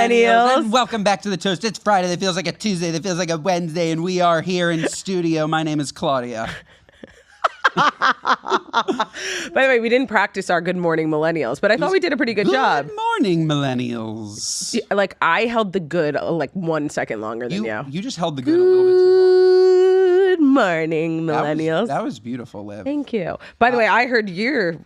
millennials. And welcome back to The Toast. It's Friday that feels like a Tuesday, that feels like a Wednesday, and we are here in studio. My name is Claudia. By the way, we didn't practice our good morning millennials, but I thought we did a pretty good job. Good morning, millennials. Like, I held the good like 1 second longer than you. You just held the good a little bit too long. Good morning, millennials. That was beautiful, Liv. Thank you. By the way, I heard your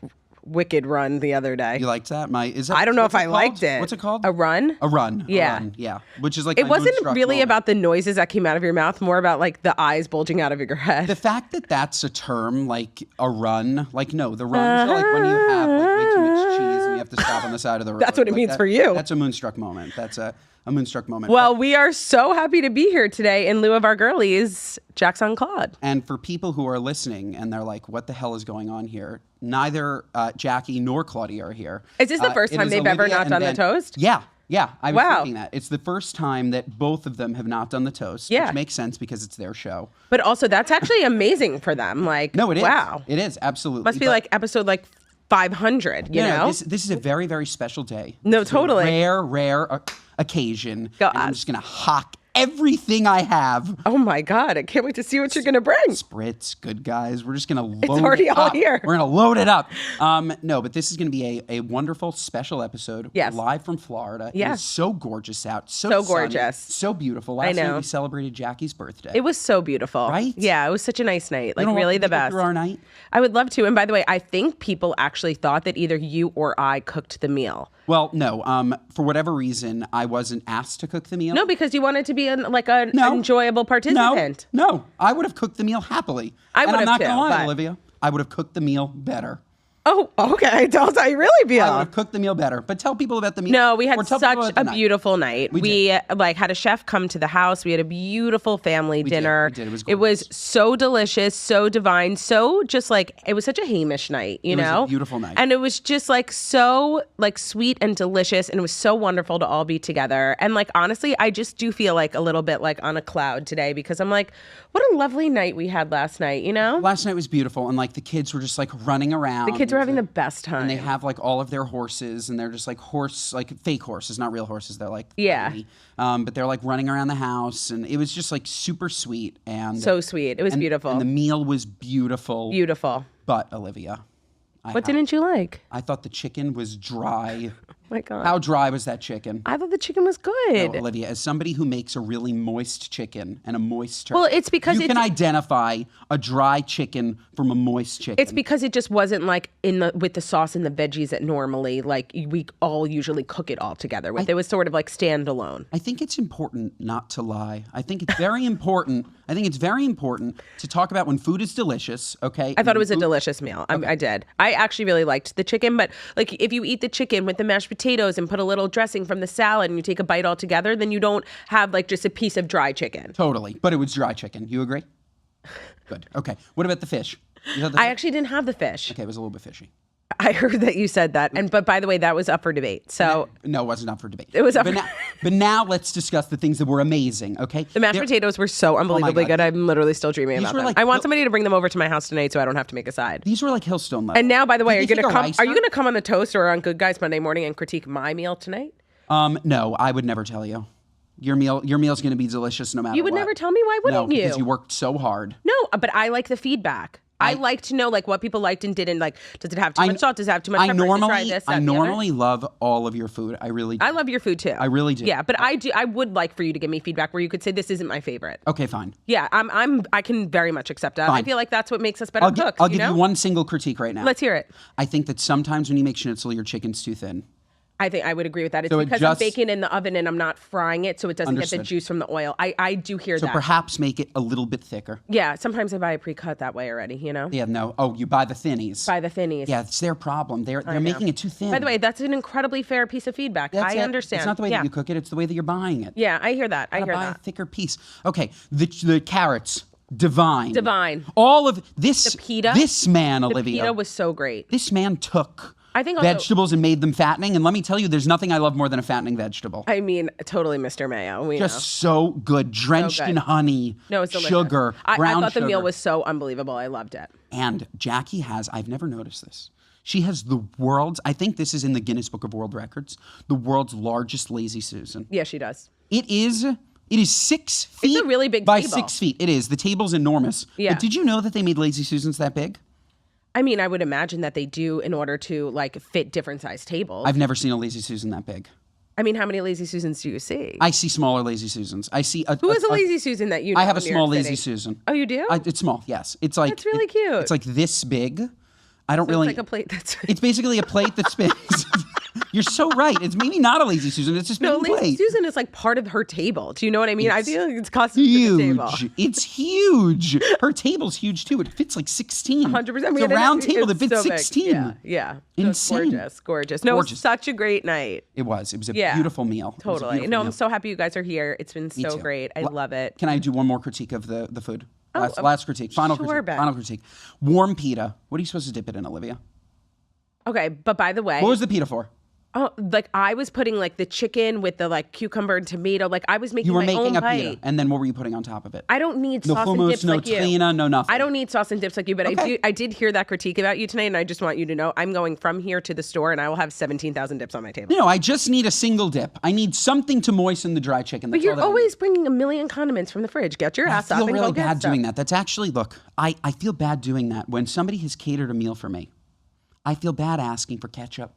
wicked run the other day. You liked that? I don't know if I liked it. What's it called? A run? A run. Yeah. A run, yeah. Which is like It my wasn't moonstruck really moment. about the noises that came out of your mouth, more about like the eyes bulging out of your head. The fact that that's a term, like a run, like no, the runs are like when you have like way too much cheese and you have to stop on the side of the road. That's what it Like means for you. That's a moonstruck moment. That's a moonstruck moment. Well, we are so happy to be here today in lieu of our girlies, Jackson Claude. And for people who are listening and they're like, what the hell is going on here? Neither Jackie nor Claudia are here. Is this the first It time is they've ever Olivia not and done the Ben. toast? Yeah. I was Wow. thinking that. It's the first time that both of them have not done the toast, Yeah. which makes sense because it's their show. But also, that's actually amazing for them. Like, No, it is. Wow. It is, absolutely. Must be But- like episode like 500, you know? This is a very, very special day. No, It's a totally. rare occasion. Go and I'm on. just going to hock everything I have. Oh my God, I can't wait to see what you're going to bring. Spritz, good guys. We're just going to load It's already it all up. here. We're going to load it up. No, but this is going to be a wonderful special episode. Yes. Live from Florida. Yeah. It is so gorgeous out. So So sunny, gorgeous. So beautiful. I Last night know. we celebrated Jackie's birthday. It was so beautiful. Right? Yeah, it was such a nice night. Like, You don't really want the to take best. through our night? I would love to. And by the way, I think people actually thought that either you or I cooked the meal. Well, no. For whatever reason, I wasn't asked to cook the meal. No, because you wanted to be an No. enjoyable participant. No, I would have cooked the meal happily. I And would I'm have not gonna too, lie, but- Olivia. I would have cooked the meal better. Oh, okay. Tell us how you really I would feel. have cooked the meal better. But tell people about the meal. No, we had Or tell people such about a the night. beautiful night. We We like had a chef come to the house. We had a beautiful family dinner. We did. It was It was gorgeous. so delicious, so divine, so just like it was such a Hamish night, you It was a know? beautiful night. And it was just like so like sweet and delicious, and it was so wonderful to all be together. And like honestly, I just do feel like a little bit like on a cloud today because I'm like, what a lovely night we had last night, you know? Last night was beautiful, and like the kids were just like running around. The kids were having the best time. And they have like all of their horses, and they're just like fake horses, not real horses. They're like Yeah. tiny. But they're like running around the house, and it was just like super sweet and so sweet. It was beautiful. And the meal was beautiful. Beautiful. But Olivia, What didn't you like? I thought the chicken was dry. Oh my God. How dry was that chicken? I thought the chicken was good. No, Olivia, as somebody who makes a really moist chicken and a moist turkey, Well, it's because you can identify a dry chicken from a moist chicken. It's because it just wasn't like with the sauce and the veggies that normally like we all usually cook it all together with. It was sort of like standalone. I think it's important not to lie. I think it's very important. I think it's very important to talk about when food is delicious. Okay. I thought it was a delicious meal. I did. I actually really liked the chicken, but like if you eat the chicken with the mashed potatoes and put a little dressing from the salad and you take a bite all together, then you don't have like just a piece of dry chicken. Totally, but it was dry chicken. You agree? Good. Okay. What about the fish? You had the I fish? actually didn't have the fish. Okay, it was a little bit fishy. I heard that you said that, but by the way, that was up for debate. So No, it wasn't up for debate. It was up but for- now, but now let's discuss the things that were amazing. Okay. the mashed potatoes were so unbelievably God. good. I'm literally still dreaming These about were them. like I want somebody to bring them over to my house tonight so I don't have to make a side. These were like Hillstone level. And now, by the way, are you Did going to take a come? rice Are you on? going to come on the toast or on Good Guys Monday morning and critique my meal tonight? No, I would never tell you. Your meal's going to be delicious no matter what. You would never tell me. Why wouldn't no, you? because you worked so hard. No, but I like the feedback. I like to know like what people liked and didn't like. Does it have too much salt? Does it have too much pepper? Is it dry? This, that, I and the other? normally love all of your food. I really do. I love your food too. I really do. Yeah, but I do. I would like for you to give me feedback where you could say this isn't my favorite. Okay, fine. Yeah, I can very much accept that. I Fine. feel like that's what makes us better cooks. I'll give know? you one single critique right now. Let's hear it. I think that sometimes when you make schnitzel, your chicken's too thin. I think I would agree with that. It's So it because just- I'm baking in the oven and I'm not frying it, so it doesn't get the Understood. juice from the oil. I do hear So that. perhaps make it a little bit thicker. Yeah, sometimes I buy a pre-cut that way already, you know? Yeah, no. Oh, you buy the thinnies. Buy the thinnies. Yeah, it's their problem. They're know. making it too thin. By the way, that's an incredibly fair piece of feedback. That's I it. understand. It's not the way yeah. that you cook it. It's the way that you're buying it. Yeah, I hear that. I Gotta hear buy a that. thicker piece. Okay, the carrots, divine. Divine. All of this. The pita. This man, The Olivia. pita was so great. This man took I think also- vegetables and made them fattening. And let me tell you, there's nothing I love more than a fattening vegetable. I mean, totally Mr. Mayo. We Just know. so good, drenched good. in honey, No, it's delicious. sugar, I brown thought the meal sugar. was so unbelievable. I loved it. And Jackie has, I've never noticed this. She has the world's, I think this is in the Guinness Book of World Records, the world's largest Lazy Susan. Yeah, she does. It is 6 feet. It's a really big by table. 6 feet. It is. The table's enormous. Yeah. But did you know that they made Lazy Susans that big? I mean, I would imagine that they do in order to like fit different size tables. I've never seen a Lazy Susan that big. I mean, how many Lazy Susans do you see? I see smaller Lazy Susans. I see Who is a Lazy Susan that you know I have a in New small York Lazy City? Susan. Oh, you do? It's small, yes. It's like That's really cute. It's like this big. I don't So really. It's like a plate that's. It's basically a plate that spins. You're so right. It's maybe not a Lazy Susan. It's a spinning No, Lazy plate. Susan is like part of her table. Do you know what I mean? I feel like it's custom to the table. Huge. It's huge. Her table's huge too. It fits like 16. 100%. It's a round table that fits 16. Yeah. So it's Insane. gorgeous. No, it was such a great night. It was a beautiful meal. It was a Totally. beautiful No, meal. I'm so happy you guys are here. It's been so too. great. I love it. Can I do one more critique of the food? Last critique. Final sure, critique. Ben. Final critique. Warm pita. What are you supposed to dip it in, Olivia? Okay, but by the way, What was the pita for? oh, like I was putting like the chicken with the like cucumber and tomato. Like I was making You were my making own a bite. pita, and then what were you putting on top of it? I don't need No sauce and hummus, dips no like you. trina, no nothing. I don't need sauce and dips like you, but Okay. I did hear that critique about you tonight, and I just want you to know I'm going from here to the store, and I will have 17,000 dips on my table. No, I just need a single dip. I need something to moisten the dry chicken. But That's you're all that I need. always bringing a million condiments from the fridge. Get your ass I up feel and really go get bad stuff. doing that. That's actually, look, I feel bad doing that. When somebody has catered a meal for me, I feel bad asking for ketchup.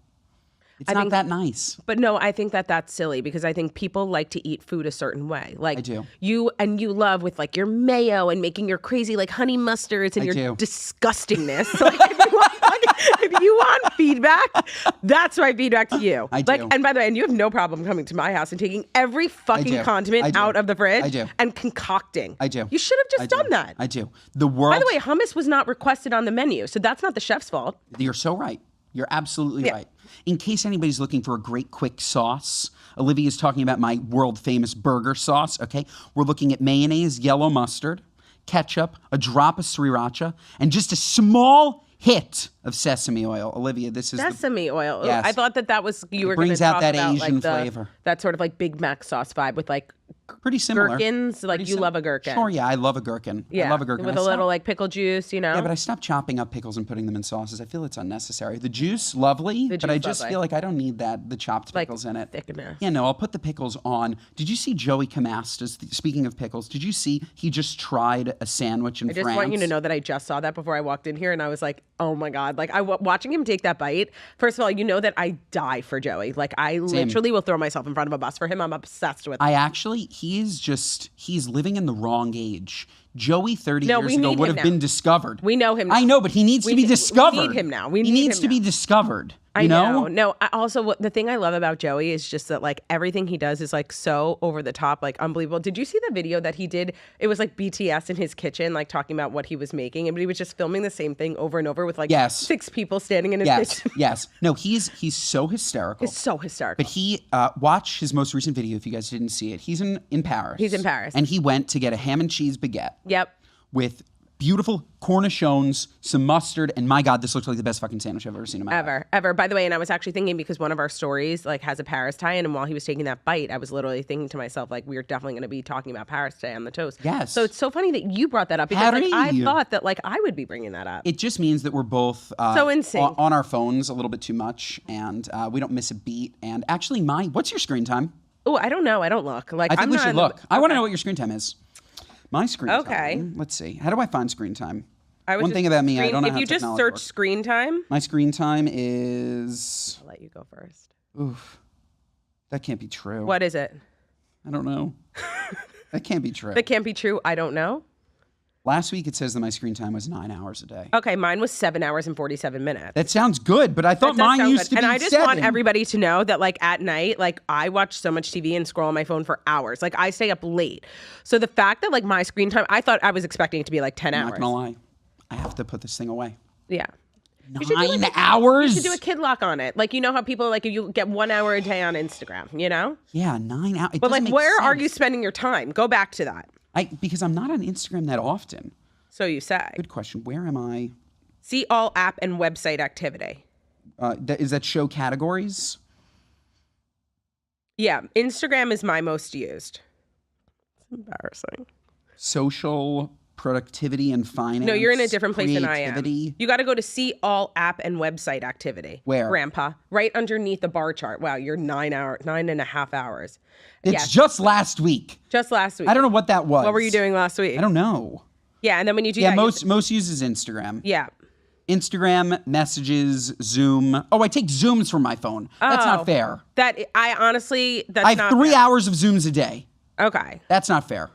It's not that nice. But no, I think that that's silly because I think people like to eat food a certain way. Like I do. You love with like your mayo and making your crazy like honey mustards and I your do. disgustingness. Like, if you want feedback, that's my feedback to you. I do. Like, and by the way, and you have no problem coming to my house and taking every fucking do. I condiment do. out of the fridge I do. and concocting. I do. You should have just done that. I do. The world. By the way, hummus was not requested on the menu, so that's not the chef's fault. You're so right. You're absolutely right. In case anybody's looking for a great quick sauce, Olivia's talking about my world famous burger sauce. Okay, we're looking at mayonnaise, yellow mustard, ketchup, a drop of sriracha, and just a small hit of sesame oil. Olivia, this is Sesame oil. Yes. I thought that was you were going brings to out talk that about Asian like flavor. That sort of like Big Mac sauce vibe with like pretty similar. gherkins. Like Pretty you love a gherkin. Sure, yeah, I love a gherkin. Yeah, I love a gherkin. with I a little stopped- like pickle juice. You know. Yeah, but I stopped chopping up pickles and putting them in sauces. I feel it's unnecessary. The juice, lovely, but I juice, just lovely. feel like I don't need the chopped Like pickles in it. thickness. Yeah, no, I'll put the pickles on. Did you see Joey Camastas? Speaking of pickles, did you see he just tried a sandwich in I just France? want you to know that I just saw that before I walked in here, and I was like, "Oh my god!" Like watching him take that bite. First of all, you know that I die for Joey. Like I literally will throw myself in front of a bus for him. I'm obsessed with. He's living in the wrong age. Joey 30 No, years we ago need would him have now. been discovered. We know him now. I know, but he needs to be discovered. We need him now. He needs to be discovered. I You know? No, also the thing I love about Joey is just that like everything he does is like so over the top, like unbelievable. Did you see the video that he did? It was like BTS in his kitchen, like talking about what he was making, and he was just filming the same thing over and over with like Yes. 6 people standing in his Yes, kitchen. yes. No, he's so hysterical. It's so hysterical. But he watch his most recent video if you guys didn't see it. He's in Paris. He's in Paris. And he went to get a ham and cheese baguette Yep. with beautiful cornichons, some mustard, and my God, this looks like the best fucking sandwich I've ever seen in my life. Ever. By the way, and I was actually thinking because one of our stories like has a Paris tie-in, and while he was taking that bite, I was literally thinking to myself like we're definitely going to be talking about Paris today on the toast. Yes. So it's so funny that you brought that up because like, I Paris. thought that like I would be bringing that up. It just means that we're both So in sync. on our phones a little bit too much, and we don't miss a beat. And actually, what's your screen time? Oh, I don't know. I don't look. Like I think I'm we not should in the- look. I want to Okay. know what your screen time is. My screen Okay. time. Let's see. How do I find screen time? I was One just thing about me, I screen- don't know If how you just technology search works. screen time, My screen time is. I'll let you go first. Oof. That can't be true. What is it? I don't know. That can't be true. That can't be true. I don't know. Last week it says that my screen time was 9 hours a day. Okay, mine was 7 hours and 47 minutes. That sounds good, but I thought That does mine sound used good. to be And I just 7. want everybody to know that like at night, like I watch so much TV and scroll on my phone for hours. Like I stay up late. So the fact that like my screen time, I thought I was expecting it to be like 10 I'm hours. not gonna lie. I have to put this thing away. Yeah. 9 hours? You should do a kid lock on it. Like you know how people like you get 1 hour a day on Instagram, you know? Yeah, 9 hours. But like where are you spending your time? Go back to that. Because I'm not on Instagram that often. So you say. Good question. Where am I? See all app and website activity. Is that show categories? Yeah, Instagram is my most used. It's embarrassing. Social productivity and finance. No, you're in a different place than I am. Creativity. You got to go to see all app and website activity. Where? Grandpa. Right underneath the bar chart. Wow, you're 9.5 hours. It's just last week. Just last week. I don't know what that was. What were you doing last week? I don't know. Yeah, and then when you do Yeah, that... most uses Instagram. Yeah. Instagram, messages, Zoom. Oh, I take Zooms from my phone. That's not fair. That's I have not 3 fair. hours of Zooms a day. Okay. That's not fair.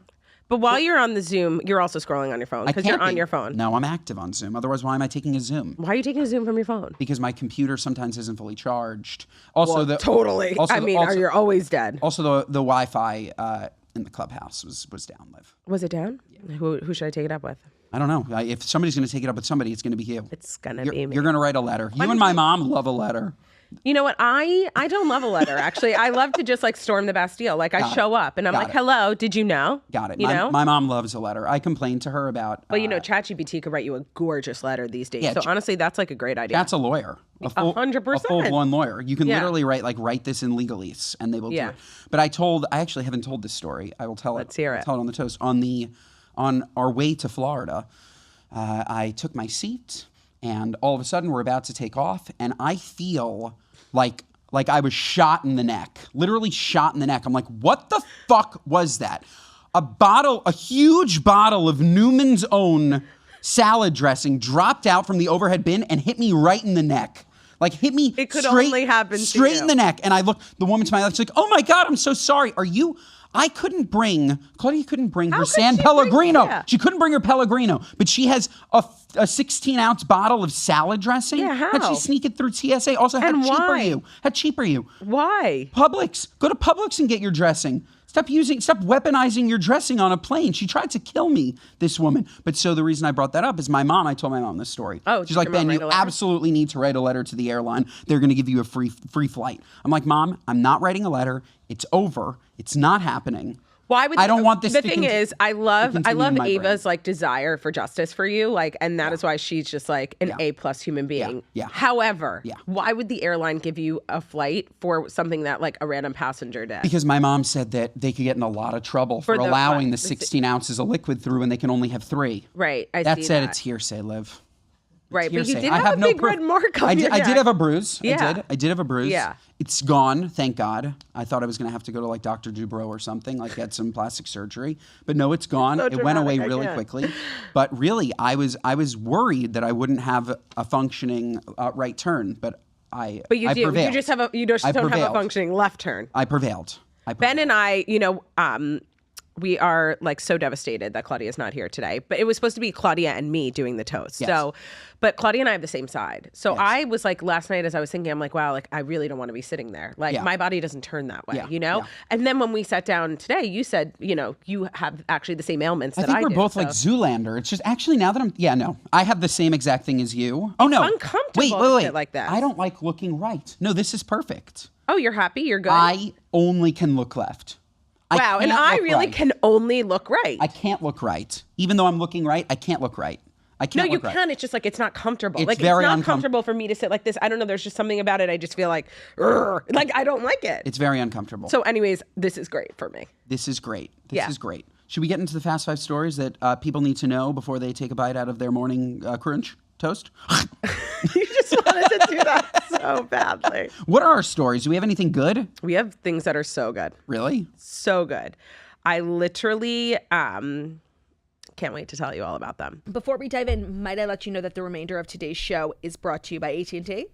But while you're on the Zoom, you're also scrolling on your phone because you're on your phone. No, I'm active on Zoom. Otherwise, why am I taking a Zoom? Why are you taking a Zoom from your phone? Because my computer sometimes isn't fully charged. Also, Totally. You're always dead. Also, the Wi-Fi in the clubhouse was down, Liv. Was it down? Yeah. Who should I take it up with? I don't know. If somebody's going to take it up with somebody, it's going to be you. It's going to be me. You're going to write a letter. You and my mom love a letter. You know what? I don't love a letter, actually. I love to just like storm the Bastille. Like I show up and I'm like, hello, did you know? Got it. You know? My mom loves a letter. I complained to her about... But ChatGPT could write you a gorgeous letter these days. So honestly, that's like a great idea. That's a lawyer. 100%. A full-blown lawyer. You can literally write this in legalese and they will do it. But I actually haven't told this story. I will tell it. Let's hear it. I'll tell it on the toast. On our way to Florida, I took my seat and all of a sudden we're about to take off and I feel like I was shot in the neck, literally shot in the neck. I'm like, what the fuck was that? A huge bottle of Newman's Own salad dressing dropped out from the overhead bin and hit me right in the neck. Like hit me It could only happen to straight you. in the neck. And I looked the woman to my left, she's like, oh my God, I'm so sorry. Claudia couldn't bring her San Pellegrino. She couldn't bring her Pellegrino, but she has a 16-ounce bottle of salad dressing. Yeah, how? How'd she sneak it through TSA? Also, how cheap are you? Why? Publix. Go to Publix and get your dressing. Stop weaponizing your dressing on a plane. She tried to kill me, this woman. But so the reason I brought that up is I told my mom this story. Oh, she's like, Ben, you absolutely need to write a letter to the airline. They're going to give you a free flight. I'm like, Mom, I'm not writing a letter. It's over. It's not happening. Why would I don't want this? The thing is, I love Ava's brain. like desire for justice for you, and that is why she's just like an A+ human being. Yeah. However, why would the airline give you a flight for something that like a random passenger did? Because my mom said that they could get in a lot of trouble for allowing the 16 ounces of liquid through, and they can only have 3. Right. It's hearsay, Liv. Right, but you hearsay. did have a big red mark on your neck. I did have a bruise. Yeah. I did have a bruise. Yeah. It's gone, thank God. I thought I was going to have to go to like Dr. Dubrow or something, like get some plastic surgery. But no, it's gone. It went away really quickly. But really, I was worried that I wouldn't have a functioning right turn, but I prevailed. You just don't have a functioning left turn. I prevailed. Ben and I, we are like so devastated that Claudia is not here today, but it was supposed to be Claudia and me doing the toast. Yes. So, but Claudia and I have the same side. So I was like, last night as I was thinking, I'm like, wow, like I really don't want to be sitting there. Like my body doesn't turn that way, Yeah. And then when we sat down today, you said, you have actually the same ailments that I do. I think we're both like Zoolander. It's just actually now that I have the same exact thing as you. Oh no. Uncomfortable wait. Sit like that. I don't like looking right. No, this is perfect. Oh, you're happy? You're good? I only can look left. Wow, and I really can only look right. I can't look right. Even though I'm looking right, I can't look right. I can't look right. No, you can. It's just like it's not comfortable. It's like very it's not comfortable for me to sit like this. I don't know. There's just something about it. I just feel like I don't like it. It's very uncomfortable. So anyways, this is great for me. This is great. This is great. Should we get into the fast 5 stories that people need to know before they take a bite out of their morning crunch toast? You just wanted to do that so badly. What are our stories? Do we have anything good? We have things that are so good. Really? So good. I literally can't wait to tell you all about them. Before we dive in, might I let you know that the remainder of today's show is brought to you by AT&T?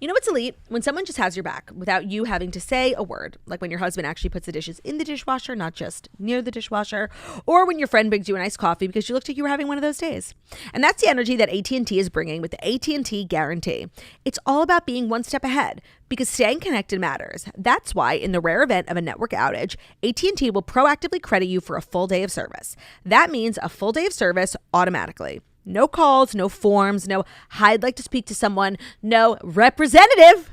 You know what's elite? When someone just has your back without you having to say a word, like when your husband actually puts the dishes in the dishwasher, not just near the dishwasher, or when your friend brings you an iced coffee because you looked like you were having one of those days. And that's the energy that AT&T is bringing with the AT&T Guarantee. It's all about being one step ahead because staying connected matters. That's why in the rare event of a network outage, AT&T will proactively credit you for a full day of service. That means a full day of service automatically. No calls, no forms, no I'd like to speak to someone, no representative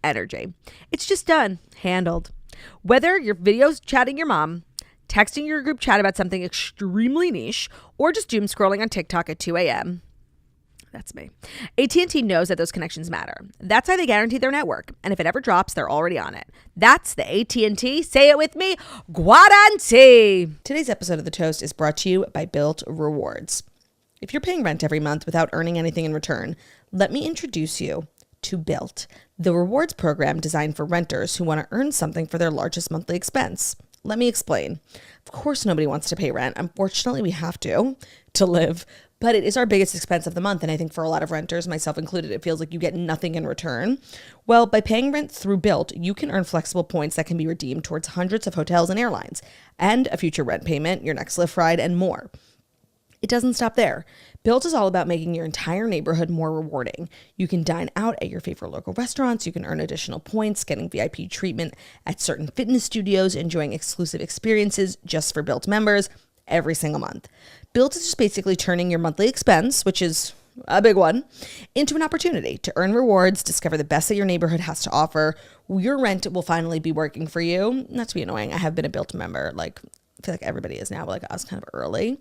energy. It's just done, handled. Whether you're video chatting your mom, texting your group chat about something extremely niche, or just doom scrolling on TikTok at 2 a.m., That's me. AT&T knows that those connections matter. That's why they guarantee their network. And if it ever drops, they're already on it. That's the AT&T, say it with me, guarantee. Today's episode of The Toast is brought to you by Built Rewards. If you're paying rent every month without earning anything in return, let me introduce you to Built, the rewards program designed for renters who want to earn something for their largest monthly expense. Let me explain. Of course, nobody wants to pay rent. Unfortunately, we have to live. But it is our biggest expense of the month. And I think for a lot of renters, myself included, it feels like you get nothing in return. Well, by paying rent through Built, you can earn flexible points that can be redeemed towards hundreds of hotels and airlines, and a future rent payment, your next Lyft ride, and more. It doesn't stop there. Built is all about making your entire neighborhood more rewarding. You can dine out at your favorite local restaurants. You can earn additional points, getting VIP treatment at certain fitness studios, enjoying exclusive experiences just for Built members every single month. Built is just basically turning your monthly expense, which is a big one, into an opportunity to earn rewards, discover the best that your neighborhood has to offer. Your rent will finally be working for you. Not to be annoying, I have been a Built member. I feel like everybody is now, but I was kind of early.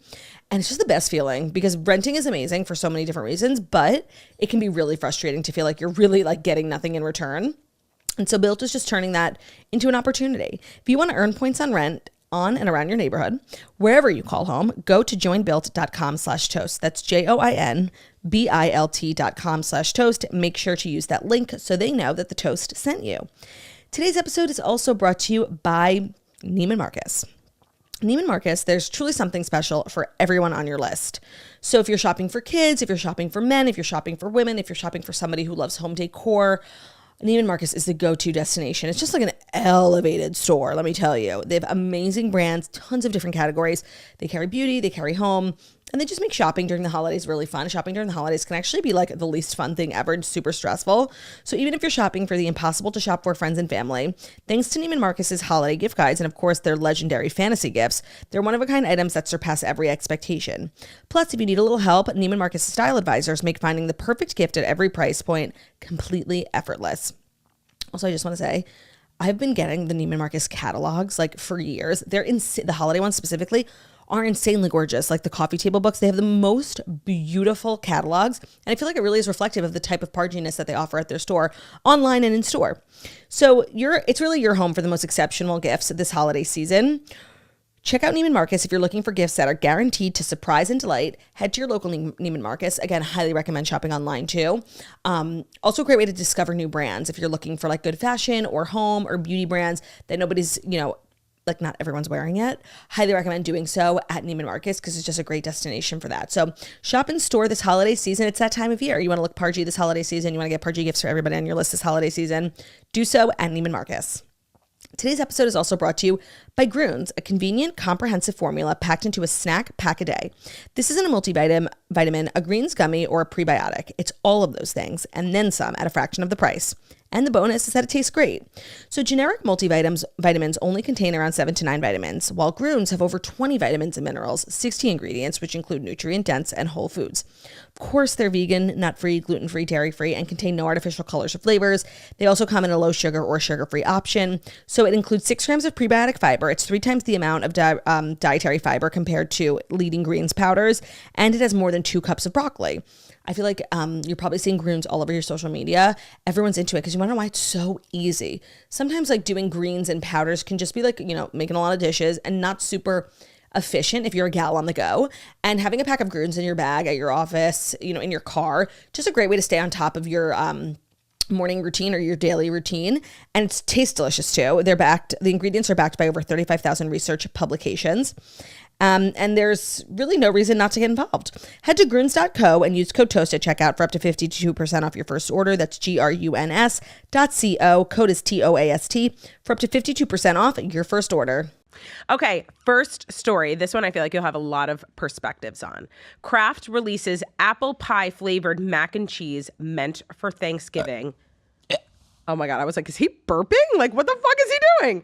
And it's just the best feeling because renting is amazing for so many different reasons, but it can be really frustrating to feel like you're really getting nothing in return. And so Built is just turning that into an opportunity. If you want to earn points on rent, on and around your neighborhood, wherever you call home, go to joinbuilt.com/toast. That's joinbilt.com/toast. Make sure to use that link so they know that the Toast sent you. Today's episode is also brought to you by Neiman Marcus. Neiman Marcus, there's truly something special for everyone on your list. So if you're shopping for kids, if you're shopping for men, if you're shopping for women, if you're shopping for somebody who loves home decor, Neiman Marcus is the go-to destination. It's just like an elevated store, let me tell you. They have amazing brands, tons of different categories. They carry beauty, they carry home, and they just make shopping during the holidays really fun. Shopping during the holidays can actually be the least fun thing ever. It's super stressful. So even if you're shopping for the impossible to shop for friends and family, thanks to Neiman Marcus's holiday gift guides and of course their legendary fantasy gifts, they're one-of-a-kind items that surpass every expectation. Plus, if you need a little help, Neiman Marcus style advisors make finding the perfect gift at every price point completely effortless. Also, I just want to say, I've been getting the Neiman Marcus catalogs for years. They're the holiday ones specifically are insanely gorgeous. Like the coffee table books, they have the most beautiful catalogs. And I feel like it really is reflective of the type of parginess that they offer at their store, online and in store. So it's really your home for the most exceptional gifts this holiday season. Check out Neiman Marcus if you're looking for gifts that are guaranteed to surprise and delight. Head to your local Neiman Marcus. Again, highly recommend shopping online too. Also a great way to discover new brands if you're looking for good fashion or home or beauty brands that nobody's, not everyone's wearing yet. Highly recommend doing so at Neiman Marcus because it's just a great destination for that. So shop in store this holiday season. It's that time of year. You want to look pargy this holiday season. You want to get pargy gifts for everybody on your list this holiday season. Do so at Neiman Marcus. Today's episode is also brought to you by Grunes, a convenient, comprehensive formula packed into a snack pack a day. This isn't a multivitamin, a greens gummy, or a prebiotic. It's all of those things, and then some at a fraction of the price. And the bonus is that it tastes great. So generic multivitamins only contain around 7 to 9 vitamins, while Grunes have over 20 vitamins and minerals, 60 ingredients, which include nutrient-dense and whole foods. Of course, they're vegan, nut-free, gluten-free, dairy-free, and contain no artificial colors or flavors. They also come in a low sugar or sugar-free option. So it includes 6 grams of prebiotic fiber. It's 3 times the amount of dietary fiber compared to leading greens powders, and it has more than 2 cups of broccoli. I feel like you're probably seeing greens all over your social media. Everyone's into it because you want to know why it's so easy. Sometimes doing greens and powders can just be making a lot of dishes and not super efficient if you're a gal on the go. And having a pack of greens in your bag at your office, in your car, just a great way to stay on top of your morning routine or your daily routine. And it tastes delicious too. The ingredients are backed by over 35,000 research publications. And there's really no reason not to get involved. Head to grunes.co and use code TOAST at checkout for up to 52% off your first order. That's gruns.co. Code is TOAST for up to 52% off your first order. Okay, first story. This one I feel like you'll have a lot of perspectives on. Kraft releases apple pie flavored mac and cheese meant for Thanksgiving. Oh my God, I was like, is he burping? What the fuck is he doing?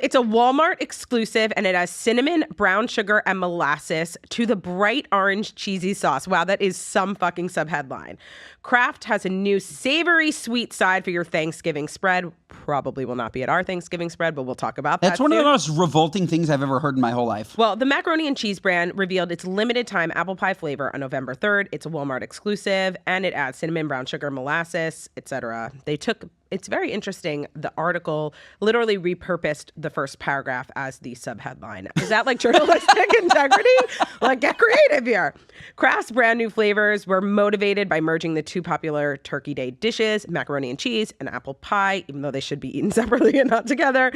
It's a Walmart exclusive and it has cinnamon, brown sugar, and molasses to the bright orange cheesy sauce. Wow, that is some fucking subheadline. Kraft has a new savory sweet side for your Thanksgiving spread. Probably will not be at our Thanksgiving spread, but we'll talk about that. That's one of the most revolting things I've ever heard in my whole life. Well, the macaroni and cheese brand revealed its limited time apple pie flavor on November 3rd. It's a Walmart exclusive, and it adds cinnamon, brown sugar, molasses, etc. It's very interesting. The article literally repurposed the first paragraph as the subheadline. Is that like journalistic integrity? Like, get creative here. Kraft's brand new flavors were motivated by merging the two popular Turkey Day dishes, macaroni and cheese and apple pie, even though they should be eaten separately and not together.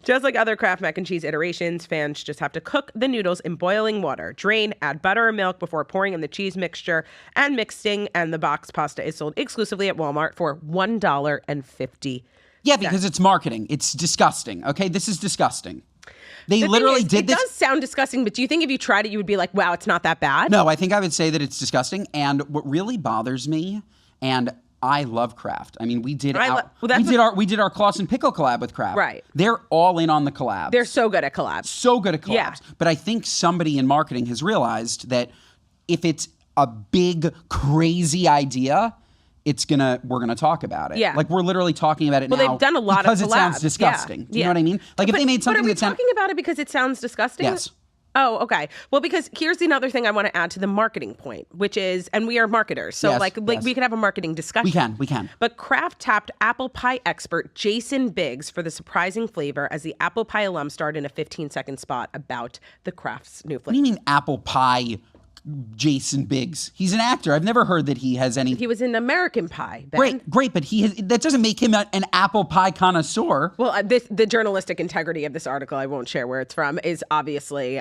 Just like other Kraft mac and cheese iterations, fans just have to cook the noodles in boiling water, drain, add butter or milk before pouring in the cheese mixture and mixing, and the box pasta is sold exclusively at Walmart for $1.50. Yeah, because it's marketing. It's disgusting. Okay, this is disgusting. They The literally thing is, did this. It does sound disgusting, but do you think if you tried it, you would be like, wow, it's not that bad? No, I think I would say that it's disgusting. And what really bothers me, and I love Kraft. I mean, we did our Clausen pickle collab with Kraft. Right. They're all in on the collabs. They're so good at collabs. So good at collabs. Yeah. But I think somebody in marketing has realized that if it's a big, crazy idea, we're gonna talk about it. Yeah. Like, we're literally talking about it now. Well, they've done a lot of because collabs. it sounds disgusting. Yeah. Do you know what I mean? Like, if they made something But are we that sounds... talking about it because it sounds disgusting? Yes. Oh, okay. Well, because here's another thing I want to add to the marketing point, which is, and we are marketers, so Yes, yes. we could have a marketing discussion. We can. But Kraft tapped apple pie expert Jason Biggs for the surprising flavor as the apple pie alum starred in a 15-second spot about the Kraft's new What flavor. do you mean apple pie Jason Biggs? He's an actor. I've never heard that he has any... He was in American Pie. Ben. Great, but that doesn't make him an apple pie connoisseur. Well, the journalistic integrity of this article, I won't share where it's from, is obviously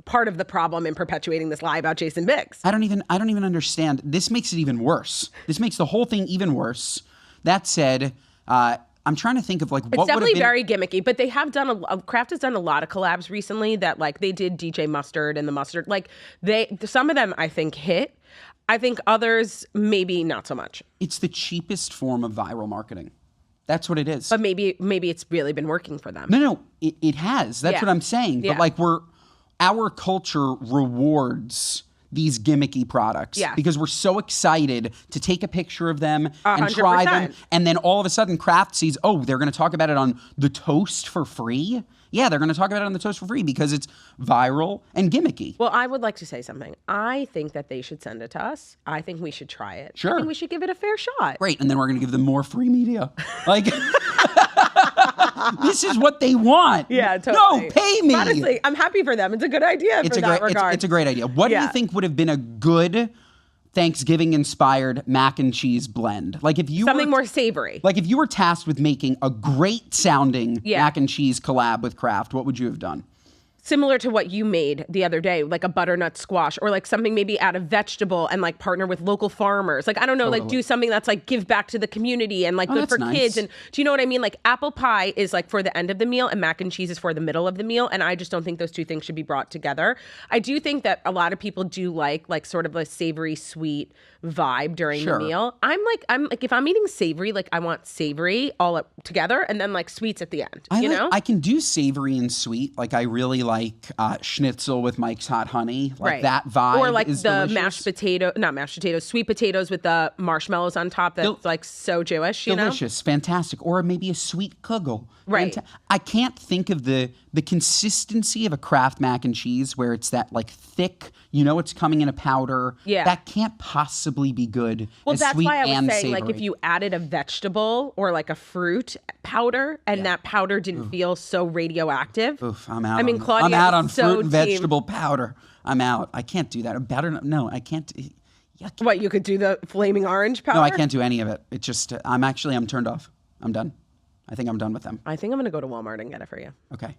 part of the problem in perpetuating this lie about Jason Biggs. I don't even understand. This makes it even worse. This makes the whole thing even worse. That said, I'm trying to think of It's what would have definitely been... very gimmicky, but they have done Kraft has done a lot of collabs recently that they did DJ Mustard and the Mustard. Some of them I think hit. I think others maybe not so much. It's the cheapest form of viral marketing. That's what it is. But maybe it's really been working for them. No, it has. That's what I'm saying. Yeah. But our culture rewards these gimmicky products because we're so excited to take a picture of them and try them. And then all of a sudden Kraft sees, they're going to talk about it on TheToast for free. Yeah, they're going to talk about it on TheToast for free because it's viral and gimmicky. Well, I would like to say something. I think that they should send it to us. I think we should try it. Sure. I think we should give it a fair shot. Great. And then we're going to give them more free media. This is what they want. Yeah, totally. No, pay me. Honestly, I'm happy for them. It's a good idea It's a great idea. What do you think would have been a good Thanksgiving-inspired mac and cheese blend? Something more savory. Like, if you were tasked with making a great-sounding mac and cheese collab with Kraft, what would you have done? Similar to what you made the other day, like a butternut squash, or something maybe add a vegetable and partner with local farmers. I don't know, do something that's give back to the community and good for kids. And do you know what I mean? Apple pie is for the end of the meal and mac and cheese is for the middle of the meal. And I just don't think those two things should be brought together. I do think that a lot of people do like sort of a savory, sweet vibe during the meal. I'm if I'm eating savory, I want savory all up together and then sweets at the end. I can do savory and sweet. I really like schnitzel with Mike's Hot Honey. That vibe. Or is the delicious. sweet potatoes with the marshmallows on top. That's so Jewish, Delicious, fantastic. Or maybe a sweet kugel. Right. I can't think of the consistency of a Kraft mac and cheese where it's that thick, it's coming in a powder. Yeah. That can't possibly be good. Well, as that's sweet why I was and saying savory. if you added a vegetable or a fruit powder and that powder didn't feel so radioactive. Oof, I'm out. Claudia I'm out on so fruit and vegetable powder. I'm out. I can't do that. No, I can't. Yuck. What, you could do the flaming orange powder? No, I can't do any of it. It's just, I'm turned off. I'm done. I think I'm done with them. I think I'm going to go to Walmart and get it for you. Okay.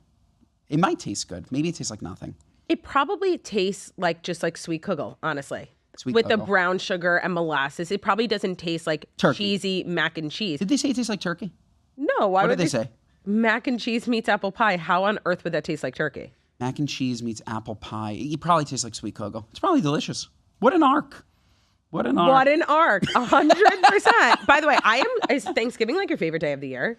It might taste good. Maybe it tastes like nothing. It probably tastes just like sweet kugel, honestly. Sweet with kugel. The brown sugar and molasses. It probably doesn't taste like turkey. Cheesy mac and cheese. Did they say it tastes like turkey? No. What did they say? Mac and cheese meets apple pie. How on earth would that taste like turkey? Mac and cheese meets apple pie. It probably tastes like sweet kugel. It's probably delicious. What an arc. What an arc. What an arc. 100%. By the way, is Thanksgiving your favorite day of the year?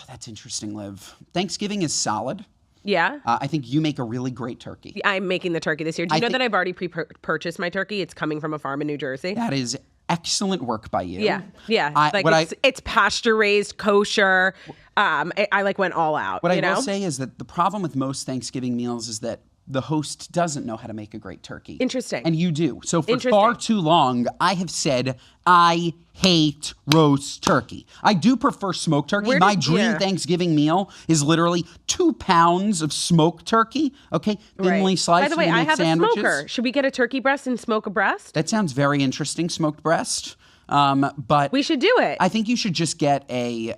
That's interesting, Liv. Thanksgiving is solid. Yeah. I think you make a really great turkey. I'm making the turkey this year. Do you know that I've already purchased my turkey? It's coming from a farm in New Jersey. That is excellent work by you. Yeah. It's pasture raised, kosher. I like went all out. What I will say is that the problem with most Thanksgiving meals is that the host doesn't know how to make a great turkey. Interesting. And you do. So for far too long, I have said, I hate roast turkey. I do prefer smoked turkey. My dream Thanksgiving meal is literally 2 pounds of smoked turkey, okay? Thinly sliced. By the way, I have sandwiches. a smoker. Should we get a turkey breast and smoke a breast? That sounds very interesting, smoked breast. But we should do it. I think you should just get a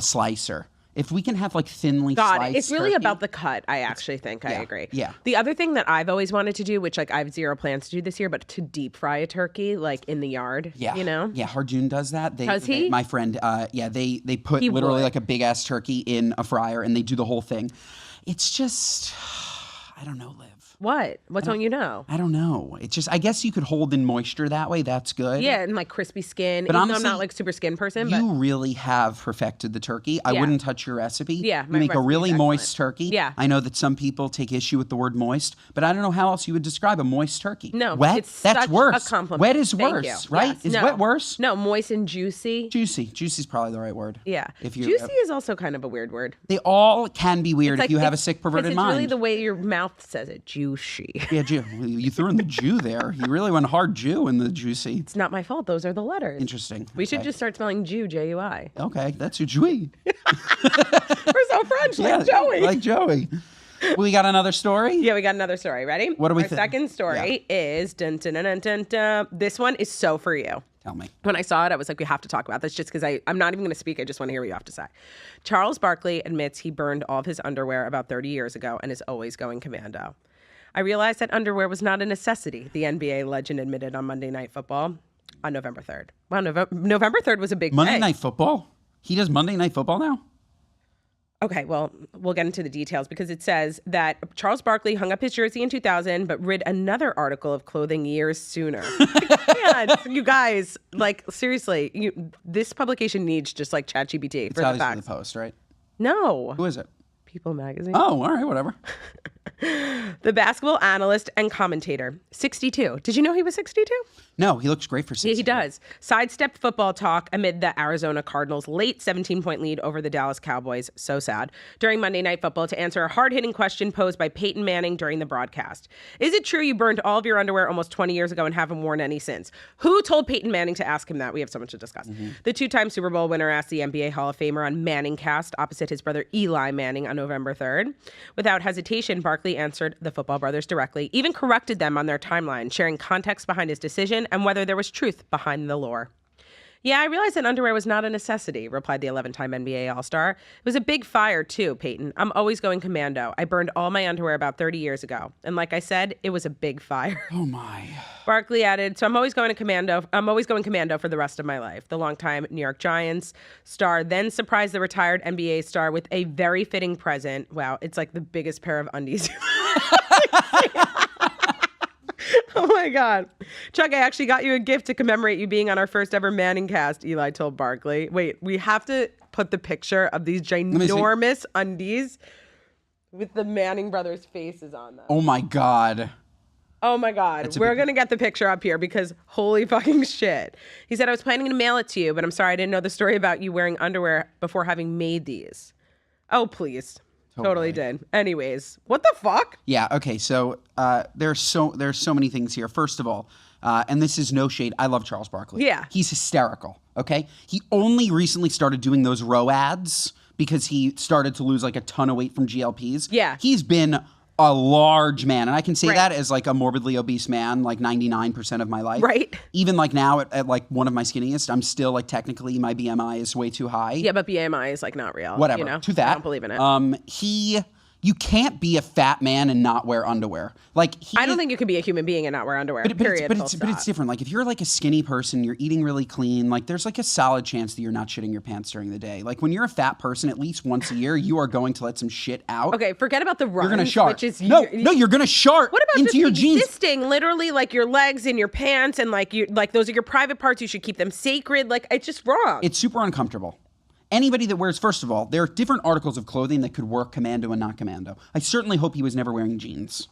slicer. If we can have like thinly sliced it's really turkey. about the cut. I actually think I agree. Yeah. The other thing that I've always wanted to do, which like I have zero plans to do this year, but to deep fry a turkey like in the yard. Yeah. You know? Yeah. Harjun does that. Does he? My friend. They put literally like a big ass turkey in a fryer and they do the whole thing. It's just, I don't know, Liv. What? What don't you know? I don't know. It's just, I guess you could hold in moisture that way. That's good. Yeah, and like crispy skin. But Even honestly, though I'm not like super skin person. You really have perfected the turkey. I wouldn't touch your recipe. Yeah, you make a really moist turkey. Yeah. I know that some people take issue with the word moist, but I don't know how else you would describe a moist turkey. No, wet. it's That's such worse. a compliment. Wet is Thank worse, you. right? Yes. Is No. wet worse? No, moist and juicy. Juicy is probably the right word. Yeah. If you Juicy is also kind of a weird word. They all can be weird It's if you have a it's- sick, perverted it's mind. really the way your mouth says it. Juicy. Yeah, Jew. You threw in the Jew there. You really went hard Jew in the juicy. It's not my fault. Those are the letters. Interesting. We should Okay. just start spelling Jew, J-U-I. Okay, that's a Jewy. We're so French, like Joey. Like Joey. We got another story? Yeah, we got another story. Ready? What do we Our think? second story is dun, dun, dun, dun, dun, dun. This one is so for you. Tell me. When I saw it, I was like, we have to talk about this just because I'm not even going to speak. I just want to hear what you have to say. Charles Barkley admits he burned all of his underwear about 30 years ago and is always going commando. I realized that underwear was not a necessity, the NBA legend admitted on Monday Night Football on November 3rd. Wow, November 3rd was a big Monday day. Night Football? He does Monday Night Football now? Okay, well, we'll get into the details because it says that Charles Barkley hung up his jersey in 2000, but read another article of clothing years sooner. You guys, like, seriously, this publication needs just like ChatGPT for the Obviously facts. the Post, right? No. Who is it? People magazine. Oh, all right, whatever. The basketball analyst and commentator, 62. Did you know he was 62? No, he looks great for 60. Yeah, he does. Sidestepped football talk amid the Arizona Cardinals' late 17-point lead over the Dallas Cowboys. So sad. During Monday Night Football to answer a hard-hitting question posed by Peyton Manning during the broadcast. Is it true you burned all of your underwear almost 20 years ago and haven't worn any since? Who told Peyton Manning to ask him that? We have so much to discuss. The two-time Super Bowl winner asked the NBA Hall of Famer on Manningcast opposite his brother Eli Manning on November 3rd. Without hesitation, Barkley answered the football brothers directly, even corrected them on their timeline, sharing context behind his decision and whether there was truth behind the lore. Yeah, I realized that underwear was not a necessity, replied the 11-time NBA All-Star. It was a big fire, too, Peyton. I'm always going commando. I burned all my underwear about 30 years ago. And like I said, it was a big fire. Oh, my. Barkley added, so I'm always going commando for the rest of my life. The longtime New York Giants star then surprised the retired NBA star with a very fitting present. Wow, it's like the biggest pair of undies. Oh my God. Chuck, I actually got you a gift to commemorate you being on our first ever Manningcast, Eli told Barkley. Wait, we have to put the picture of these ginormous undies with the Manning brothers' faces on them. Oh, my God. Oh my God. We're going to get the picture up here because holy fucking shit. He said, I was planning to mail it to you, but I'm sorry I didn't know the story about you wearing underwear before having made these. Oh, please. Totally did. Anyways, what the fuck? Yeah, okay, so there's so many things here. First of all, and this is no shade, I love Charles Barkley. Yeah. He's hysterical, okay? He only recently started doing those row ads because he started to lose like a ton of weight from GLPs. Yeah. He's been a large man, and I can say Right. that as like a morbidly obese man, like 99% of my life. Right. Even like now at like one of my skinniest, I'm still like technically my BMI is way too high. Yeah, but BMI is like not real. Whatever. You know? To that. I don't believe in it. You can't be a fat man and not wear underwear. Like I don't think you can be a human being and not wear underwear. Period. But it's different. Like if you're like a skinny person, you're eating really clean. Like there's like a solid chance that you're not shitting your pants during the day. Like when you're a fat person, at least once a year, you are going to let some shit out. Okay, forget about the runs. You're gonna shart. Which is no, you're gonna shart. What about into just your jeans? existing? Literally, like your legs and your pants, and like those are your private parts. You should keep them sacred. Like it's just wrong. It's super uncomfortable. Anybody that wears, first of all, there are different articles of clothing that could work commando and not commando. I certainly hope he was never wearing jeans.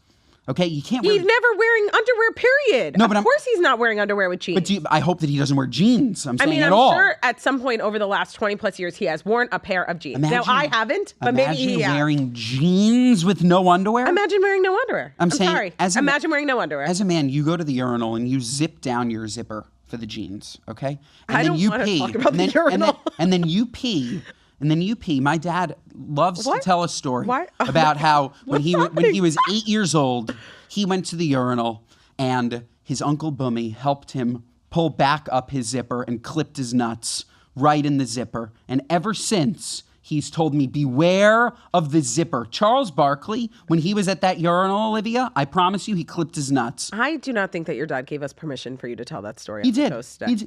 Okay, you can't He's wear... never wearing underwear, period. No, but of course he's not wearing underwear with jeans. But I hope that he doesn't wear jeans. I'm saying I'm at all. sure at some point over the last 20 plus years, he has worn a pair of jeans. Now, I haven't, but maybe he has. Wearing jeans with no underwear? Imagine wearing no underwear. I'm saying, sorry. Imagine wearing no underwear. As a man, you go to the urinal and you zip down your zipper for the jeans, okay? And I then don't you want to pee. talk about the urinal. And then you pee. And then you pee. My dad loves to tell a story What? about how when he was 8 years old, he went to the urinal and his Uncle Bummy helped him pull back up his zipper and clipped his nuts right in the zipper. And ever since, he's told me, beware of the zipper. Charles Barkley, when he was at that urinal, Olivia, I promise you, he clipped his nuts. I do not think that your dad gave us permission for you to tell that story. He did.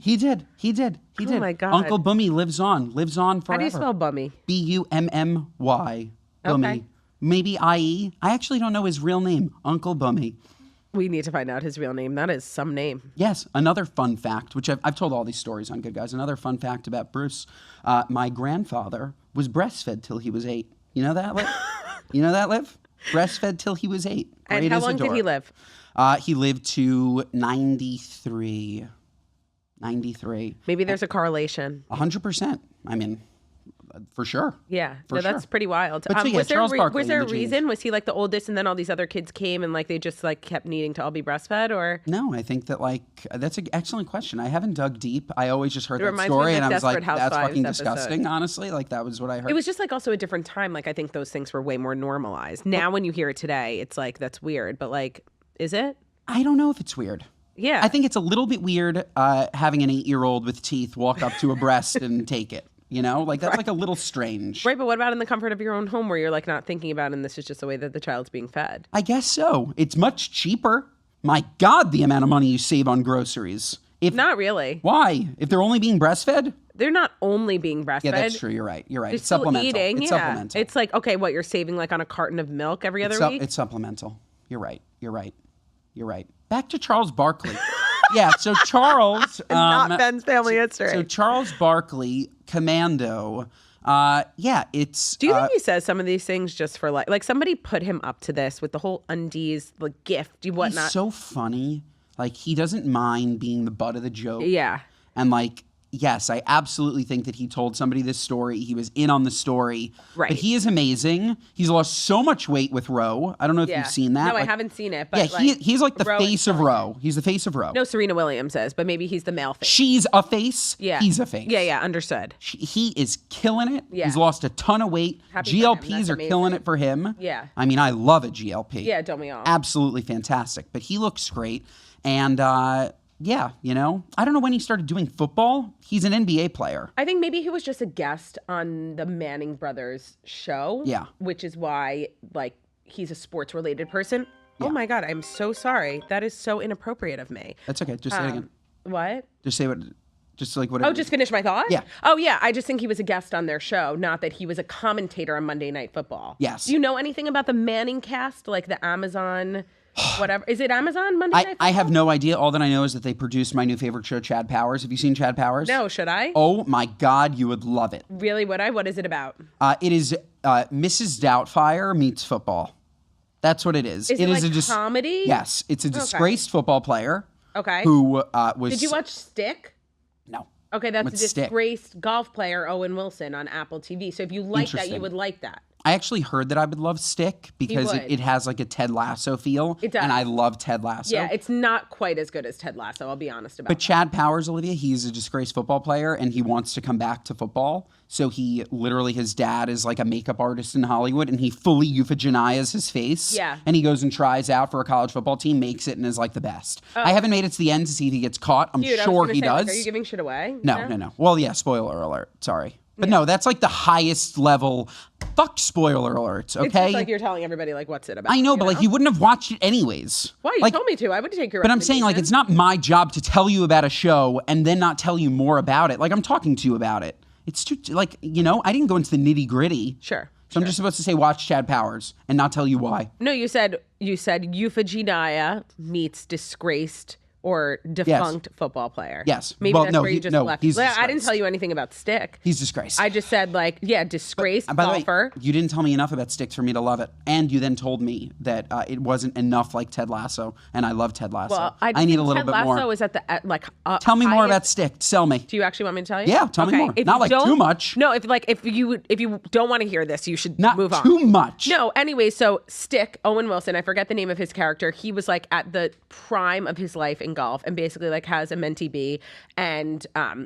He did. Oh my God. Uncle Bummy lives on forever. How do you spell bummy? Bummy. Bummy. Okay. Maybe I actually don't know his real name. Uncle Bummy. We need to find out his real name. That is some name. Yes. Another fun fact, which I've told all these stories on Good Guys. Another fun fact about Bruce. My grandfather was breastfed till he was 8. You know that, Liv? You know that, Liv? Breastfed till he was 8. And Great how as a long did door. he live? He lived to 93. 93. Maybe there's a correlation. 100%. I mean, for sure. Yeah, For that's sure. pretty wild. But so, yeah, Charles Barkley was there a and the jeans. reason? Was he like the oldest, and then all these other kids came, and like they just like kept needing to all be breastfed, or? No, I think that that's an excellent question. I haven't dug deep. I always just heard that reminds me story, of and the I was like, Desperate that's fucking Housewives disgusting. episode. Honestly, like that was what I heard. It was just like also a different time. Like I think those things were way more normalized. Now, when you hear it today, it's like that's weird. But like, is it? I don't know if it's weird. Yeah, I think it's a little bit weird having an 8-year-old with teeth walk up to a breast and take it. You know, like that's like a little strange. right. But what about in the comfort of your own home, where you're like not thinking about, it and this is just the way that the child's being fed? I guess so. It's much cheaper. My God, the amount of money you save on groceries. Not really. Why? If they're only being breastfed? They're not only being breastfed. Yeah, that's true. You're right. They're It's still supplemental. eating. It's yeah, supplemental. it's like okay, what you're saving like on a carton of milk every other week? It's supplemental. You're right. Back to Charles Barkley. Yeah, so Charles... Not Ben's family history. So Charles Barkley, Commando, it's... Do you think he says some of these things just for like somebody put him up to this with the whole undies, the gift, whatnot? He's so funny. Like, he doesn't mind being the butt of the joke. Yeah. And like... Yes, I absolutely think that he told somebody this story. He was in on the story. Right. But he is amazing. He's lost so much weight with Roe. I don't know if you've seen that. No, I haven't seen it. But yeah, he's like the Roe face of Roe. He's the face of Roe. No, Serena Williams is, but maybe he's the male face. She's a face. Yeah. He's a face. Yeah, understood. He is killing it. Yeah. He's lost a ton of weight. Happy for him. GLPs That's are amazing. killing it for him. Yeah. I mean, I love a GLP. Yeah, don't we all? Absolutely fantastic. But he looks great. And yeah, you know, I don't know when he started doing football. He's an NBA player. I think maybe he was just a guest on the Manning Brothers show. Yeah. Which is why, like, he's a sports related person. Yeah. Oh my God, I'm so sorry. That is so inappropriate of me. That's okay. Just say it again. What? Just say what. Just like whatever. Oh, just finish my thought? Yeah. Oh, yeah. I just think he was a guest on their show, not that he was a commentator on Monday Night Football. Yes. Do you know anything about the Manning cast? Like the Amazon, whatever. Is it Amazon Monday Night Football? I have no idea. All that I know is that they produced my new favorite show, Chad Powers. Have you seen Chad Powers? No, should I? Oh my God, you would love it. Really, would I? What is it about? It is Mrs. Doubtfire meets football. That's what it is. Is it like a comedy? Yes, it's a disgraced football player. Okay. Who was? Did you watch Stick? No. Okay, that's What's a Stick? disgraced golf player, Owen Wilson, on Apple TV. So if you like that, Interesting. you would like that. I actually heard that I would love Stick because would. it has like a Ted Lasso feel. It does. And I love Ted Lasso. Yeah, it's not quite as good as Ted Lasso, I'll be honest about But Chad Powers, Olivia, he's a disgraced football player and he wants to come back to football. So he literally, his dad is like a makeup artist in Hollywood and he fully euphogenias his face. Yeah. And he goes and tries out for a college football team, makes it, and is like the best. I haven't made it to the end to see if he gets caught. I'm Dude, I was sure gonna he say, like, does. are you giving shit away? No. Well, yeah, spoiler alert. Sorry. But no, that's like the highest level. Fuck spoiler alerts, okay? It's just like you're telling everybody, like, what's it about? I know, but like you wouldn't have watched it anyways. Why? You Like, told me to. I would take your but I'm saying, like, it's not my job to tell you about a show and then not tell you more about it. Like, I'm talking to you about it. It's too, like, you know, I didn't go into the nitty gritty. Sure. So I'm just supposed to say, watch Chad Powers and not tell you why. No, you said euphogenia meets disgraced or defunct football player. Yes. Maybe Well, that's no, where you just left. he's I didn't disgraced. tell you anything about Stick. He's disgraced. I just said disgraced By the way, golfer. you didn't tell me enough about Stick for me to love it. And you then told me that it wasn't enough like Ted Lasso, and I love Ted Lasso. Well, I need a little Ted bit Lasso more. is at the Tell me more highest- about Stick. Sell me. Do you actually want me to tell you? Yeah, tell me more. If Not you like too don't- much. No, if you don't want to hear this, you should Not move on. too much. No, anyway, so Stick, Owen Wilson, I forget the name of his character. He was like at the prime of his life in golf and basically like has a mentee B and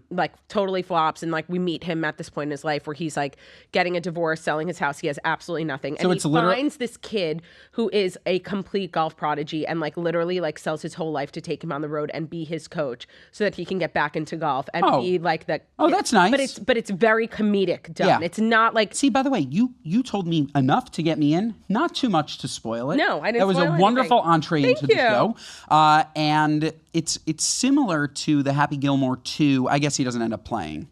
like totally flops. And like we meet him at this point in his life where he's like getting a divorce, selling his house. He has absolutely nothing. So And it's he literal- finds this kid who is a complete golf prodigy and like literally like sells his whole life to take him on the road and be his coach so that he can get back into golf and be like the Oh, that's nice. But it's very comedic done. Yeah. It's not like See, by the way, you told me enough to get me in, not too much to spoil it. No, I didn't That was spoil a anything. wonderful entree Thank into the you. show. And it's similar to the Happy Gilmore 2. I guess he doesn't end up playing.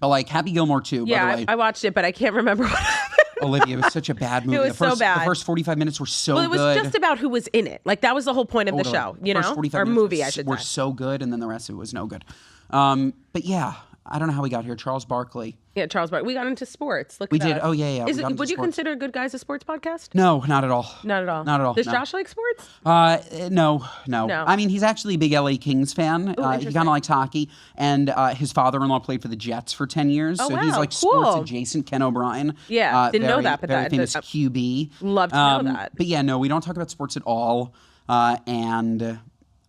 But like Happy Gilmore 2, by the yeah, way. I watched it, but I can't remember what happened. Olivia, it was such a bad movie. was so bad. The first 45 minutes were so Well, it was good. just about who was in it. Like that was the whole point of the show, you First know, 45 or minutes movie, I should were say. so good, and then the rest of it was no good. But yeah, I don't know how we got here. Charles Barkley. Yeah, Charles Barkley. We got into sports. Look, We at did. that. Oh, yeah, yeah. We Is got it, into would you sports. consider Good Guys a sports podcast? No, not at all. Not at all. Not at all. Does no. Josh like sports? No. No. I mean, he's actually a big LA Kings fan. He interesting. kind of likes hockey, and his father-in-law played for the Jets for 10 years. Oh, so he's wow. like Cool. sports adjacent. Ken O'Brien. Yeah, didn't know very, that, but very that- famous that- QB. Love to know that. But yeah, no, we don't talk about sports at all, and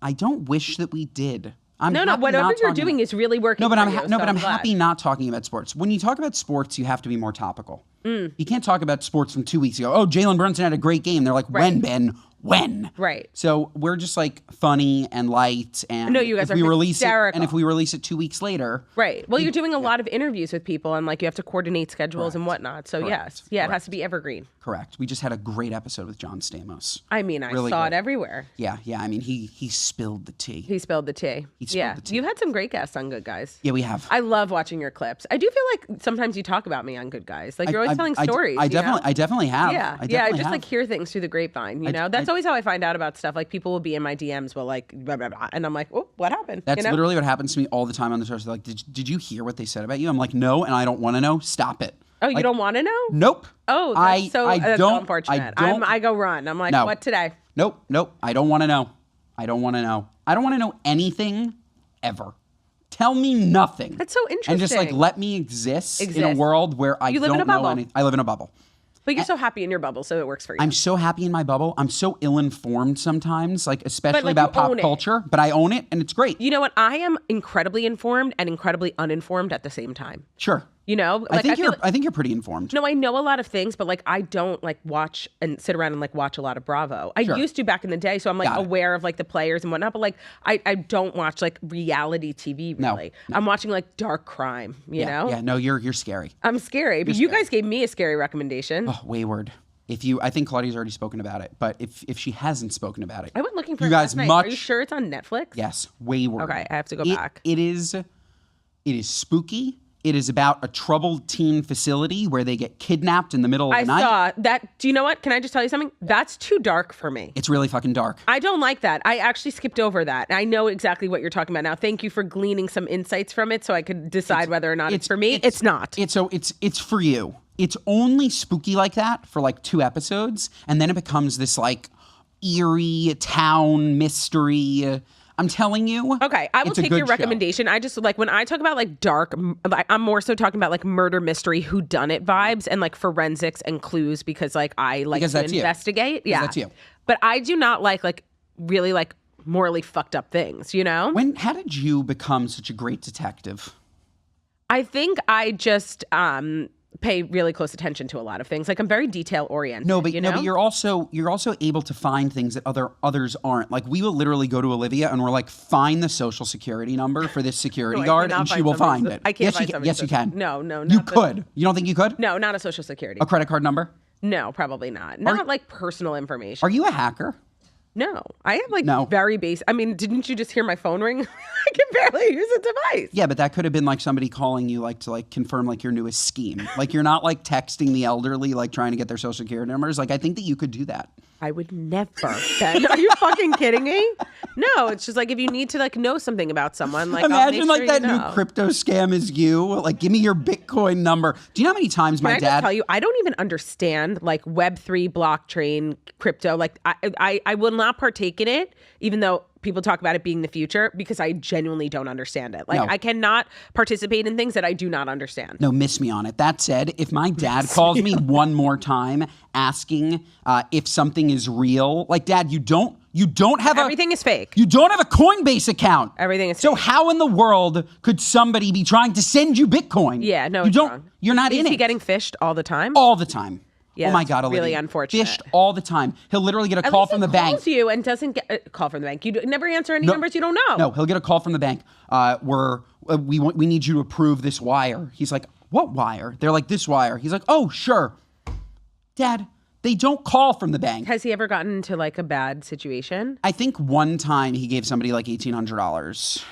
I don't wish that we did. I'm No, happy whatever not you're talking doing about- is really working. No, but for I'm you, no, so but I'm glad. happy not talking about sports. When you talk about sports, you have to be more topical. Mm. You can't talk about sports from 2 weeks ago. Oh, Jalen Brunson had a great game. They're like, when, Ben? When? Right. So we're just like funny and light, and No, you guys if are we release it, hysterical. and if we release it 2 weeks later, Right. Well, you're doing a lot of interviews with people, and like you have to coordinate schedules and Correct. whatnot. So Correct. yes, it has to be evergreen. correct. We just had a great episode with John Stamos. I mean, I Really saw good. it everywhere. Yeah. I mean, he spilled the tea. He spilled the tea. spilled the tea. You've had some great guests on Good Guys. Yeah, we have. I love watching your clips. I do feel like sometimes you talk about me on Good Guys. Like you're always telling stories. I you know? definitely have. Yeah, I yeah. I definitely just have. like hear things through the grapevine. You know, that's always how I find out about stuff. Like people will be in my DMs, will like, blah, blah, blah, and I'm like, oh, what happened? That's you know? literally what happens to me all the time on the show. They're like, did you hear what they said about you? I'm like, no, and I don't want to know. Stop it. Oh, you don't want to know? Nope. Oh, that's that's so unfortunate. I go run. I'm like, No. what today? Nope. I don't want to know. I don't want to know anything ever. Tell me nothing. That's so And just like interesting. let me exist in a Exist. world where I You live don't in a know bubble. anything. I live in a bubble. But you're so happy in your bubble, so it works for you. I'm so happy in my bubble. I'm so ill-informed sometimes, like especially like, about you own pop it. culture, but I own it and it's great. You know what? I am incredibly informed and incredibly uninformed at the same time. Sure. You know, I think feel you're pretty informed. No, I know a lot of things, but like I don't like watch and sit around and like watch a lot of Bravo. I used to back in the day, so I'm like Got it. aware of like the players and whatnot. But like I don't watch like reality TV really. No. I'm watching like dark crime. You know, Yeah, no, you're scary. I'm scary. But you guys gave me a scary recommendation. Oh, wayward. I think Claudia's already spoken about it, but if she hasn't spoken about it, I went looking for you it guys last night. much. Are you sure it's on Netflix? Yes, wayward. Okay, I have to go back. It is spooky. It is about a troubled teen facility where they get kidnapped in the middle of I the night. saw that. Do you know what? Can I just tell you something? That's too dark for me. It's really fucking dark. I don't like that. I actually skipped over that. I know exactly what you're talking about now. Thank you for gleaning some insights from it so I could decide whether or not it's for me. It's not. It's for you. It's only spooky like that for like 2 episodes, and then it becomes this like eerie town mystery. I'm telling you. Okay, I will it's a take good your show. recommendation. I just like when I talk about like dark, I'm more so talking about like murder mystery, whodunit vibes, and like forensics and clues because like I like Because to that's you. investigate. Yeah, that's you. But I do not like really like morally fucked up things. You know. How did you become such a great detective? I think I just pay really close attention to a lot of things. Like I'm very detail oriented. No, but you know? you're also able to find things that others aren't. Like we will literally go to Olivia and we're like, find the social security number for this security No, I guard, cannot and she find will somebody's- find it. I can't yes, find you can. somebody's Yes, you can. No, not You the- could. You don't think you could? No, not a social security. A credit card number? No, probably not. Not like personal information. Are you a hacker? No, I have like No. very basic. I mean, didn't you just hear my phone ring? I can barely use a device. Yeah, but that could have been like somebody calling you like to like confirm like your newest scheme. Like you're not like texting the elderly like trying to get their social security numbers. Like I think that you could do that. I would never. Ben, are you fucking kidding me? No, it's just like if you need to like know something about someone, like Imagine I'll like make sure that you new know. crypto scam is you. Like, give me your Bitcoin number. Do you know how many times Can my I dad? just tell you, I don't even understand like Web3 blockchain crypto. Like I will not partake in it, even though people talk about it being the future, because I genuinely don't understand it. Like No. I cannot participate in things that I do not understand. No, miss me on it. That said, if my dad calls me one more time asking if something is real, like, Dad, you don't have Everything is fake. You don't have a Coinbase account. Everything is So fake. how in the world could somebody be trying to send you Bitcoin? Yeah, no, you it's don't. wrong. You're not Is in he it. getting fished all the time? All the time. Yeah, oh my that's God, Olivia. really unfortunate. Fished all the time. He'll literally get a At call least from he the bank. calls you and doesn't get a call from the bank. You never answer any numbers you don't know. No, he'll get a call from the bank. We need you to approve this wire. He's like, what wire? They're like, this wire. He's like, oh, sure. Dad, they don't call from the bank. Has he ever gotten into like a bad situation? I think one time he gave somebody like $1,800.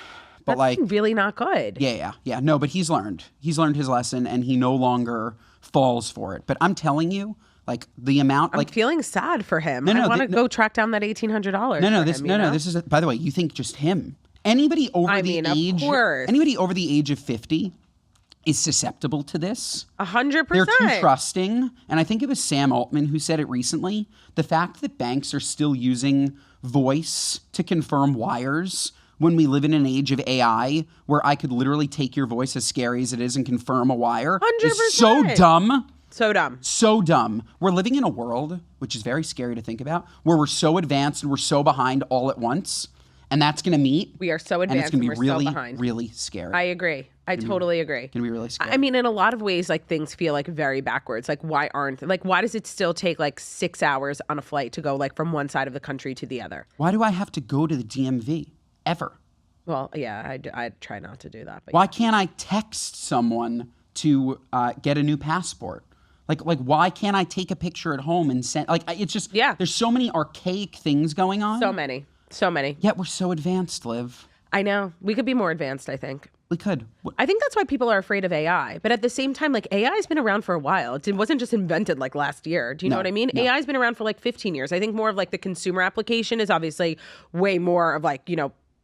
But That's really not good. yeah. No, but he's learned. He's learned his lesson and he no longer falls for it. But I'm telling you, like the amount, I'm like feeling sad for him. No, I want to go track down that $1,800. no, him, this is, by the way, you think just him. Anybody over of course. anybody over the age of 50 is susceptible to this. 100%. They're too trusting. And I think it was Sam Altman who said it recently. The fact that banks are still using voice to confirm wires when we live in an age of AI where I could literally take your voice, as scary as it is, and confirm a wire 100%. is so dumb. So dumb. So dumb. We're living in a world, which is very scary to think about, where we're so advanced and we're so behind all at once. And that's going to meet. We are so And advanced it's going to and be we're really, so behind. really scary. I agree. I totally agree. Going to be really scary. I mean, in a lot of ways, like things feel like very backwards. Like why does it still take like 6 hours on a flight to go like from one side of the country to the other? Why do I have to go to the DMV ever? Well, yeah, I try not to do that. But Why can't I text someone to get a new passport? Like, why can't I take a picture at home and send? Like, it's just, there's so many archaic things going on. So many. Yet we're so advanced, Liv. I know. We could be more advanced, I think. We could. I think that's why people are afraid of AI. But at the same time, like AI has been around for a while. It wasn't just invented like last year. Do you know what I mean? No. AI has been around for like 15 years. I think more of like the consumer application is obviously way more of like,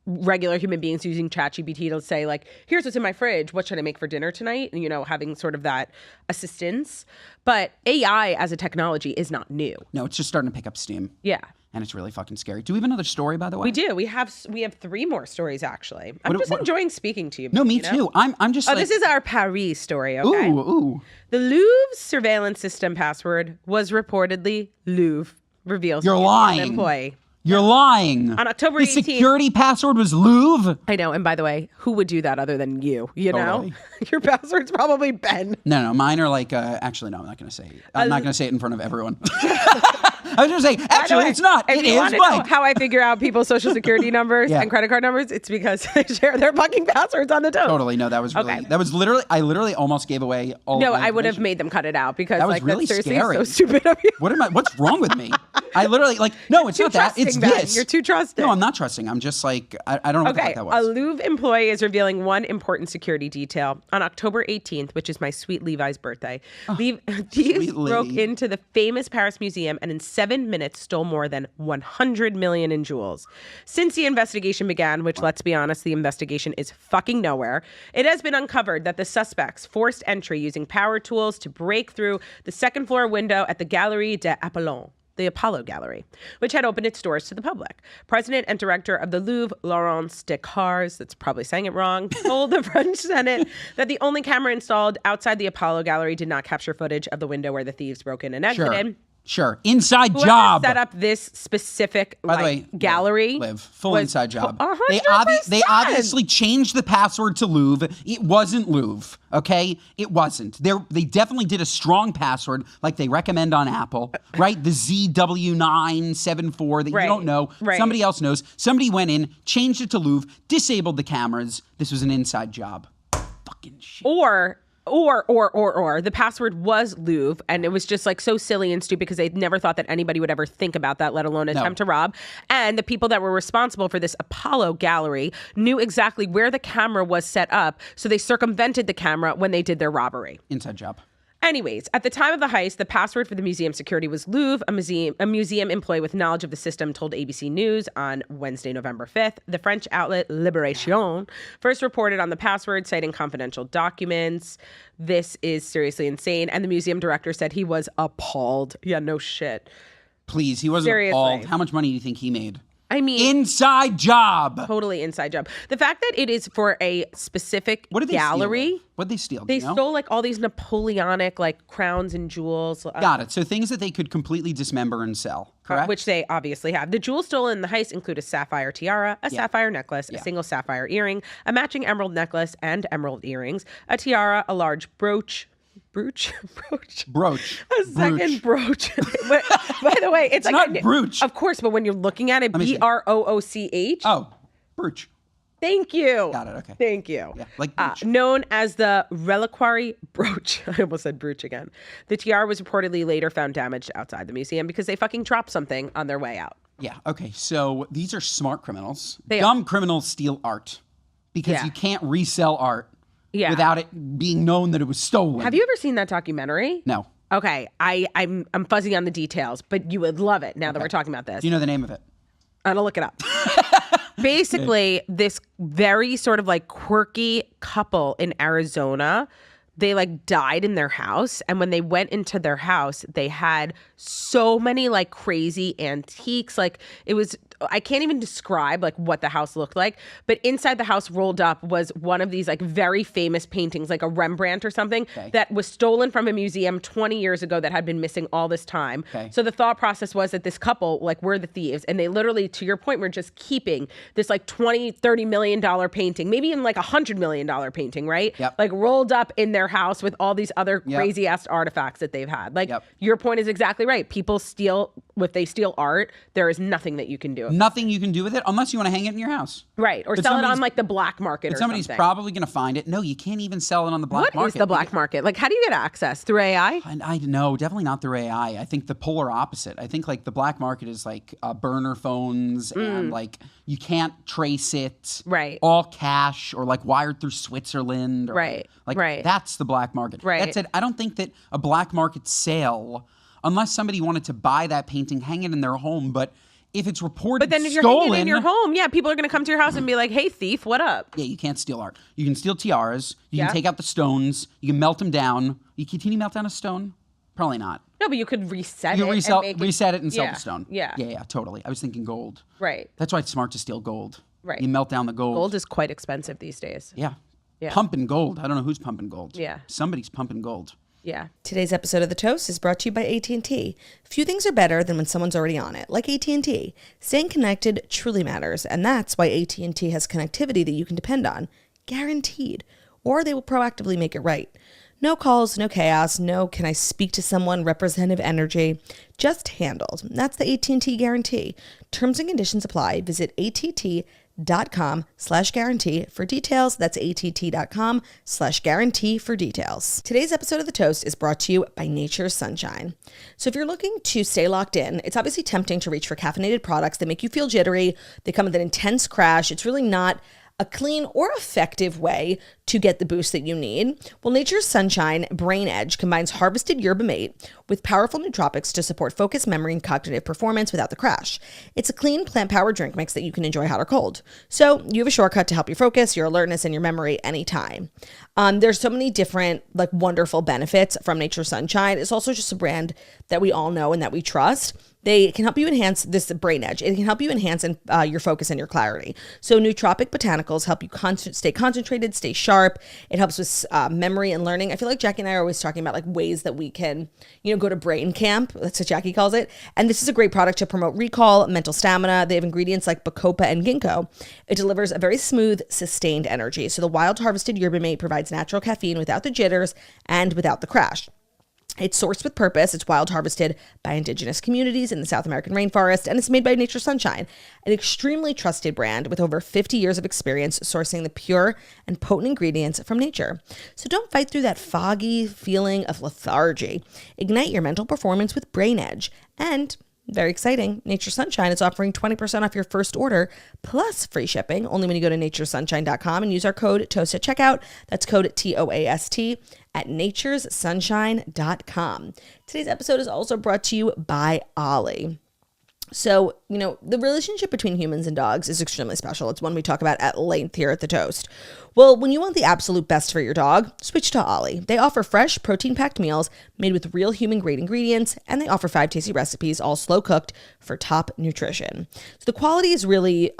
regular human beings using ChatGPT to say like, here's what's in my fridge. What should I make for dinner tonight? And, having sort of that assistance. But AI as a technology is not new. No, it's just starting to pick up steam. Yeah. And it's really fucking scary. Do we have another story, by the way? We do. We have 3 more stories, actually. I'm just enjoying speaking to you. No, me too. I'm just this is our Paris story, okay? Ooh. The Louvre's surveillance system password was reportedly Louvre, reveals You're an lying. employee. You're lying. On October the 18th. security password was Louvre? I know. And by the way, who would do that other than you? Totally. Know? Your password's probably Ben. No, mine are like, actually, no, I'm not going to say it. I'm not going to say it in front of everyone. I was going to say, actually, it's not. If It you is want to blank. know how I figure out people's social security numbers Yeah. and credit card numbers, it's because they share their fucking passwords on the toast. Totally. No, that was really, Okay. that was literally, I literally almost gave away all No, of my I would have information. made them cut it out because That was like really that's seriously scary. so stupid of you. What's wrong with me? I literally, no, it's Too not that. It's trusting, Ben. this. You're too trusting. No, I'm not trusting. I'm just like, I don't know what the Okay, fuck that a was. Louvre employee is revealing one important security detail. On October 18th, which is my sweet Levi's birthday, thieves broke Lee. into the famous Paris museum and in 7 minutes stole more than 100 million in jewels. Since the investigation began, which let's be honest, the investigation is fucking nowhere, it has been uncovered that the suspects forced entry using power tools to break through the second floor window at the Galerie des Apollons, the Apollo Gallery, which had opened its doors to the public. President and director of the Louvre, Laurence Descartes, that's probably saying it wrong, told the French Senate that the only camera installed outside the Apollo Gallery did not capture footage of the window where the thieves broke in and exited. Sure. Inside Whoever job. set up this specific By the way, gallery. Liv, full was inside job. 100%. They obviously changed the password to Louvre. It wasn't Louvre, okay? It wasn't. They definitely did a strong password like they recommend on Apple, right? The ZW974 that Right, you don't know. right. Somebody else knows. Somebody went in, changed it to Louvre, disabled the cameras. This was an inside job. Fucking shit. Or the password was Louvre, and it was just like so silly and stupid because they never thought that anybody would ever think about that, let alone attempt to rob. And the people that were responsible for this Apollo Gallery knew exactly where the camera was set up, so they circumvented the camera when they did their robbery. Inside job. Anyways, at the time of the heist, the password for the museum security was Louvre. A museum employee with knowledge of the system told ABC News on Wednesday, November 5th. The French outlet Libération first reported on the password, citing confidential documents. This is seriously insane. And the museum director said he was appalled. Yeah, no shit. Please, he wasn't Seriously. appalled. How much money do you think he made? I mean, Inside job. Totally inside job. The fact that it is for a specific gallery. What did they steal? They stole like all these Napoleonic like crowns and jewels. Got it. So things that they could completely dismember and sell, correct? Which they obviously have. The jewels stolen in the heist include a sapphire tiara, a sapphire necklace, a single sapphire earring, a matching emerald necklace and emerald earrings, a tiara, a large brooch. A second brooch. By the way, it's like not brooch. Of course, but when you're looking at it, Brooch. Oh, brooch. Thank you. Got it. Okay. Thank you. Yeah, like brooch. Known as the reliquary brooch. I almost said brooch again. The tiara was reportedly later found damaged outside the museum because they fucking dropped something on their way out. Yeah. Okay. So these are smart criminals. Dumb criminals steal art because you can't resell art. Yeah. Without it being known that it was stolen. Have you ever seen that documentary? No. Okay, I'm fuzzy on the details, but you would love it now that we're talking about this. Do you know the name of it? I'm gonna look it up. Basically, this very sort of like quirky couple in Arizona, they like died in their house, and when they went into their house, they had so many like crazy antiques. Like it was, I can't even describe like what the house looked like, but inside the house rolled up was one of these like very famous paintings, like a Rembrandt or something that was stolen from a museum 20 years ago that had been missing all this time. So the thought process was that this couple like were the thieves, and they literally, to your point, were just keeping this like $20-30 million painting, maybe even like $100 million painting, right? Like rolled up in their house with all these other crazy ass artifacts that they've had. Like your point is exactly right. People steal, if they steal art, there is nothing that you can do. Nothing you can do with it unless you want to hang it in your house. Right. Or sell it on like the black market or somebody's something. Probably going to find it. No, you can't even sell it on the black market. What is the black market? Like, how do you get access? Through AI? I know, definitely not through AI. I think the polar opposite. I think like the black market is like burner phones and like you can't trace it. Right. All cash or like wired through Switzerland. Or like that's the black market. Right. That's it. I don't think that a black market sale, unless somebody wanted to buy that painting, hang it in their home, but if it's reported stolen... But then if you're hanging it in your home, people are going to come to your house and be like, hey, thief, what up? Yeah, you can't steal art. You can steal tiaras. You can take out the stones. You can melt them down. Can you melt down a stone? Probably not. No, but you could reset you it. Reset it and sell the stone. Yeah, totally. I was thinking gold. Right. That's why it's smart to steal gold. Right. You melt down the gold. Gold is quite expensive these days. Yeah. Pumping gold. I don't know who's pumping gold. Yeah. Somebody's pumping gold. Yeah. Today's episode of The Toast is brought to you by AT&T. Few things are better than when someone's already on it, like AT&T. Staying connected truly matters, and that's why AT&T has connectivity that you can depend on, guaranteed, or they will proactively make it right. No calls, no chaos, no can I speak to someone, representative energy, just handled. That's the AT&T guarantee. Terms and conditions apply. Visit att.com/guarantee for details. That's att.com/guarantee for details. Today's episode of The Toast is brought to you by Nature's Sunshine. So if you're looking to stay locked in, it's obviously tempting to reach for caffeinated products that make you feel jittery. They come with an intense crash. It's really not a clean or effective way to get the boost that you need. Well, Nature's Sunshine Brain Edge combines harvested yerba mate with powerful nootropics to support focus, memory, and cognitive performance without the crash. It's a clean plant-powered drink mix that you can enjoy hot or cold. So you have a shortcut to help you focus, your alertness, and your memory anytime. There's so many different wonderful benefits from Nature's Sunshine. It's also just a brand that we all know and that we trust. They can help you enhance this brain edge. It can help you enhance your focus and your clarity. So nootropic botanicals help you stay concentrated, stay sharp. It helps with memory and learning. I feel like Jackie and I are always talking about ways that we can, go to brain camp. That's what Jackie calls it. And this is a great product to promote recall, mental stamina. They have ingredients like bacopa and ginkgo. It delivers a very smooth, sustained energy. So the wild harvested yerba mate provides natural caffeine without the jitters and without the crash. It's sourced with purpose. It's wild harvested by indigenous communities in the South American rainforest, and it's made by Nature's Sunshine, an extremely trusted brand with over 50 years of experience sourcing the pure and potent ingredients from nature. So don't fight through that foggy feeling of lethargy. Ignite your mental performance with Brain Edge, and Very exciting. Nature's Sunshine is offering 20% off your first order plus free shipping only when you go to naturesunshine.com and use our code TOAST at checkout. That's code TOAST at naturesunshine.com. Today's episode is also brought to you by Ollie. So, the relationship between humans and dogs is extremely special. It's one we talk about at length here at The Toast. Well, when you want the absolute best for your dog, switch to Ollie. They offer fresh, protein-packed meals made with real human-grade ingredients, and they offer 5 tasty recipes, all slow-cooked for top nutrition. So the quality is really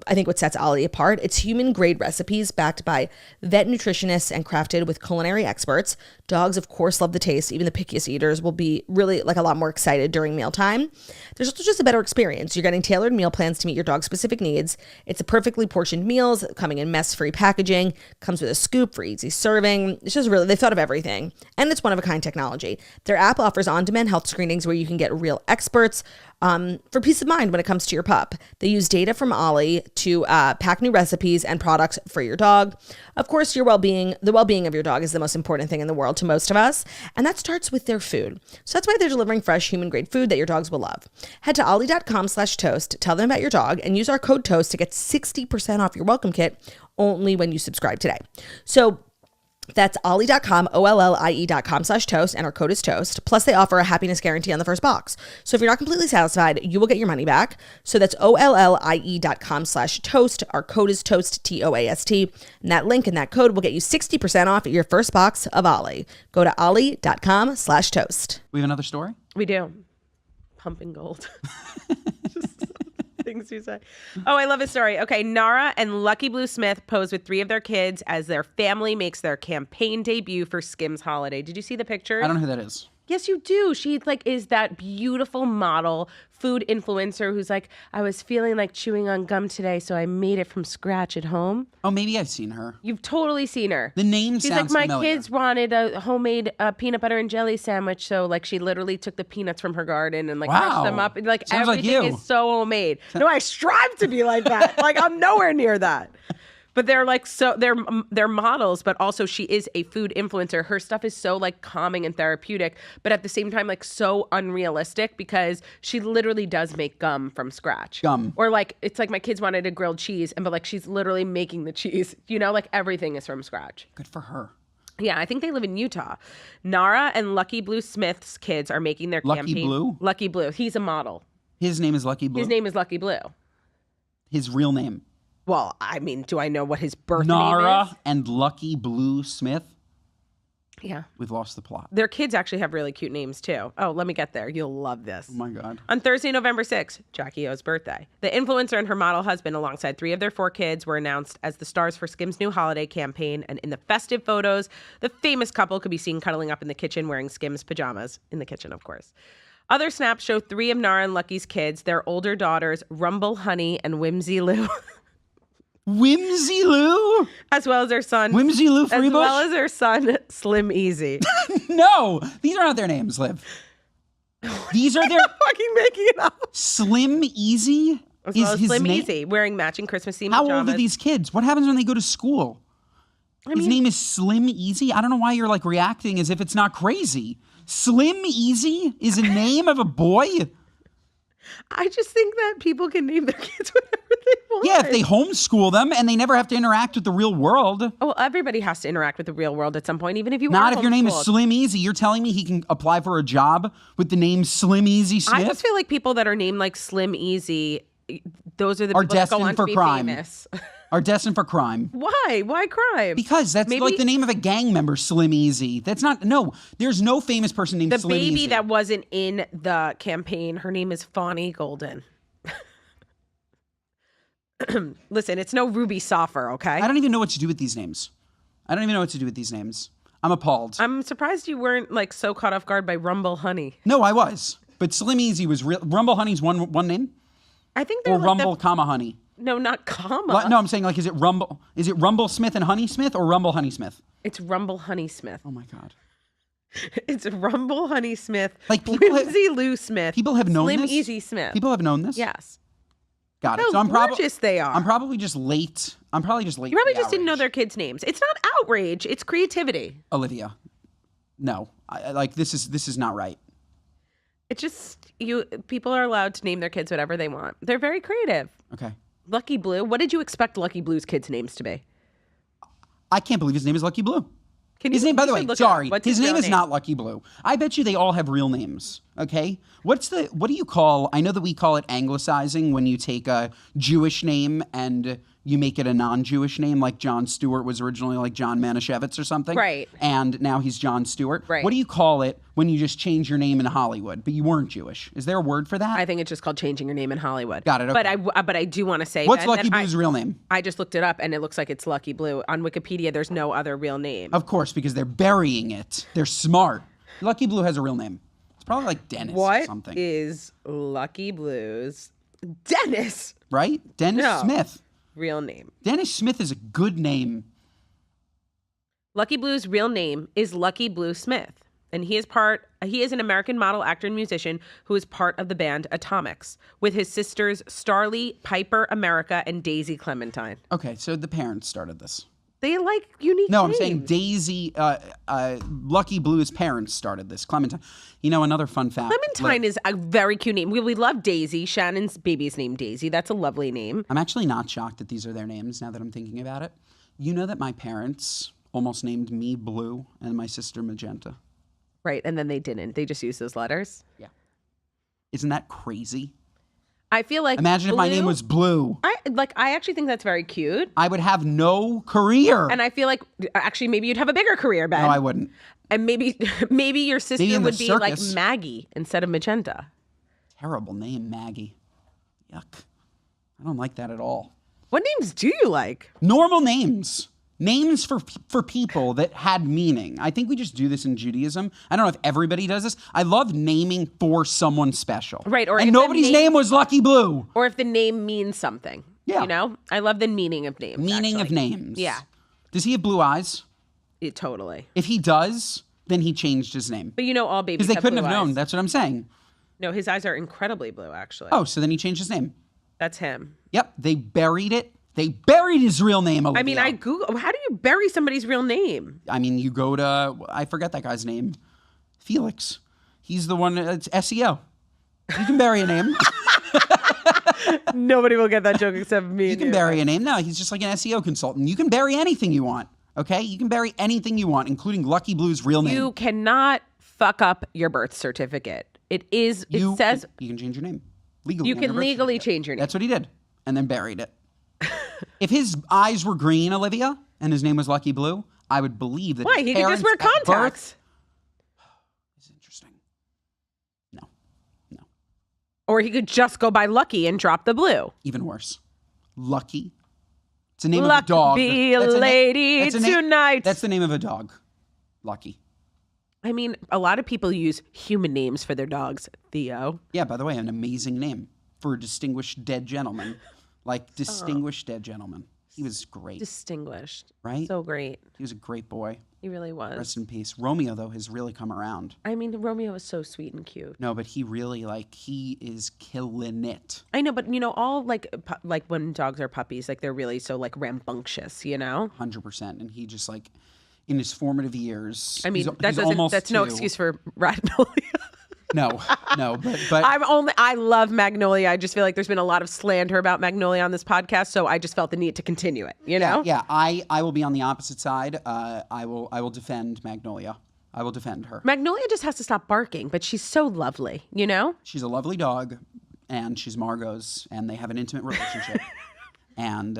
I think what sets Ollie apart. It's human-grade recipes backed by vet nutritionists and crafted with culinary experts. Dogs, of course, love the taste. Even the pickiest eaters will be really a lot more excited during mealtime. There's also just a better experience. You're getting tailored meal plans to meet your dog's specific needs. It's a perfectly portioned meals coming in mess-free packaging. Comes with a scoop for easy serving. It's just really, they've thought of everything. And it's one-of-a-kind technology. Their app offers on-demand health screenings where you can get real experts for peace of mind when it comes to your pup. They use data from Ollie to pack new recipes and products for your dog. Of course, the well-being of your dog is the most important thing in the world to most of us, and that starts with their food. So that's why they're delivering fresh human-grade food that your dogs will love. Head to ollie.com/toast, tell them about your dog, and use our code TOAST to get 60% off your welcome kit only when you subscribe today. So that's ollie.com, OLLIE.com/toast, and our code is TOAST. Plus, they offer a happiness guarantee on the first box. So if you're not completely satisfied, you will get your money back. So that's OLLIE.com/toast. Our code is TOAST, TOAST. And that link and that code will get you 60% off your first box of Ollie. Go to ollie.com/toast. We have another story? We do. Pumping gold. Things you say. Oh, I love this story. Okay, Nara and Lucky Blue Smith pose with 3 of their kids as their family makes their campaign debut for Skims Holiday. Did you see the picture? I don't know who that is. Yes, you do. She is that beautiful model, food influencer who's like, I was feeling like chewing on gum today, so I made it from scratch at home. Oh, maybe I've seen her. You've totally seen her. The name She's sounds like, my familiar. kids wanted a homemade peanut butter and jelly sandwich, so she literally took the peanuts from her garden and crushed them up. And Sounds like everything you. is so homemade. No, I strive to be like that. I'm nowhere near that. But they're they're models, but also she is a food influencer. Her stuff is so calming and therapeutic, but at the same time so unrealistic because she literally does make gum from scratch. Gum. Or it's my kids wanted a grilled cheese, but she's literally making the cheese. Everything is from scratch. Good for her. Yeah, I think they live in Utah. Nara and Lucky Blue Smith's kids are making their Lucky campaign. Blue? Lucky Blue. He's a model. His name is Lucky Blue? His name is Lucky Blue. His real name? Well, do I know what his birth Nara name is? and Lucky Blue Smith? Yeah. We've lost the plot. Their kids actually have really cute names, too. Oh, let me get there. You'll love this. Oh, my God. On Thursday, November 6th, Jackie O's birthday. The influencer and her model husband, alongside 3 of their 4 kids, were announced as the stars for Skims' new holiday campaign. And in the festive photos, the famous couple could be seen cuddling up in the kitchen wearing Skims pajamas. In the kitchen, of course. Other snaps show 3 of Nara and Lucky's kids, their older daughters, Rumble Honey and Whimsy Lou. Whimsy Lou? As well as their son. Whimsy Lou Freebush? As well as their son, Slim Easy. No, these are not their names, Liv. These are their... I'm fucking making it up. Slim Easy As is well as his Slim name? Easy, wearing matching Christmas themed How pajamas. old are these kids? What happens when they go to school? His name is Slim Easy? I don't know why you're reacting as if it's not crazy. Slim Easy is a name of a boy? I just think that people can name their kids whatever they want. Yeah, if they homeschool them and they never have to interact with the real world. Oh, well, everybody has to interact with the real world at some point, even if you Not are if your name is homeschooled. Slim Easy. You're telling me he can apply for a job with the name Slim Easy Smith? I just feel like people that are named like Slim Easy, those are the Are people that go destined on for to be crime. famous. Are destined for crime. Why? Why crime? Because that's Maybe the name of a gang member, Slim Easy. That's not, no, there's no famous person named the Slim Easy. baby that wasn't in the campaign, her name is Fawny Golden. Listen, it's no Ruby Soffer, okay? I don't even know what to do with these names. I'm appalled. I'm surprised you weren't so caught off guard by Rumble Honey. No, I was. But Slim Easy was real. Rumble Honey's one name? I think they're Or Rumble, comma, Honey? No, not comma. No, I'm saying is it Rumble Smith and Honey Smith or Rumble Honey Smith? It's Rumble Honey Smith. Oh my God. It's Rumble Honey Smith. Whimsy Lou Smith. People have known Slim this? Easy Smith. People have known this? Yes. Got it. How So I'm gorgeous they are. I'm probably just late. You probably just didn't know their kids' names. It's not outrage. It's creativity. Olivia. No. This is not right. It's just people are allowed to name their kids whatever they want. They're very creative. Okay. Lucky Blue. What did you expect Lucky Blue's kids' names to be? I can't believe his name is Lucky Blue. Can His name, by the way, sorry, What's his name real is not Lucky Blue. I bet you they all have real names. Okay, what do you call? I know that we call it anglicizing when you take a Jewish name and you make it a non-Jewish name, like John Stewart was originally like John Manischewitz or something, Right? And now he's John Stewart. Right. What do you call it when you just change your name in Hollywood, but you weren't Jewish? Is there a word for that? I think it's just called changing your name in Hollywood. Got it. Okay. But I do want to say, What's Ben, Lucky that Blue's real name? I just looked it up, and it looks like it's Lucky Blue. On Wikipedia, there's no other real name. Of course, because they're burying it. They're smart. Lucky Blue has a real name. It's probably like Dennis or something. What is Lucky Blue's Dennis Right? Dennis No. Smith. real name? Dennis Smith is a good name. Lucky Blue's real name is Lucky Blue Smith, and he is an American model, actor, and musician who is part of the band Atomics with his sisters Starlee, Piper, America, and Daisy Clementine. Okay, so the parents started this. They like unique No, names. I'm saying Daisy, Lucky Blue's parents started this. Clementine. You know, another fun fact. Clementine is a very cute name. We love Daisy. Shannon's baby's named Daisy. That's a lovely name. I'm actually not shocked that these are their names now that I'm thinking about it. You know that my parents almost named me Blue and my sister Magenta. Right, and then they didn't. They just used those letters. Yeah. Isn't that crazy? I feel like Imagine if my name was Blue. I actually think that's very cute. I would have no career. And I feel like actually maybe you'd have a bigger career, Ben. No, I wouldn't. And maybe your sister Maybe in the would be like circus. Maggie instead of Magenta. Terrible name, Maggie. Yuck. I don't like that at all. What names do you like? Normal names. Names for people that had meaning. I think we just do this in Judaism. I don't know if everybody does this. I love naming for someone special. Right, or and if the nobody's name was Lucky Blue. Or if the name means something. Yeah. You know? I love the meaning of names. Meaning of actually. names. Yeah. Does he have blue eyes? Totally. If he does, then he changed his name. But you know all babies Because they couldn't blue have known. eyes. That's what I'm saying. No, his eyes are incredibly blue, actually. Oh, so then he changed his name. That's him. Yep. They buried it. They buried his real name, Olivia. I mean, I Google. How do you bury somebody's real name? I mean, you go to, I forget that guy's name. Felix. He's the one, it's SEO. You can bury a name. Nobody will get that joke except me. You can bury a name. No, he's just like an SEO consultant. You can bury anything you want. Okay? You can bury anything you want, including Lucky Blue's real name. You cannot fuck up your birth certificate. It says You can change your name. Legally. you on your can birth legally certificate. change your name. That's what he did. And then buried it. If his eyes were green, Olivia, and his name was Lucky Blue, I would believe that Why? his He could just parents wear at birth- contacts. It's interesting. No. Or he could just go by Lucky and drop the blue. Even worse. Lucky. It's the name Luck of a dog. be a That's lady that's a na- tonight. That's the name of a dog. Lucky. I mean, a lot of people use human names for their dogs. Theo. Yeah, by the way, an amazing name for a distinguished dead gentleman. Like, distinguished dead gentleman. He was great. Distinguished. Right? So great. He was a great boy. He really was. Rest in peace. Romeo, though, has really come around. I mean, Romeo is so sweet and cute. No, but he really, he is killing it. I know, but all like when dogs are puppies, like they're really so like rambunctious, 100%. And he just, in his formative years. I mean, he's almost that's no 2. excuse for Magnolia. No, but I love Magnolia. I just feel like there's been a lot of slander about Magnolia on this podcast, so I just felt the need to continue it. You know? Yeah. I will be on the opposite side. I will defend Magnolia. I will defend her. Magnolia just has to stop barking, but she's so lovely. You know? She's a lovely dog, and she's Margot's, and they have an intimate relationship. And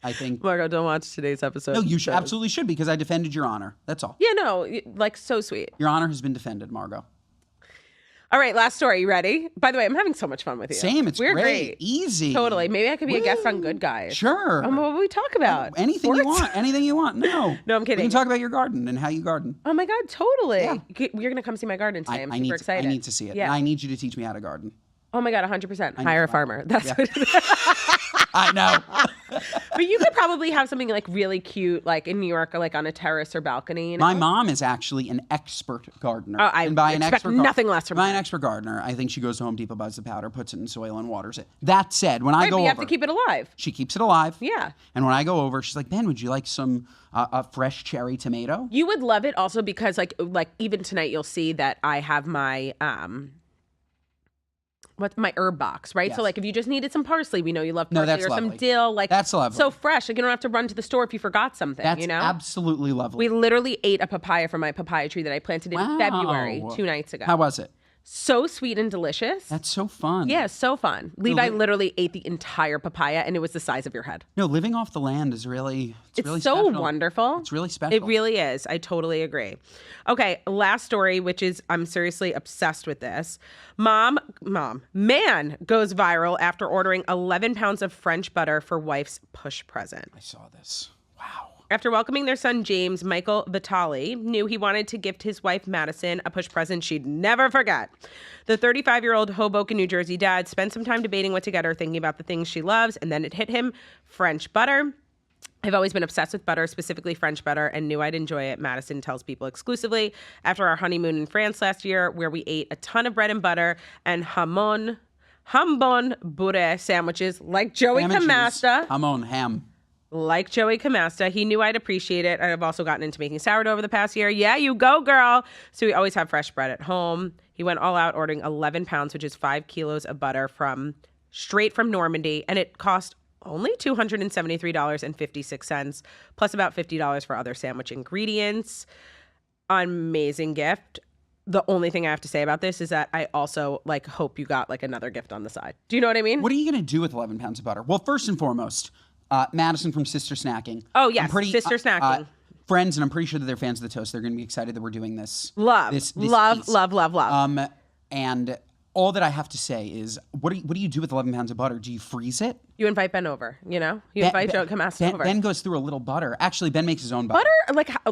I think Margot, don't watch today's episode. no, you absolutely should, because I defended your honor. That's all. Yeah, no, like so sweet. Your honor has been defended, Margot. All right, last story. You ready? By the way, I'm having so much fun with you. Same. It's We're great. Easy. Totally. Maybe I could be a guest on Good Guys. Sure. What would we talk about? Anything you Sports? want. Anything you want. No. No, I'm kidding. We can talk about your garden and how you garden. Oh my God, totally. Yeah. You're going to come see my garden today. I'm super need excited. I need to see it. Yeah. And I need you to teach me how to garden. Oh my God, 100%. Hire a farmer. That's what it is. I know. But you could probably have something like really cute, like in New York, or like on a terrace or balcony. You know? My mom is actually an expert gardener. Oh, I and by an expect expert nothing less from by her. an expert gardener, I think she goes to Home Depot, buys the powder, puts it in soil, and waters it. That said, when I Right, go but you over, have to keep it alive. she keeps it alive. Yeah. And when I go over, she's like, "Ben, would you like some a fresh cherry tomato?" You would love it also because like even tonight you'll see that I have my what's my herb box, right? Yes. So like if you just needed some parsley, we know you love No, parsley, that's or some lovely. dill, like That's lovely. so fresh. Like you don't have to run to the store if you forgot something. That's you know, absolutely lovely. we literally ate a papaya from my papaya tree that I planted in February 2 nights ago. How was it? So sweet and delicious. That's so fun. Yeah, so fun. Levi literally ate the entire papaya, and it was the size of your head. No, living off the land is really It's really so special. wonderful. It's really special. It really is. I totally agree. Okay, last story, which is I'm seriously obsessed with this. Man goes viral after ordering 11 pounds of French butter for wife's push present. I saw this. Wow. After welcoming their son James, Michael Vitale knew he wanted to gift his wife Madison a push present she'd never forget. The 35-year-old Hoboken, New Jersey dad spent some time debating what to get her, thinking about the things she loves, and then it hit him: French butter. I've always been obsessed with butter, specifically French butter, and knew I'd enjoy it, Madison tells People exclusively. After our honeymoon in France last year, where we ate a ton of bread and butter and jambon beurre sandwiches like Joey Camasta. Hamon, ham. Like Joey Camasta, he knew I'd appreciate it. I've also gotten into making sourdough over the past year. Yeah, you go, girl. So we always have fresh bread at home. He went all out, ordering 11 pounds, which is 5 kilos of butter straight from Normandy. And it cost only $273.56, plus about $50 for other sandwich ingredients. Amazing gift. The only thing I have to say about this is that I also hope you got another gift on the side. Do you know what I mean? What are you going to do with 11 pounds of butter? Well, first and foremost, Madison from Sister Snacking. Oh, yes, Sister Snacking. Friends, and I'm pretty sure that they're fans of the toast. They're going to be excited that we're doing this. Love. This love. piece. And all that I have to say is, what do you do with 11 pounds of butter? Do you freeze it? You invite Ben over, you know? You invite Joe Camasta over. Ben goes through a little butter. Actually, Ben makes his own butter.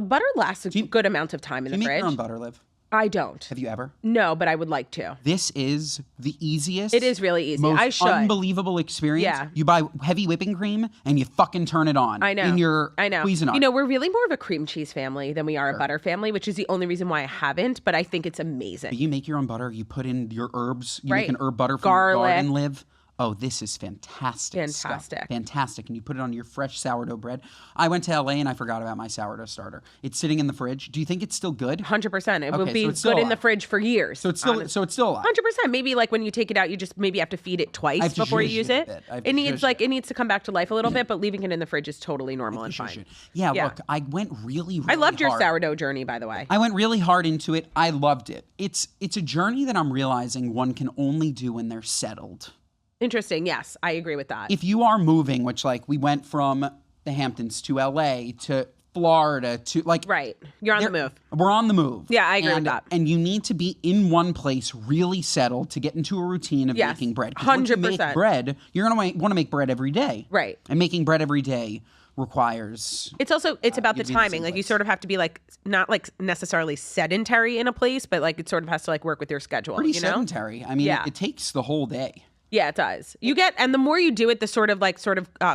Butter lasts a good amount of time in the fridge. Do you make your own butter, Liv? I don't. Have you ever? No, but I would like to. This is the easiest. It is really easy. Most I should. unbelievable experience. Yeah. You buy heavy whipping cream and you fucking turn it on. I know. In your I know. Cuisinart. You know, we're really more of a cream cheese family than we are a butter family, which is the only reason why I haven't, but I think it's amazing. You make your own butter. You put in your herbs. You Right. make an herb butter from Garlic. your garden, Liv. Oh, this is fantastic. Fantastic. Stuff. Fantastic. And you put it on your fresh sourdough bread. I went to LA and I forgot about my sourdough starter. It's sitting in the fridge. Do you think it's still good? 100%. It will Okay, be so it's still good in the alive. fridge for years. So it's still alive. 100%. Maybe when you take it out, you just maybe have to feed it twice have to before you zhuzh use it a it. bit. I have to It needs zhuzh it. it needs to come back to life a little bit, but leaving it in the fridge is totally normal and fine. Yeah, look, I went really I loved your hard. sourdough journey, by the way. I went really hard into it. I loved it. It's a journey that I'm realizing one can only do when they're settled. Interesting. Yes, I agree with that. If you are moving, which we went from the Hamptons to LA to Florida to Right. You're on the move. We're on the move. Yeah, I agree with that. And you need to be in one place, really settled, to get into a routine of Yes, making bread. 'Cause once you 100%. make bread, you're going to want to make bread every day. Right. And making bread every day requires... It's about the you be in the timing. same You place. sort of have to be not necessarily sedentary in a place, but it sort of has to work with your schedule. Pretty you know? sedentary. I mean, Yeah. it takes the whole day. Yeah, it does. And the more you do it, the sort of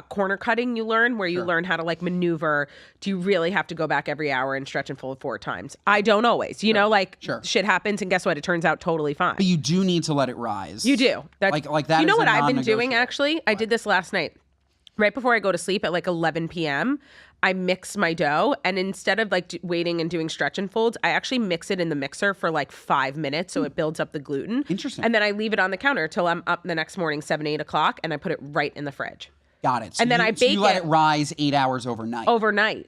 corner cutting you learn, where you learn how to maneuver. Do you really have to go back every hour and stretch and fold 4 times? I don't always. You know, shit happens, and guess what? It turns out totally fine. But you do need to let it rise. You do. Like that. You know is what a I've been doing, non-negotiable. actually? I did this last night. Right before I go to sleep at 11 p.m., I mix my dough, and instead of waiting and doing stretch and folds, I actually mix it in the mixer for 5 minutes so it builds up the gluten. Interesting. And then I leave it on the counter till I'm up the next morning, 7, 8 o'clock, and I put it right in the fridge. Got it. So And then I bake you let it it rise 8 hours overnight. overnight.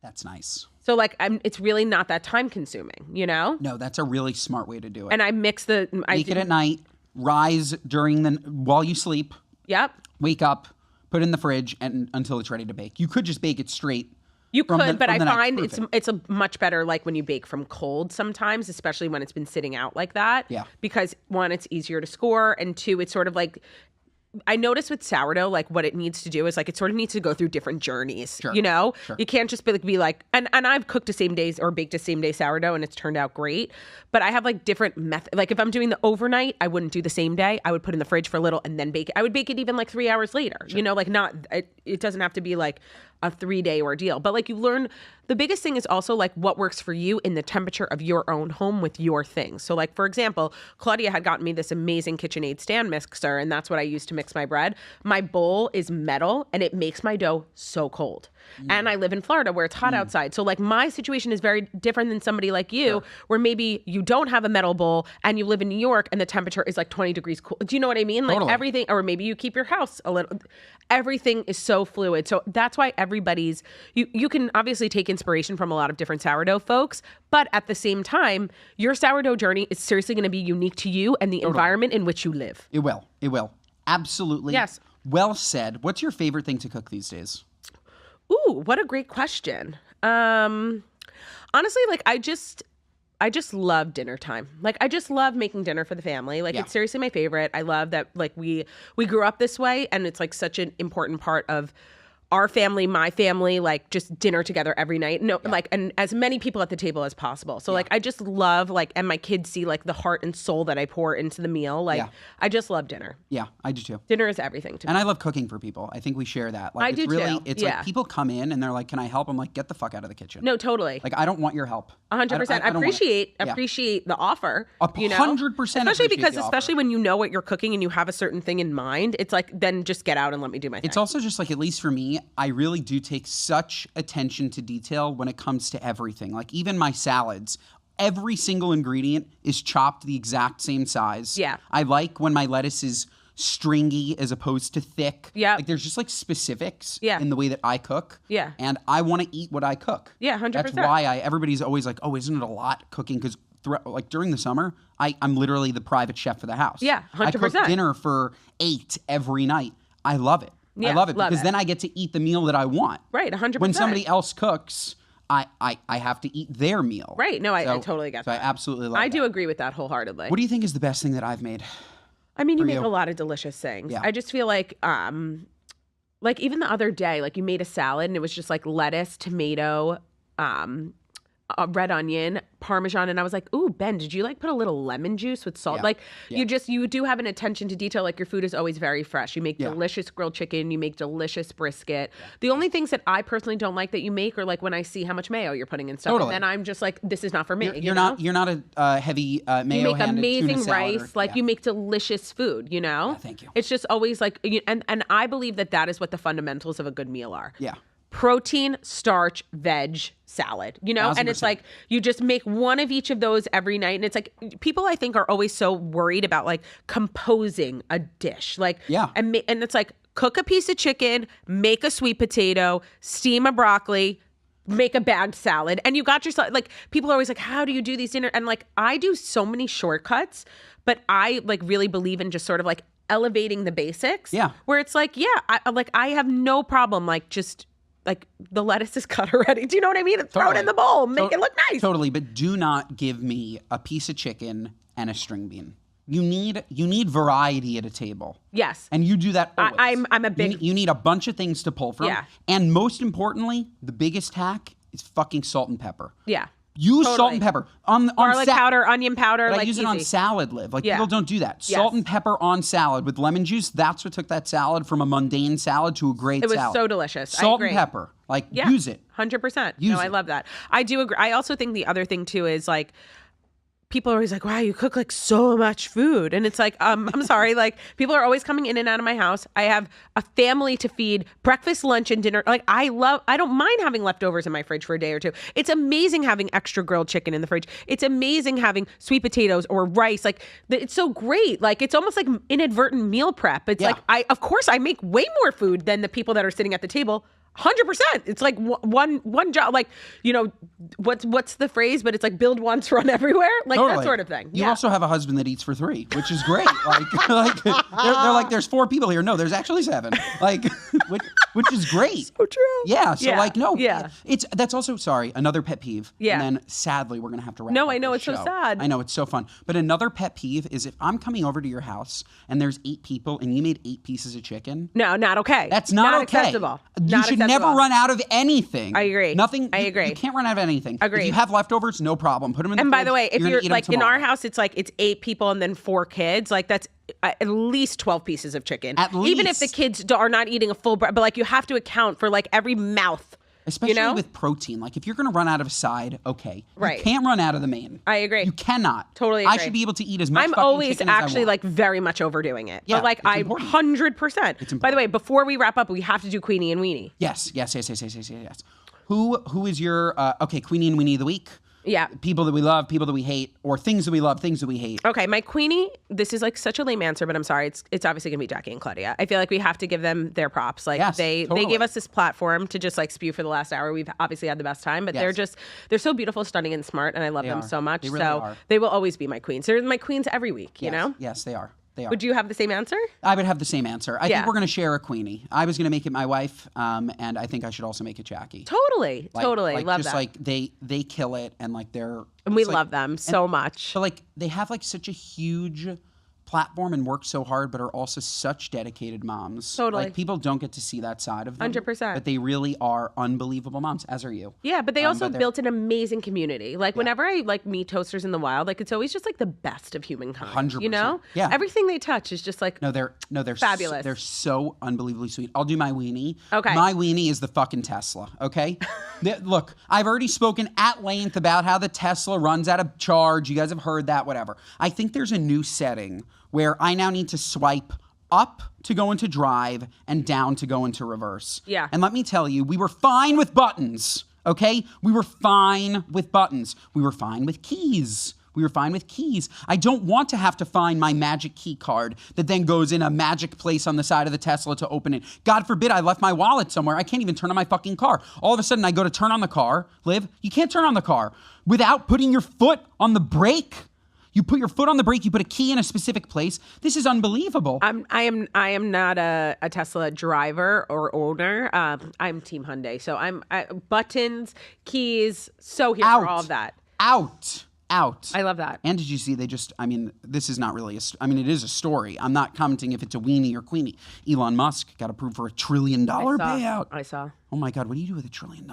That's nice. So it's really not that time consuming, you know? No, that's a really smart way to do it. And I mix Make it at night, rise while you sleep, Yep. wake up, put it in the fridge and until it's ready to bake. You could just bake it straight. You from could, the- but from I the night find before. it's a much better when you bake from cold sometimes, especially when it's been sitting out like that. Yeah. Because 1, it's easier to score, and 2, it's sort of I notice with sourdough, what it needs to do is it sort of needs to go through different journeys. Sure. You know, Sure. you can't just be and I've cooked a same days or baked a same day sourdough and it's turned out great. But I have different methods. If I'm doing the overnight, I wouldn't do the same day. I would put it in the fridge for a little and then bake it. I would bake it even 3 hours later. Sure. You know, it doesn't have to be a 3-day ordeal. But you learn, the biggest thing is also what works for you in the temperature of your own home with your things. So for example, Claudia had gotten me this amazing KitchenAid stand mixer, and that's what I use to mix my bread. My bowl is metal and it makes my dough so cold. And I live in Florida where it's hot outside. So like my situation is very different than somebody like you, where maybe you don't have a metal bowl and you live in New York and the temperature is like 20 degrees cool. Do you know what I mean? Like everything, or maybe you keep your house a little, everything is so fluid. So that's why everybody's, you can obviously take inspiration from a lot of different sourdough folks, but at the same time, your sourdough journey is seriously going to be unique to you and the environment in which you live. It will. It will. Absolutely. Yes. Well said. What's your favorite thing to cook these days? Ooh, what a great question. Honestly, like I just love dinner time. Like I just love making dinner for the family. Like it's seriously my favorite. I love that like we grew up this way and it's like such an important part of our family, my family, like just dinner together every night. No, like, and as many people at the table as possible. So like, I just love like, and my kids see like the heart and soul that I pour into the meal. Like, I just love dinner. Yeah, I do too. Dinner is everything to me. And I love cooking for people. I think we share that. Like, I it's do really, too. It's like people come in and they're like, can I help? I'm like, get the fuck out of the kitchen. No, totally. Like, I don't want your help. 100%. I appreciate the offer. 100%. Especially because, especially when you know what you're cooking and you have a certain thing in mind, it's like, then just get out and let me do my thing. It's also just like, at least for me, I really do take such attention to detail when it comes to everything. Like even my salads, every single ingredient is chopped the exact same size. Yeah. I like when my lettuce is stringy as opposed to thick. Yeah. Like there's just like specifics Yeah. in the way that I cook. Yeah. And I want to eat what I cook. Yeah, 100%. That's why everybody's always like, oh, isn't it a lot cooking? Because like during the summer, I'm literally the private chef for the house. Yeah, 100%. I cook dinner for 8 every night. I love it. Yeah, I love it love because it. then I get to eat the meal that I want. Right, 100%. When somebody else cooks, I have to eat their meal. Right. No, I totally get that. So I absolutely love that. I do agree with that wholeheartedly. What do you think is the best thing that I've made? I mean, you make a lot of delicious things. Yeah. I just feel like even the other day, like you made a salad and it was just like lettuce, tomato, red onion, Parmesan. And I was like, ooh, Ben, did you like put a little lemon juice with salt? Yeah. Like Yeah. you do have an attention to detail. Like your food is always very fresh. You make Yeah. delicious grilled chicken. You make delicious brisket. The only things that I personally don't like that you make are like when I see how much mayo you're putting in stuff. Totally. And then I'm just like, this is not for me. You're not a heavy mayo. You make amazing rice, like you make delicious food, you know? Yeah, thank you. It's just always like, and I believe that is what the fundamentals of a good meal are. Yeah. Protein, starch, veg, salad, you know? 1,000%. And it's like, you just make one of each of those every night. And it's like, people I think are always so worried about like composing a dish. Like, Yeah. And it's like, cook a piece of chicken, make a sweet potato, steam a broccoli, make a bagged salad, and you got yourself, like, people are always like, how do you do these dinner? And like, I do so many shortcuts, but I like really believe in just sort of like elevating the basics. Yeah. Where it's like, I have no problem, like just like the lettuce is cut already. Do you know what I mean? Throw it in the bowl, make it look nice. Totally, but do not give me a piece of chicken and a string bean. You need variety at a table. Yes. And you do that always. I'm a big... You need a bunch of things to pull from. Yeah. And most importantly, the biggest hack is fucking salt and pepper. Yeah. Use salt and pepper on garlic powder, onion powder. But like I use easy. it on salad, Liv. Like Yeah. people don't do that. Yes. Salt and pepper on salad with lemon juice. That's what took that salad from a mundane salad to a great It was salad. so delicious. I Salt agree. and pepper. Like Yeah. use it. 100%. Use No, I it. love that. I do agree. I also think the other thing too is like, people are always like, wow, you cook like so much food. And it's like, I'm sorry. Like people are always coming in and out of my house. I have a family to feed, breakfast, lunch, and dinner. Like I don't mind having leftovers in my fridge for a day or two. It's amazing having extra grilled chicken in the fridge. It's amazing having sweet potatoes or rice. Like it's so great. Like it's almost like inadvertent meal prep. It's Yeah. like, of course I make way more food than the people that are sitting at the table. 100%. It's like one job. Like, you know, what's the phrase? But it's like build once, run everywhere. Like Totally. that sort of thing. You also have a husband that eats for 3, which is great. like they're like, there's 4 people here. No, there's actually 7. Like, which is great. So true. Yeah. So Yeah. like, no. Yeah. That's also another pet peeve. Yeah. And then sadly, we're gonna have to wrap. No, up I know, this it's so show. sad. I know it's so fun. But another pet peeve is if I'm coming over to your house and there's 8 people and you made 8 pieces of chicken. No, not okay. That's not okay. acceptable. You Not should acceptable. never run out of anything. I agree. Nothing. I you- agree. You can't run out of anything. Agreed. If you have leftovers, no problem. Put them in the And fridge. by the way, if gonna you're eat 'em like in tomorrow. our house, it's like it's 8 people and then 4 kids. Like that's at least 12 pieces of chicken. At Even if the least. kids are not eating a full, but like you have to account for like every mouth Especially with protein. Like, if you're going to run out of a side, okay. Right. You can't run out of the main. I agree. You cannot. Totally agree. I should be able to eat as much I'm fucking always chicken as I actually want. like very much overdoing it. Yeah, but like it's I important. 100%. By the way, before we wrap up, we have to do Queenie and Weenie. Yes. Who is your, Queenie and Weenie of the week? Yeah. People that we love, people that we hate, or things that we love, things that we hate. Okay, my Queenie, this is like such a lame answer, but I'm sorry. It's obviously going to be Jackie and Claudia. I feel like we have to give them their props. Like Yes, they totally. gave us this platform to just like spew for the last hour. We've obviously had the best time, but Yes. they're so beautiful, stunning, and smart, and I love them are. so much. They really so are. they will always be my queens. They're my queens every week, you know? Yes, they are. Would you have the same answer? I would have the same answer. I Yeah. think we're going to share a Queenie. I was going to make it my wife, and I think I should also make it Jackie. Totally. Like, Love just that. like they kill it, and like they're And we it's like- love them so much. But like they have like such a huge platform and work so hard, but are also such dedicated moms. Totally. Like people don't get to see that side of them. 100%. But they really are unbelievable moms, as are you. Yeah, but they also but they're- built an amazing community. Like whenever I like meet toasters in the wild, like it's always just like the best of humankind. 100%. You know? Yeah. Everything they touch is just like They're fabulous. They're so unbelievably sweet. I'll do my weenie. Okay. My weenie is the fucking Tesla. Okay. Look, I've already spoken at length about how the Tesla runs out of charge. You guys have heard that. Whatever. I think there's a new setting where I now need to swipe up to go into drive and down to go into reverse. Yeah. And let me tell you, we were fine with buttons. Okay. We were fine with buttons. We were fine with keys. We were fine with keys. I don't want to have to find my magic key card that then goes in a magic place on the side of the Tesla to open it. God forbid I left my wallet somewhere. I can't even turn on my fucking car. All of a sudden I go to turn on the car. Liv, you can't turn on the car without putting your foot on the brake. You put your foot on the brake, you put a key in a specific place. This is unbelievable. I am not a Tesla driver or owner. I'm Team Hyundai. So buttons, keys, so here for all of that. Out. I love that. And did you see this is not really it is a story. I'm not commenting if it's a weenie or queenie. Elon Musk got approved for $1 trillion payout. I saw. Oh my God, what do you do with $1 trillion?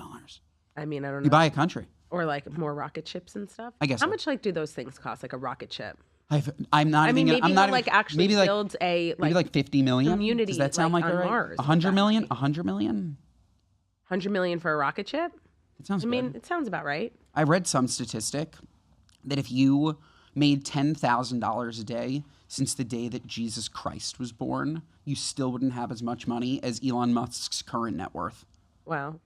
I mean, I don't know. You buy a country. Or like more rocket ships and stuff. I guess How so. much like do those things cost? Like a rocket ship? I'm not I even mean, gonna, maybe I'm not he'll even, like actually maybe like, build a maybe like 50 million. community, Does that sound like, like on right? Mars, 100 million? exactly. 100 million? 100 million for a rocket ship? It sounds I mean, good. it sounds about right. I read some statistic that if you made $10,000 a day since the day that Jesus Christ was born, you still wouldn't have as much money as Elon Musk's current net worth. Wow.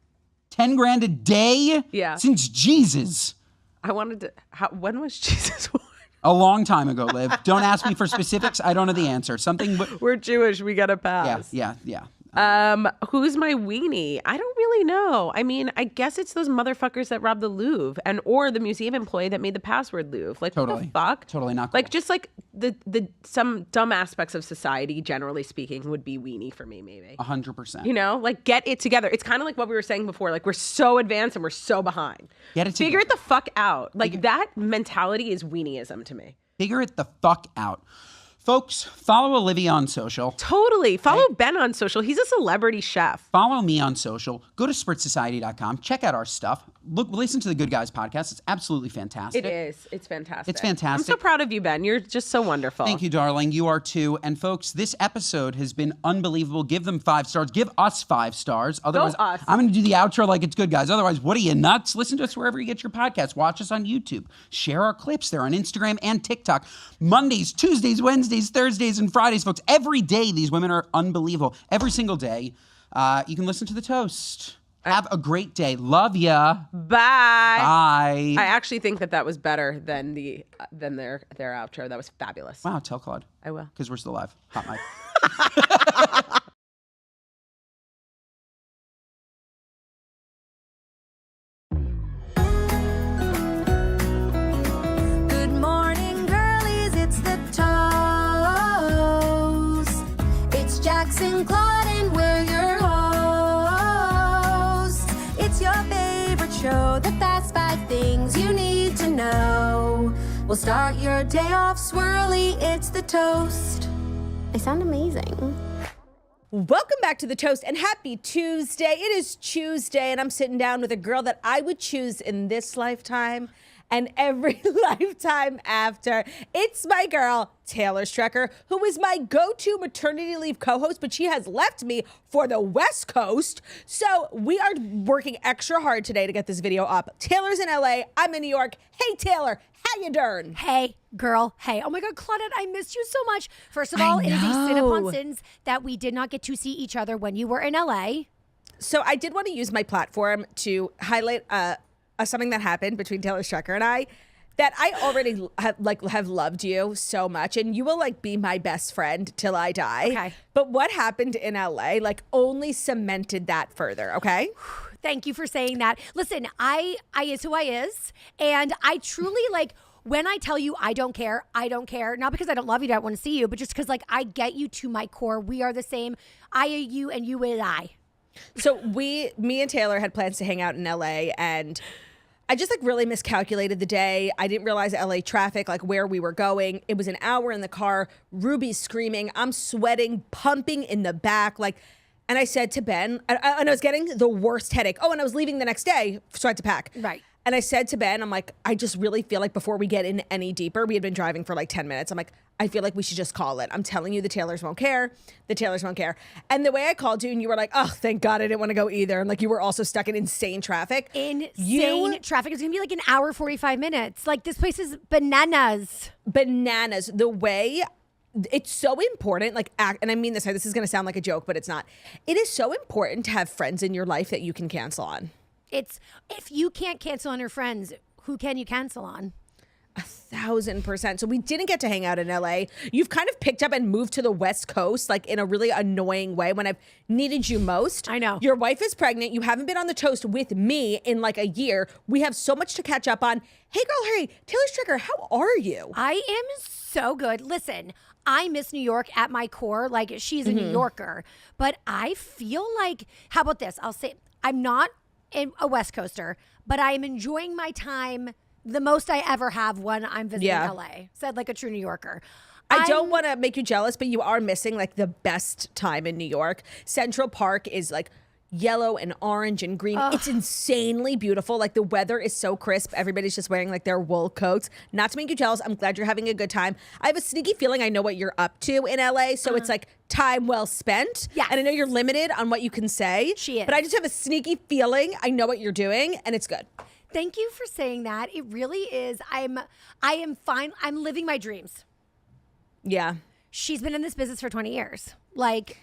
10 grand a day? Yeah. Since Jesus. I wanted to. When was Jesus born? A long time ago, Liv. Don't ask me for specifics. I don't know the answer. Something. We're Jewish. We got to pass. Yeah. Who's my weenie? I don't really know. I mean, I guess it's those motherfuckers that robbed the Louvre or the museum employee that made the password Louvre. Like, what the Totally. fuck? Totally not cool. Like, just like the some dumb aspects of society, generally speaking, would be weenie for me, maybe. 100%. You know, like get it together. It's kind of like what we were saying before. Like we're so advanced and we're so behind. Get it Figure it together. the fuck out. Like that mentality is weenieism to me. Figure it the fuck out. Folks, follow Olivia on social. Totally. Follow Ben on social. He's a celebrity chef. Follow me on social. Go to spritzsociety.com. Check out our stuff. Listen to the Good Guys podcast. It's absolutely fantastic. It is. It's fantastic. It's fantastic. I'm so proud of you, Ben. You're just so wonderful. Thank you, darling. You are too. And folks, this episode has been unbelievable. Give them 5 stars. Give us 5 stars. Otherwise, us. I'm going to do the outro like it's Good Guys. Otherwise, what are you, nuts? Listen to us wherever you get your podcasts. Watch us on YouTube. Share our clips. They're on Instagram and TikTok. Mondays, Tuesdays, Wednesdays, Thursdays, and Fridays, folks. Every day, these women are unbelievable. Every single day. You can listen to The Toast. Have a great day. Love ya. Bye. Bye. I actually think that was better than their outro. That was fabulous. Wow, tell Claude. I will. Because we're still live. Hot mic. Good morning, girlies. It's the toast. It's Jackson, Claude, and we're your hosts. It's your favorite show, the fast 5 things you need to know. We'll start your day off swirly. It's the toast. They sound amazing. Welcome back to The Toast and happy Tuesday. It is Tuesday and I'm sitting down with a girl that I would choose in this lifetime and every lifetime after. It's my girl, Taylor Strecker, who is my go-to maternity leave co-host, but she has left me for the West Coast. So we are working extra hard today to get this video up. Taylor's in LA, I'm in New York. Hey, Taylor, how you doing? Hey, girl. Hey. Oh my God, Claudette, I missed you so much. First of all, it is a sin upon sins that we did not get to see each other when you were in LA. So I did want to use my platform to highlight something that happened between Taylor Strecker and I that I already have loved you so much, and you will like be my best friend till I die. Okay. But what happened in LA like only cemented that further, okay? Thank you for saying that. Listen, I is who I is, and I truly like when I tell you I don't care, I don't care. Not because I don't love you, don't want to see you, but just because like I get you to my core. We are the same. I is you and you is I. So me and Taylor had plans to hang out in LA, and I just like really miscalculated the day. I didn't realize LA traffic, like where we were going. It was an hour in the car. Ruby's screaming. I'm sweating, pumping in the back. And I said to Ben, and I was getting the worst headache. Oh, and I was leaving the next day, so I had to pack. Right. And I said to Ben, I'm like, I just really feel like before we get in any deeper, we had been driving for like 10 minutes. I'm like, I feel like we should just call it. I'm telling you, the Taylors won't care. The Taylors won't care. And the way I called you and you were like, oh, thank God I didn't want to go either. And like you were also stuck in insane traffic. Insane traffic is going to be like an hour, 45 minutes. Like this place is bananas. Bananas. The way it's so important, like, and I mean this is going to sound like a joke, but it's not. It is so important to have friends in your life that you can cancel on. It's if you can't cancel on your friends, who can you cancel on? 1,000%. So we didn't get to hang out in LA. You've kind of picked up and moved to the West Coast, like in a really annoying way when I've needed you most. I know. Your wife is pregnant. You haven't been on the toast with me in like a year. We have so much to catch up on. Hey girl, hey, Taylor Strecker, how are you? I am so good. Listen, I miss New York at my core. Like she's a New Yorker, but I feel like, how about this? I'll say I'm not a West Coaster, but I am enjoying my time the most I ever have when I'm visiting LA. Said like a true New Yorker. I don't want to make you jealous, but you are missing like the best time in New York. Central Park is like yellow and orange and green. It's insanely beautiful. Like the weather is so crisp. Everybody's just wearing like their wool coats. Not to make you jealous. I'm glad you're having a good time. I have a sneaky feeling I know what you're up to in LA. So it's like time well spent. Yes. And I know you're limited on what you can say. She is. But I just have a sneaky feeling I know what you're doing and it's good. Thank you for saying that. It really is. I am fine. I'm living my dreams. Yeah. She's been in this business for 20 years. Like,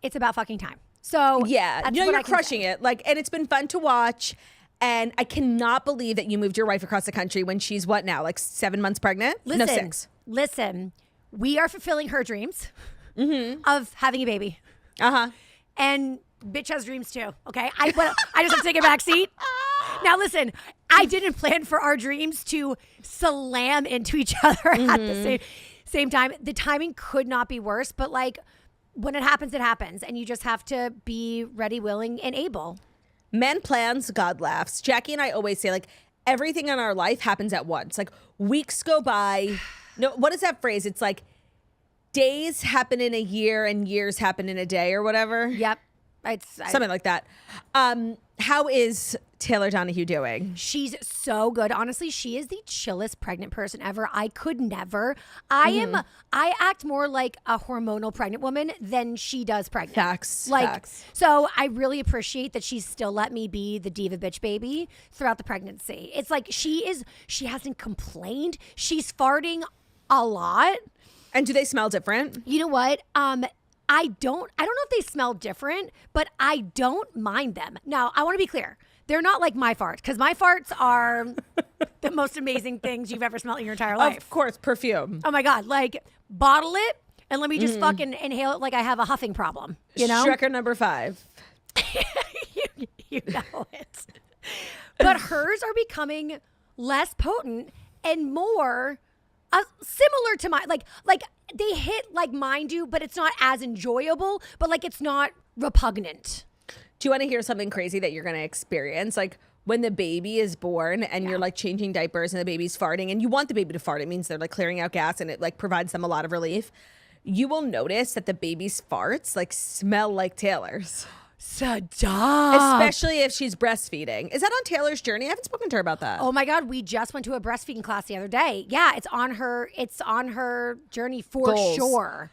it's about fucking time. So yeah, that's you know, what you're I can crushing say. it. Like, and it's been fun to watch. And I cannot believe that you moved your wife across the country when she's what now, like 7 months pregnant? Listen, no, 6. Listen, we are fulfilling her dreams of having a baby. And bitch has dreams too. Okay, I just have to take a back seat. Now listen, I didn't plan for our dreams to slam into each other at the same time. The timing could not be worse, but like when it happens, and you just have to be ready, willing, and able. Men plans, God laughs. Jackie and I always say like everything in our life happens at once. Like weeks go by. No, what is that phrase? It's like days happen in a year and years happen in a day or whatever. Yep. Something like that. How is Taylor Donahue doing? She's so good. Honestly, she is the chillest pregnant person ever. I could never. I act more like a hormonal pregnant woman than she does pregnant. Facts. So I really appreciate that she's still let me be the diva bitch baby throughout the pregnancy. It's like she hasn't complained. She's farting a lot. And do they smell different? You know what? I don't know if they smell different, but I don't mind them. Now, I want to be clear. They're not like my farts, because my farts are the most amazing things you've ever smelled in your entire life. Of course, perfume. Oh my God. Like, bottle it and let me just fucking inhale it like I have a huffing problem. You know? Strecker number 5. you know it. But hers are becoming less potent and more similar to mine. Like they hit like mine do, but it's not as enjoyable, but like it's not repugnant. Do you want to hear something crazy that you're going to experience? Like when the baby is born and you're like changing diapers and the baby's farting and you want the baby to fart. It means they're like clearing out gas and it like provides them a lot of relief. You will notice that the baby's farts like smell like Taylor's. Stop. Especially if she's breastfeeding. Is that on Taylor's journey? I haven't spoken to her about that. Oh my God, we just went to a breastfeeding class the other day. Yeah, it's on her journey for sure.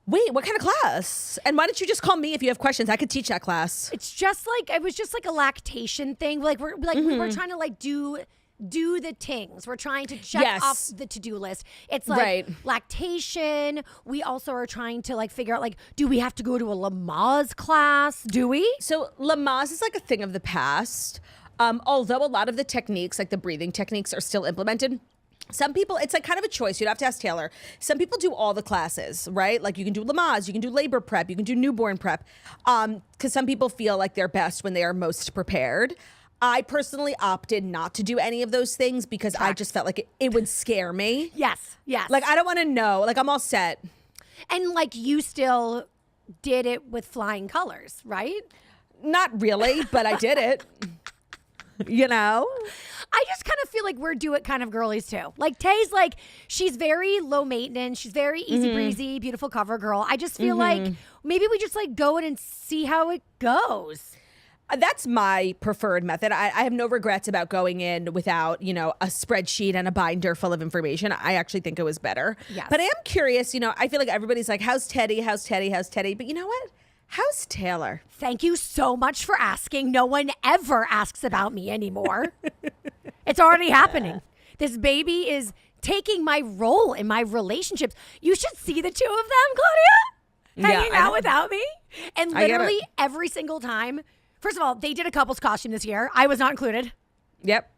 Wait, what kind of class? And why don't you just call me if you have questions? I could teach that class. It was just like a lactation thing. Like we were trying to like do the things. We're trying to check off the to-do list. It's like lactation. We also are trying to like figure out like, do we have to go to a Lamaze class? Do we? So Lamaze is like a thing of the past. Although a lot of the techniques, like the breathing techniques, are still implemented. Some people, it's like kind of a choice. You'd have to ask Taylor. Some people do all the classes, right? Like you can do Lamaze, you can do labor prep, you can do newborn prep. Because some people feel like they're best when they are most prepared. I personally opted not to do any of those things because I just felt like it would scare me. Yes. Like I don't want to know. Like I'm all set. And like you still did it with flying colors, right? Not really, but I did it. You know? I just kind of feel like we're do it kind of girlies too. Like Tay's like, she's very low maintenance. She's very easy breezy, beautiful cover girl. I just feel like maybe we just like go in and see how it goes. That's my preferred method. I have no regrets about going in without, a spreadsheet and a binder full of information. I actually think it was better. Yes. But I am curious, I feel like everybody's like, how's Teddy? How's Teddy? How's Teddy? But you know what? How's Taylor? Thank you so much for asking. No one ever asks about me anymore. It's already happening. This baby is taking my role in my relationships. You should see the two of them, Claudia, hanging out without me. And literally every single time. First of all, they did a couple's costume this year. I was not included. Yep.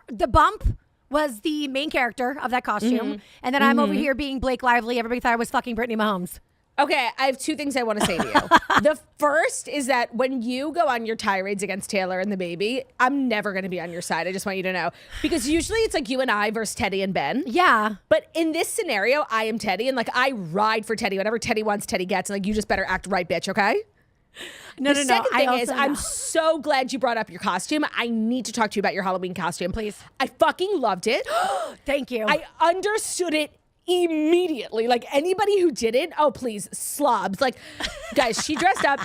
The bump was the main character of that costume. And then I'm over here being Blake Lively. Everybody thought I was fucking Brittany Mahomes. Okay, I have two things I want to say to you. The first is that when you go on your tirades against Taylor and the baby, I'm never going to be on your side. I just want you to know. Because usually it's like you and I versus Teddy and Ben. Yeah. But in this scenario, I am Teddy. And like I ride for Teddy. Whatever Teddy wants, Teddy gets. And like you just better act right, bitch, okay? No. The second thing is, I'm so glad you brought up your costume. I need to talk to you about your Halloween costume. Please. I fucking loved it. Thank you. I understood it immediately. Like anybody who didn't, oh please, slobs. Like, guys, she dressed up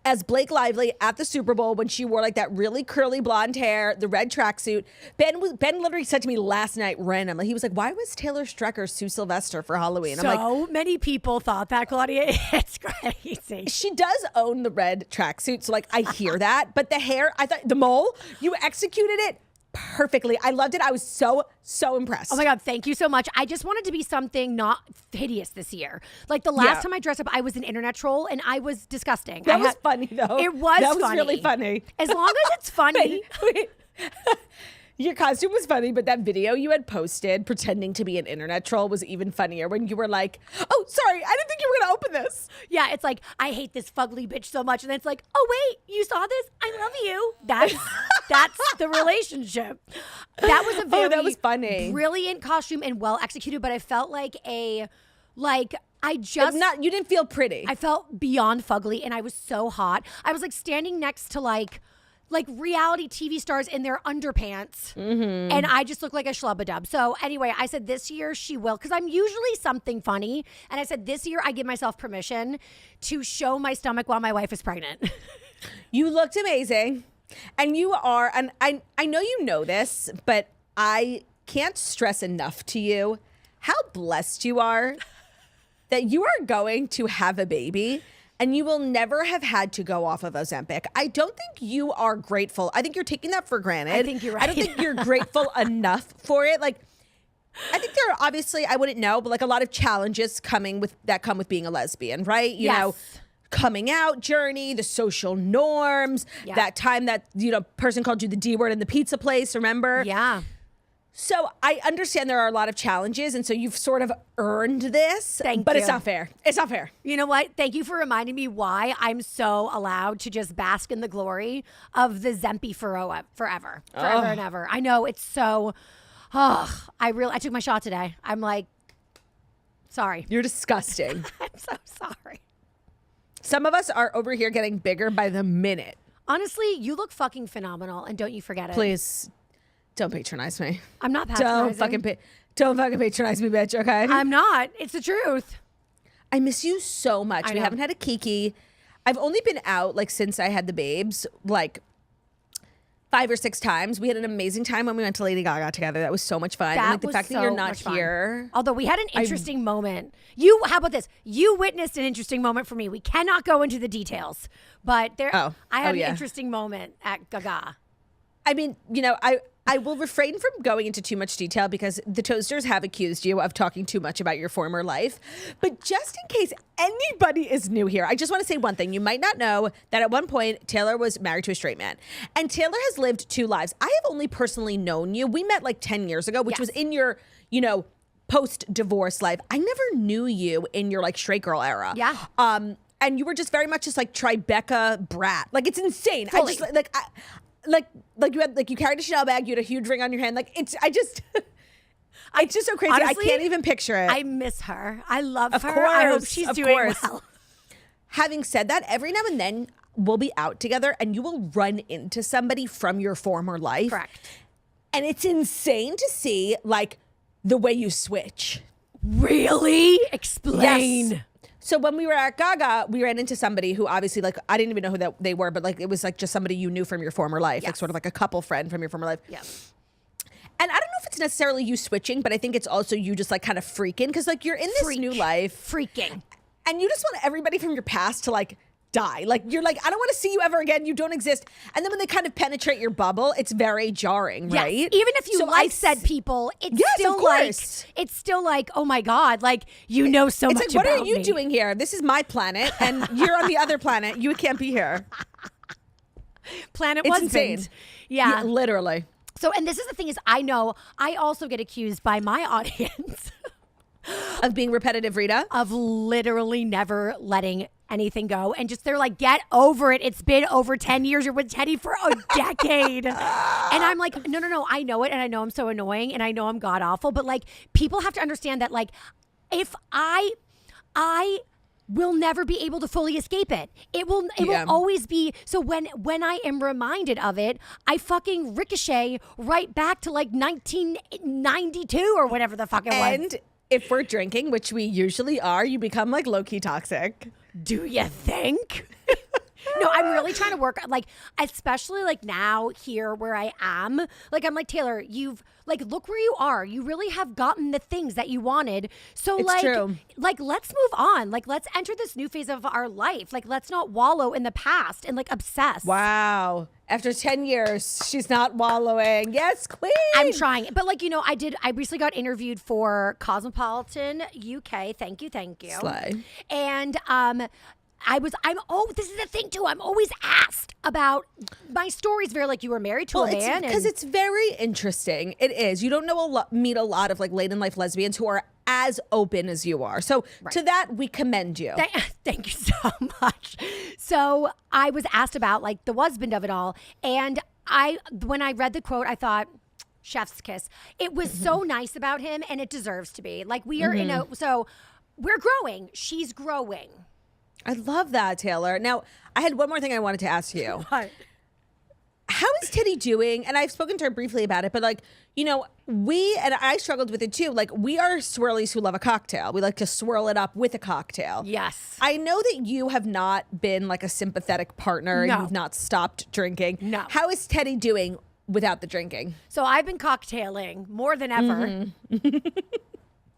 as Blake Lively at the Super Bowl when she wore like that really curly blonde hair, the red tracksuit. Ben literally said to me last night randomly, he was like, why was Taylor Strecker Sue Sylvester for Halloween? I'm like, many people thought that, Claudia. It's crazy. She does own the red tracksuit, so like I hear that. But the hair, I thought the mole, you executed it perfectly. I loved it. I was so impressed. Oh my God, thank you so much. I just wanted to be something not hideous this year. Like the last time I dressed up, I was an internet troll and I was disgusting. That was funny though. It was That was funny. really funny. As long as it's funny. Wait. Your costume was funny, but that video you had posted pretending to be an internet troll was even funnier when you were like, oh, sorry, I didn't think you were going to open this. Yeah, it's like, I hate this fugly bitch so much. And then it's like, oh, wait, you saw this? I love you. That's the relationship. That was a very that was funny. Brilliant costume and well executed, but I felt like you didn't feel pretty. I felt beyond fugly and I was so hot. I was like standing next to like reality TV stars in their underpants. And I just look like a schlub-a-dub. So anyway, I said this year she will, because I'm usually something funny. And I said this year I give myself permission to show my stomach while my wife is pregnant. You looked amazing. And you are, and I know you know this, but I can't stress enough to you how blessed you are that you are going to have a baby and you will never have had to go off of Ozempic. I don't think you are grateful. I think you're taking that for granted. I think you're right. I don't think you're grateful enough for it. Like, I think there are obviously, I wouldn't know, but like a lot of challenges come with being a lesbian, right? You know, coming out journey, the social norms, that time that, person called you the D word in the pizza place, remember? Yeah. So I understand there are a lot of challenges, and so you've sort of earned this. Thank but you. It's not fair. It's not fair. You know what? Thank you for reminding me why I'm so allowed to just bask in the glory of the Zempi forever and ever. I know it's so. I took my shot today. I'm like, sorry. You're disgusting. I'm so sorry. Some of us are over here getting bigger by the minute. Honestly, you look fucking phenomenal, and don't you forget it. Please. Don't patronize me. I'm not patronizing. Don't fucking patronize me, bitch, okay? I'm not. It's the truth. I miss you so much. We haven't had a Kiki. I've only been out like since I had the babes, like 5 or 6 times. We had an amazing time when we went to Lady Gaga together. That was so much fun. That and like the was fact that so you're not much fun. here. Although we had an interesting moment. How about this? You witnessed an interesting moment for me. We cannot go into the details, but I had an interesting moment at Gaga. I mean, I will refrain from going into too much detail because the Toasters have accused you of talking too much about your former life. But just in case anybody is new here, I just want to say one thing. You might not know that at one point, Taylor was married to a straight man. And Taylor has lived 2 lives. I have only personally known you. We met like 10 years ago, which was in your, post-divorce life. I never knew you in your like straight girl era. Yeah. And you were just very much just like Tribeca brat. Like, it's insane. Fully. You carried a Chanel bag, you had a huge ring on your hand. Like, it's just so crazy. Honestly, I can't even picture it. I miss her. I love Of her. course, I hope she's of doing course. well. Having said that, every now and then we'll be out together and you will run into somebody from your former life. Correct. And it's insane to see like the way you switch. Really? Explain. Yes. So when we were at Gaga, we ran into somebody who obviously, like, I didn't even know who they were, but like it was like just somebody you knew from your former life, like sort of like a couple friend from your former life. Yeah. And I don't know if it's necessarily you switching, but I think it's also you just like kind of freaking because like you're in this new life. Freaking. And you just want everybody from your past to like die. Like you're like, I don't want to see you ever again. You don't exist. And then when they kind of penetrate your bubble, it's very jarring, right? Even if you said people, it's still like, oh my God, like you know so much like, what about are you me. doing here? This is my planet, and you're on the other planet. You can't be here. Planet It's husband. insane. Yeah. Literally. So, and this is the thing is, I know I also get accused by my audience Of being repetitive, Rita? of literally never letting anything go. And just, they're like, get over it. It's been over 10 years. You're with Teddy for a decade. And I'm like, no. I know it. And I know I'm so annoying. And I know I'm god awful. But like, people have to understand that, like, if I will never be able to fully escape it. It will always be. So when I am reminded of it, I fucking ricochet right back to like 1992 or whatever the fuck it was. And if we're drinking, which we usually are, you become like low-key toxic. Do you think? No, I'm really trying to work, like, especially like now here where I am. Like, I'm like, Taylor, you've like, look where you are. You really have gotten the things that you wanted. So It's true. like, let's move on. Like, let's enter this new phase of our life. Like, let's not wallow in the past and like obsess. Wow. After 10 years, she's not wallowing. Yes, queen. I'm trying. But like, I recently got interviewed for Cosmopolitan UK. Thank you. Slay. And this is the thing too. I'm always asked about my stories. Very like, you were married to a man. Because it's very interesting. It is. You don't meet a lot of like late in life lesbians who are as open as you are. So to that, we commend you. Thank you so much. So I was asked about like the husband of it all. And when I read the quote, I thought, chef's kiss. It was so nice about him, and it deserves to be. Like, we are so we're growing. She's growing. I love that, Taylor. Now, I had one more thing I wanted to ask you. What? How is Teddy doing? And I've spoken to her briefly about it, but like, I struggled with it too. Like, we are swirlies who love a cocktail. We like to swirl it up with a cocktail. Yes. I know that you have not been like a sympathetic partner. No. You've not stopped drinking. No. How is Teddy doing without the drinking? So I've been cocktailing more than ever,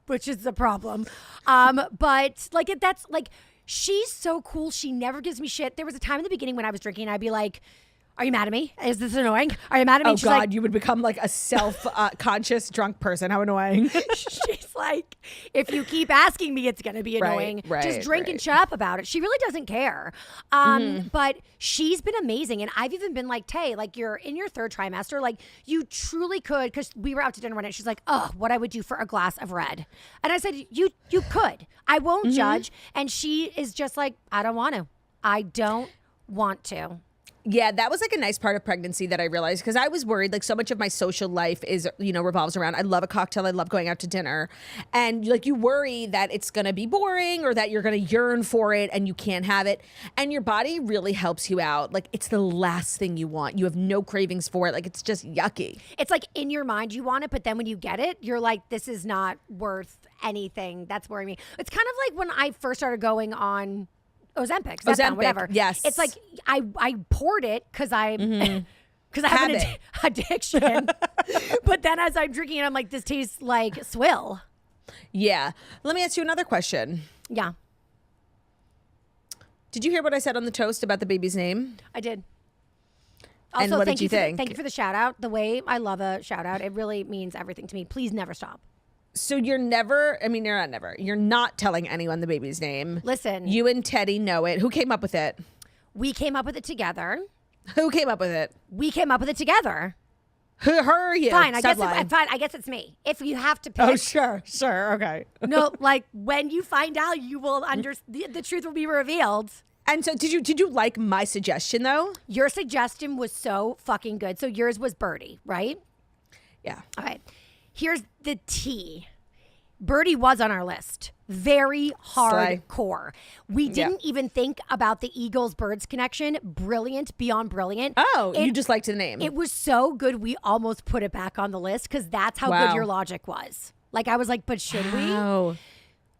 which is the problem. But like, that's like, she's so cool. She never gives me shit. There was a time in the beginning when I was drinking, I'd be like, are you mad at me? Is this annoying? Are you mad at me? Oh, She's God, like, you would become like a self-conscious drunk person. How annoying. she's like, if you keep asking me, it's going to be annoying. Just drink and shut up about it. She really doesn't care. But she's been amazing. And I've even been like, Tay, like, you're in your 3rd trimester. Like, you truly could, because we were out to dinner one night. She's like, oh, what I would do for a glass of red. And I said, you could. I won't judge. And she is just like, I don't want to. I don't want to. Yeah, that was like a nice part of pregnancy that I realized, because I was worried, like, so much of my social life is, revolves around, I love a cocktail, I love going out to dinner. And like, you worry that it's going to be boring or that you're going to yearn for it and you can't have it. And your body really helps you out. Like, it's the last thing you want. You have no cravings for it. Like, it's just yucky. It's like in your mind you want it, but then when you get it, you're like, this is not worth anything. That's worrying me. It's kind of like when I first started going on Ozempic, Zepbound, whatever. Yes. It's like I poured it because I have an addiction. But then as I'm drinking it, I'm like, this tastes like swill. Yeah. Let me ask you another question. Yeah, Did you hear what I said on the toast about the baby's name? I did. And Also, what did you think? Thank you for the shout out. The way I love a shout out, it really means everything to me. Please never stop. So you're not telling anyone the baby's name. Listen. You and Teddy know it. Who came up with it? We came up with it together. Who came up with it? We came up with it together. Her or you? Fine, Stop lying. I guess it's me. If you have to pick. Oh, sure, okay. No, like when you find out, you will the truth will be revealed. And so did you like my suggestion though? Your suggestion was so fucking good. So yours was Birdie, right? Yeah. All right. Here's the tea. Birdie was on our list. Very hardcore. We didn't even think about the Eagles-Birds connection. Brilliant, beyond brilliant. Oh, you just liked the name. It was so good, we almost put it back on the list because that's how good your logic was. Like, I was like, but should we?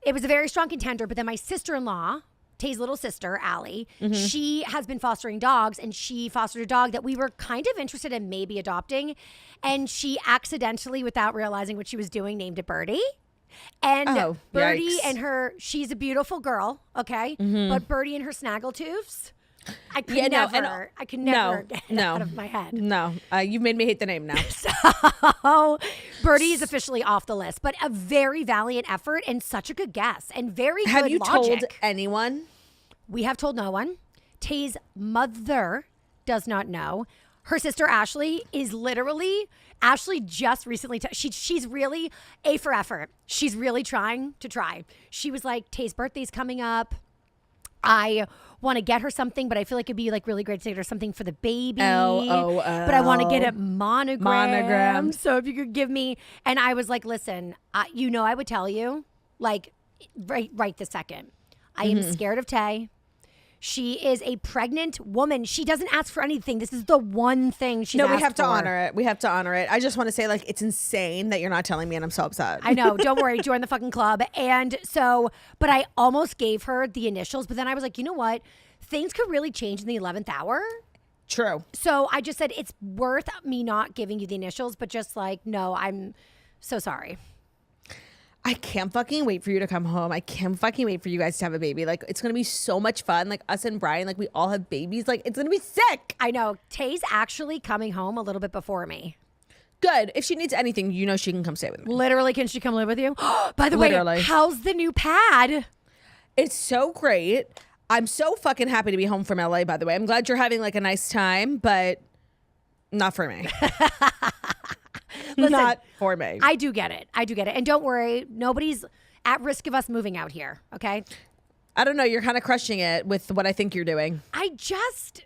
It was a very strong contender, but then my sister-in-law, Tay's little sister, Allie, she has been fostering dogs, and she fostered a dog that we were kind of interested in maybe adopting, and she accidentally, without realizing what she was doing, named it Birdie. And Birdie and she's a beautiful girl, okay? But Birdie and her snaggletooths, I could never get it out of my head. No, you've made me hate the name now. So Birdie is officially off the list, but a very valiant effort and such a good guess and very Have good you logic. told anyone? We have told no one. Tay's mother does not know. Her sister Ashley just recently, she's really A for effort. She's really trying to try. She was like, Tay's birthday's coming up. I want to get her something, but I feel like it'd be like really great to get her something for the baby. LOL. But I want to get it monogrammed. So if you could give me, and I was like, listen, I would tell you, like, right this second. I am scared of Tay. She is a pregnant woman. She doesn't ask for anything. This is the one thing she's asked for. No, we have to honor it. We have to honor it. I just want to say, like, it's insane that you're not telling me, and I'm so upset. I know. Don't worry. Join the fucking club. And so, but I almost gave her the initials, but then I was like, you know what? Things could really change in the 11th hour. True. So I just said, it's worth me not giving you the initials, but just like, no, I'm so sorry. I can't fucking wait for you to come home. I can't fucking wait for you guys to have a baby. Like, it's going to be so much fun. Like, us and Brian, like, we all have babies. Like, it's going to be sick. I know. Tay's actually coming home a little bit before me. Good. If she needs anything, you know she can come stay with me. Literally, can she come live with you? By the way, how's the new pad? It's so great. I'm so fucking happy to be home from LA, by the way. I'm glad you're having, like, a nice time, but not for me. Listen, not for me. I do get it. And don't worry, nobody's at risk of us moving out here, okay? I don't know. You're kind of crushing it with what I think you're doing. I just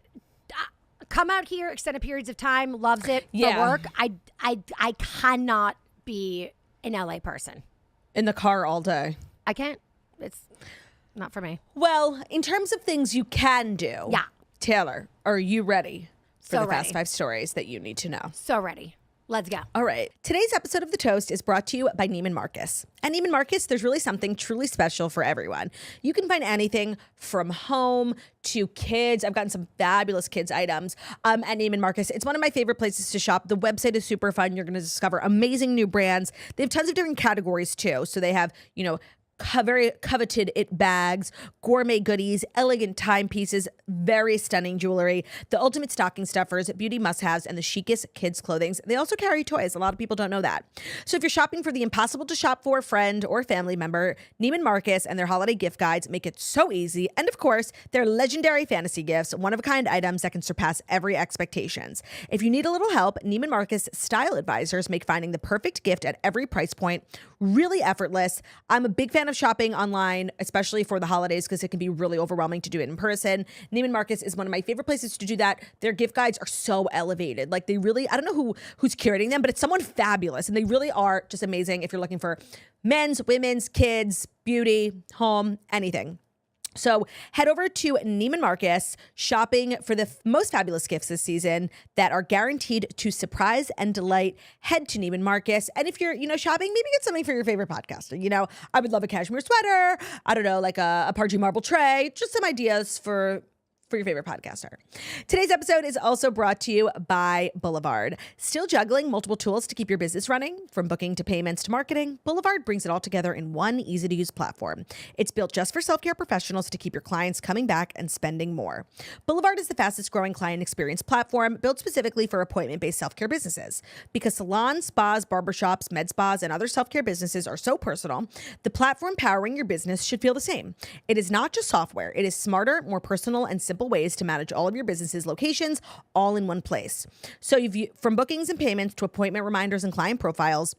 come out here, extended periods of time, loves it for work. I cannot be an LA person. In the car all day. I can't. It's not for me. Well, in terms of things you can do. Yeah. Taylor, are you ready for the ready. Fast 5 stories that you need to know? So ready. Let's go. All right. Today's episode of The Toast is brought to you by Neiman Marcus. At Neiman Marcus, there's really something truly special for everyone. You can find anything from home to kids. I've gotten some fabulous kids items at Neiman Marcus. It's one of my favorite places to shop. The website is super fun. You're going to discover amazing new brands. They have tons of different categories too. So they have, very coveted it bags, gourmet goodies, elegant timepieces, very stunning jewelry, the ultimate stocking stuffers, beauty must-haves, and the chicest kids' clothing. They also carry toys. A lot of people don't know that. So if you're shopping for the impossible to shop for friend or family member, Neiman Marcus and their holiday gift guides make it so easy. And of course, their legendary fantasy gifts, one-of-a-kind items that can surpass every expectations. If you need a little help, Neiman Marcus style advisors make finding the perfect gift at every price point really effortless. I'm a big fan of shopping online, especially for the holidays, because it can be really overwhelming to do it in person. Neiman Marcus is one of my favorite places to do that. Their gift guides are so elevated. Like, they really, I don't know who's curating them, but it's someone fabulous. And they really are just amazing if you're looking for men's, women's, kids, beauty, home, anything. So head over to Neiman Marcus, shopping for the most fabulous gifts this season that are guaranteed to surprise and delight. Head to Neiman Marcus. And if you're, shopping, maybe get something for your favorite podcaster. I would love a cashmere sweater. I don't know, like a Pargy marble tray. Just some ideas for your favorite podcaster. Today's episode is also brought to you by Boulevard. Still juggling multiple tools to keep your business running? From booking to payments to marketing, Boulevard brings it all together in one easy-to-use platform. It's built just for self-care professionals to keep your clients coming back and spending more. Boulevard is the fastest growing client experience platform built specifically for appointment-based self-care businesses. Because salons, spas, barbershops, med spas, and other self-care businesses are so personal, the platform powering your business should feel the same. It is not just software. It is smarter, more personal, and simple ways to manage all of your business's locations all in one place. So from bookings and payments to appointment reminders and client profiles,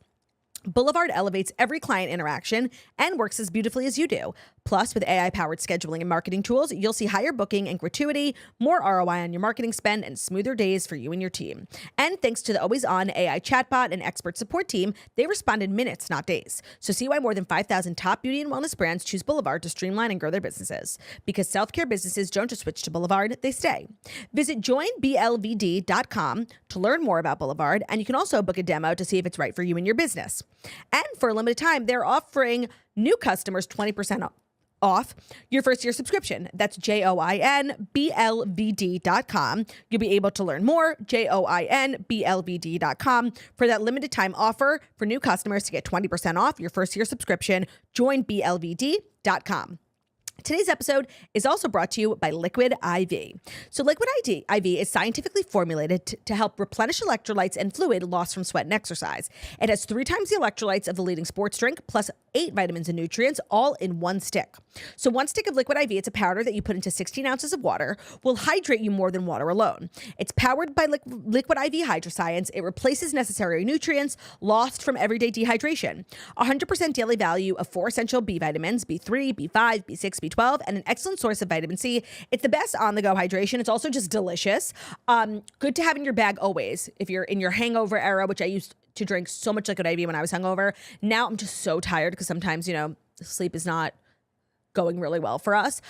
Boulevard elevates every client interaction and works as beautifully as you do. Plus, with AI-powered scheduling and marketing tools, you'll see higher booking and gratuity, more ROI on your marketing spend, and smoother days for you and your team. And thanks to the always-on AI chatbot and expert support team, they respond in minutes, not days. So see why more than 5,000 top beauty and wellness brands choose Boulevard to streamline and grow their businesses. Because self-care businesses don't just switch to Boulevard, they stay. Visit joinblvd.com to learn more about Boulevard, and you can also book a demo to see if it's right for you and your business. And for a limited time, they're offering new customers 20% off your first year subscription. That's joinblvd.com. You'll be able to learn more, joinblvd.com, for that limited time offer for new customers to get 20% off your first year subscription, joinblvd.com. Today's episode is also brought to you by Liquid IV. So Liquid IV is scientifically formulated to help replenish electrolytes and fluid lost from sweat and exercise. It has 3 times the electrolytes of the leading sports drink, plus 8 vitamins and nutrients, all in one stick. So one stick of Liquid IV, it's a powder that you put into 16 ounces of water, will hydrate you more than water alone. It's powered by Liquid IV Hydroscience. It replaces necessary nutrients lost from everyday dehydration. 100% daily value of 4 essential B vitamins, B3, B5, B6, B12, and an excellent source of vitamin C. It's the best on-the-go hydration. It's also just delicious. Good to have in your bag always. If you're in your hangover era, which I used to drink so much Liquid IV when I was hungover. Now I'm just so tired because sometimes, sleep is not going really well for us.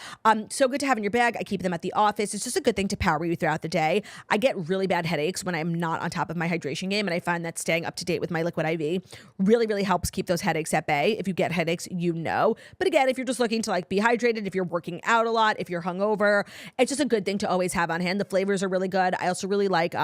So good to have in your bag. I keep them at the office. It's just a good thing to power you throughout the day. I get really bad headaches when I'm not on top of my hydration game, and I find that staying up to date with my Liquid IV really, really helps keep those headaches at bay. If you get headaches, But again, if you're just looking to be hydrated, if you're working out a lot, if you're hungover, it's just a good thing to always have on hand. The flavors are really good. I also really like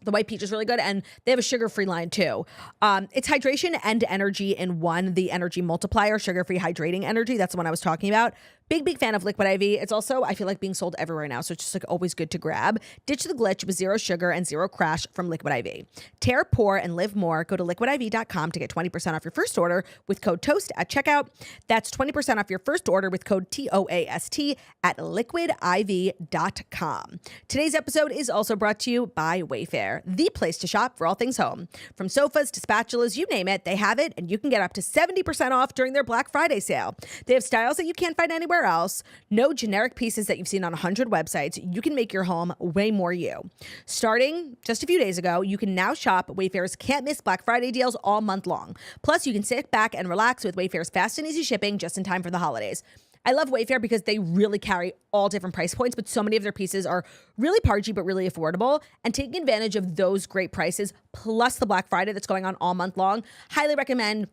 the white peach is really good, and they have a sugar-free line too. It's hydration and energy in one, the energy multiplier, sugar-free hydrating energy. That's the one I was talking about. Big fan of Liquid IV. It's also, I feel like, being sold everywhere now, so it's just always good to grab. Ditch the glitch with 0 sugar and 0 crash from Liquid IV. Tear, pour, and live more. Go to liquidiv.com to get 20% off your first order with code TOAST at checkout. That's 20% off your first order with code TOAST at liquidiv.com. Today's episode is also brought to you by Wayfair, the place to shop for all things home. From sofas to spatulas, you name it, they have it, and you can get up to 70% off during their Black Friday sale. They have styles that you can't find anywhere else. No generic pieces that you've seen on 100 websites. You can make your home way more you. Starting just a few days ago, you can now shop Wayfair's can't miss Black Friday deals all month long. Plus, you can sit back and relax with Wayfair's fast and easy shipping just in time for the holidays. I love Wayfair because they really carry all different price points, but so many of their pieces are really pargy but really affordable. And taking advantage of those great prices, plus the Black Friday that's going on all month long, highly recommend.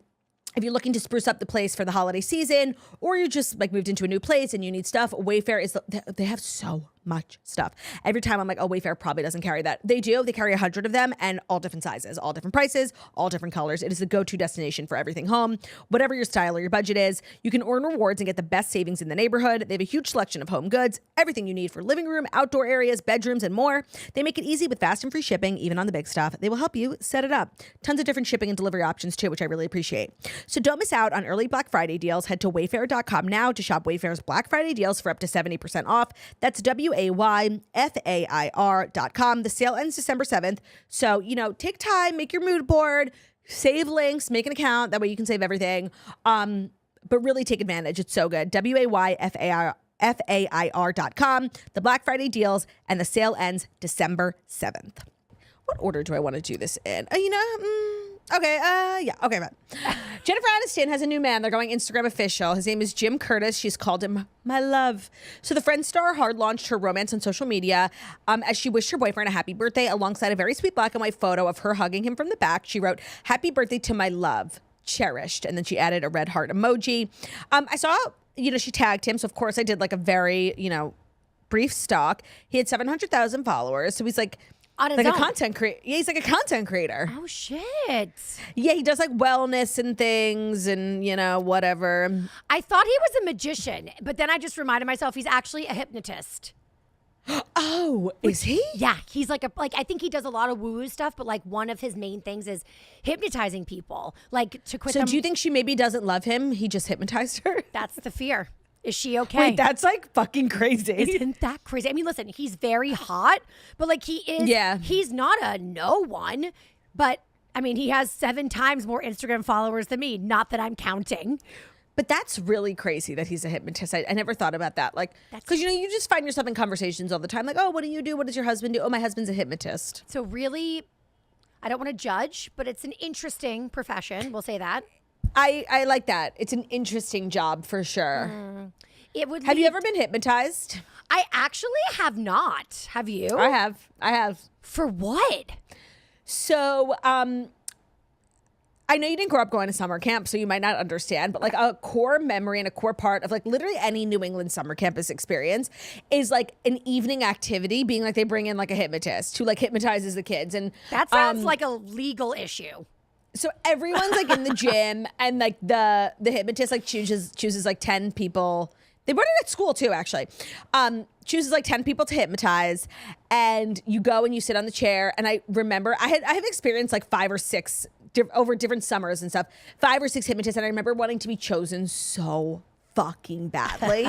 If you're looking to spruce up the place for the holiday season, or you're just moved into a new place and you need stuff, Wayfair they have so much stuff. Every time I'm like, oh, Wayfair probably doesn't carry that. They do. They carry 100 of them, and all different sizes, all different prices, all different colors. It is the go-to destination for everything home. Whatever your style or your budget is, you can earn rewards and get the best savings in the neighborhood. They have a huge selection of home goods, everything you need for living room, outdoor areas, bedrooms, and more. They make it easy with fast and free shipping, even on the big stuff. They will help you set it up. Tons of different shipping and delivery options too, which I really appreciate. So don't miss out on early Black Friday deals. Head to wayfair.com now to shop Wayfair's Black Friday deals for up to 70% off. That's WAYFAIR.com. The sale ends December 7th. So, take time, make your mood board, save links, make an account. That way you can save everything. But really take advantage. It's so good. WAYFAIR.com. The Black Friday deals, and the sale ends December 7th. What order do I want to do this in? Yeah. Okay, but Jennifer Aniston has a new man. They're going Instagram official. His name is Jim Curtis. She's called him my love. So the Friends star hard launched her romance on social media as she wished her boyfriend a happy birthday alongside a very sweet black and white photo of her hugging him from the back. She wrote, "Happy birthday to my love, cherished." And then she added a red heart emoji. I saw, she tagged him. So of course I did like a very, brief stalk. He had 700,000 followers. So he's like a content creator. Yeah, he's like a content creator. Oh, shit. Yeah, he does like wellness and things and, whatever. I thought he was a magician, but then I just reminded myself he's actually a hypnotist. Oh, is he? Yeah, he's like I think he does a lot of woo stuff, but like one of his main things is hypnotizing people, like to quit. So do you think she maybe doesn't love him? He just hypnotized her? That's the fear. Is she okay? Wait, that's like fucking crazy. Isn't that crazy? I mean, listen, he's very hot, but like he is. Yeah. He's not a no one, but I mean, he has 7 times more Instagram followers than me. Not that I'm counting. But that's really crazy that he's a hypnotist. I never thought about that. Like, because, you just find yourself in conversations all the time. Like, oh, what do you do? What does your husband do? Oh, my husband's a hypnotist. So really, I don't want to judge, but it's an interesting profession. We'll say that. I like that. It's an interesting job for sure. Have you ever been hypnotized? I actually have not. Have you? I have. For what? So, I know you didn't grow up going to summer camp, so you might not understand, but like a core memory and a core part of like literally any New England summer campus experience is like an evening activity being like they bring in like a hypnotist who like hypnotizes the kids. And that sounds like a legal issue. So everyone's like in the gym and like the hypnotist like chooses like 10 people. They run it at school too, actually. Chooses like 10 people to hypnotize, and you go and you sit on the chair. And I remember I have experienced like 5 or 6 over different summers and stuff, 5 or 6 hypnotists, and I remember wanting to be chosen so fucking badly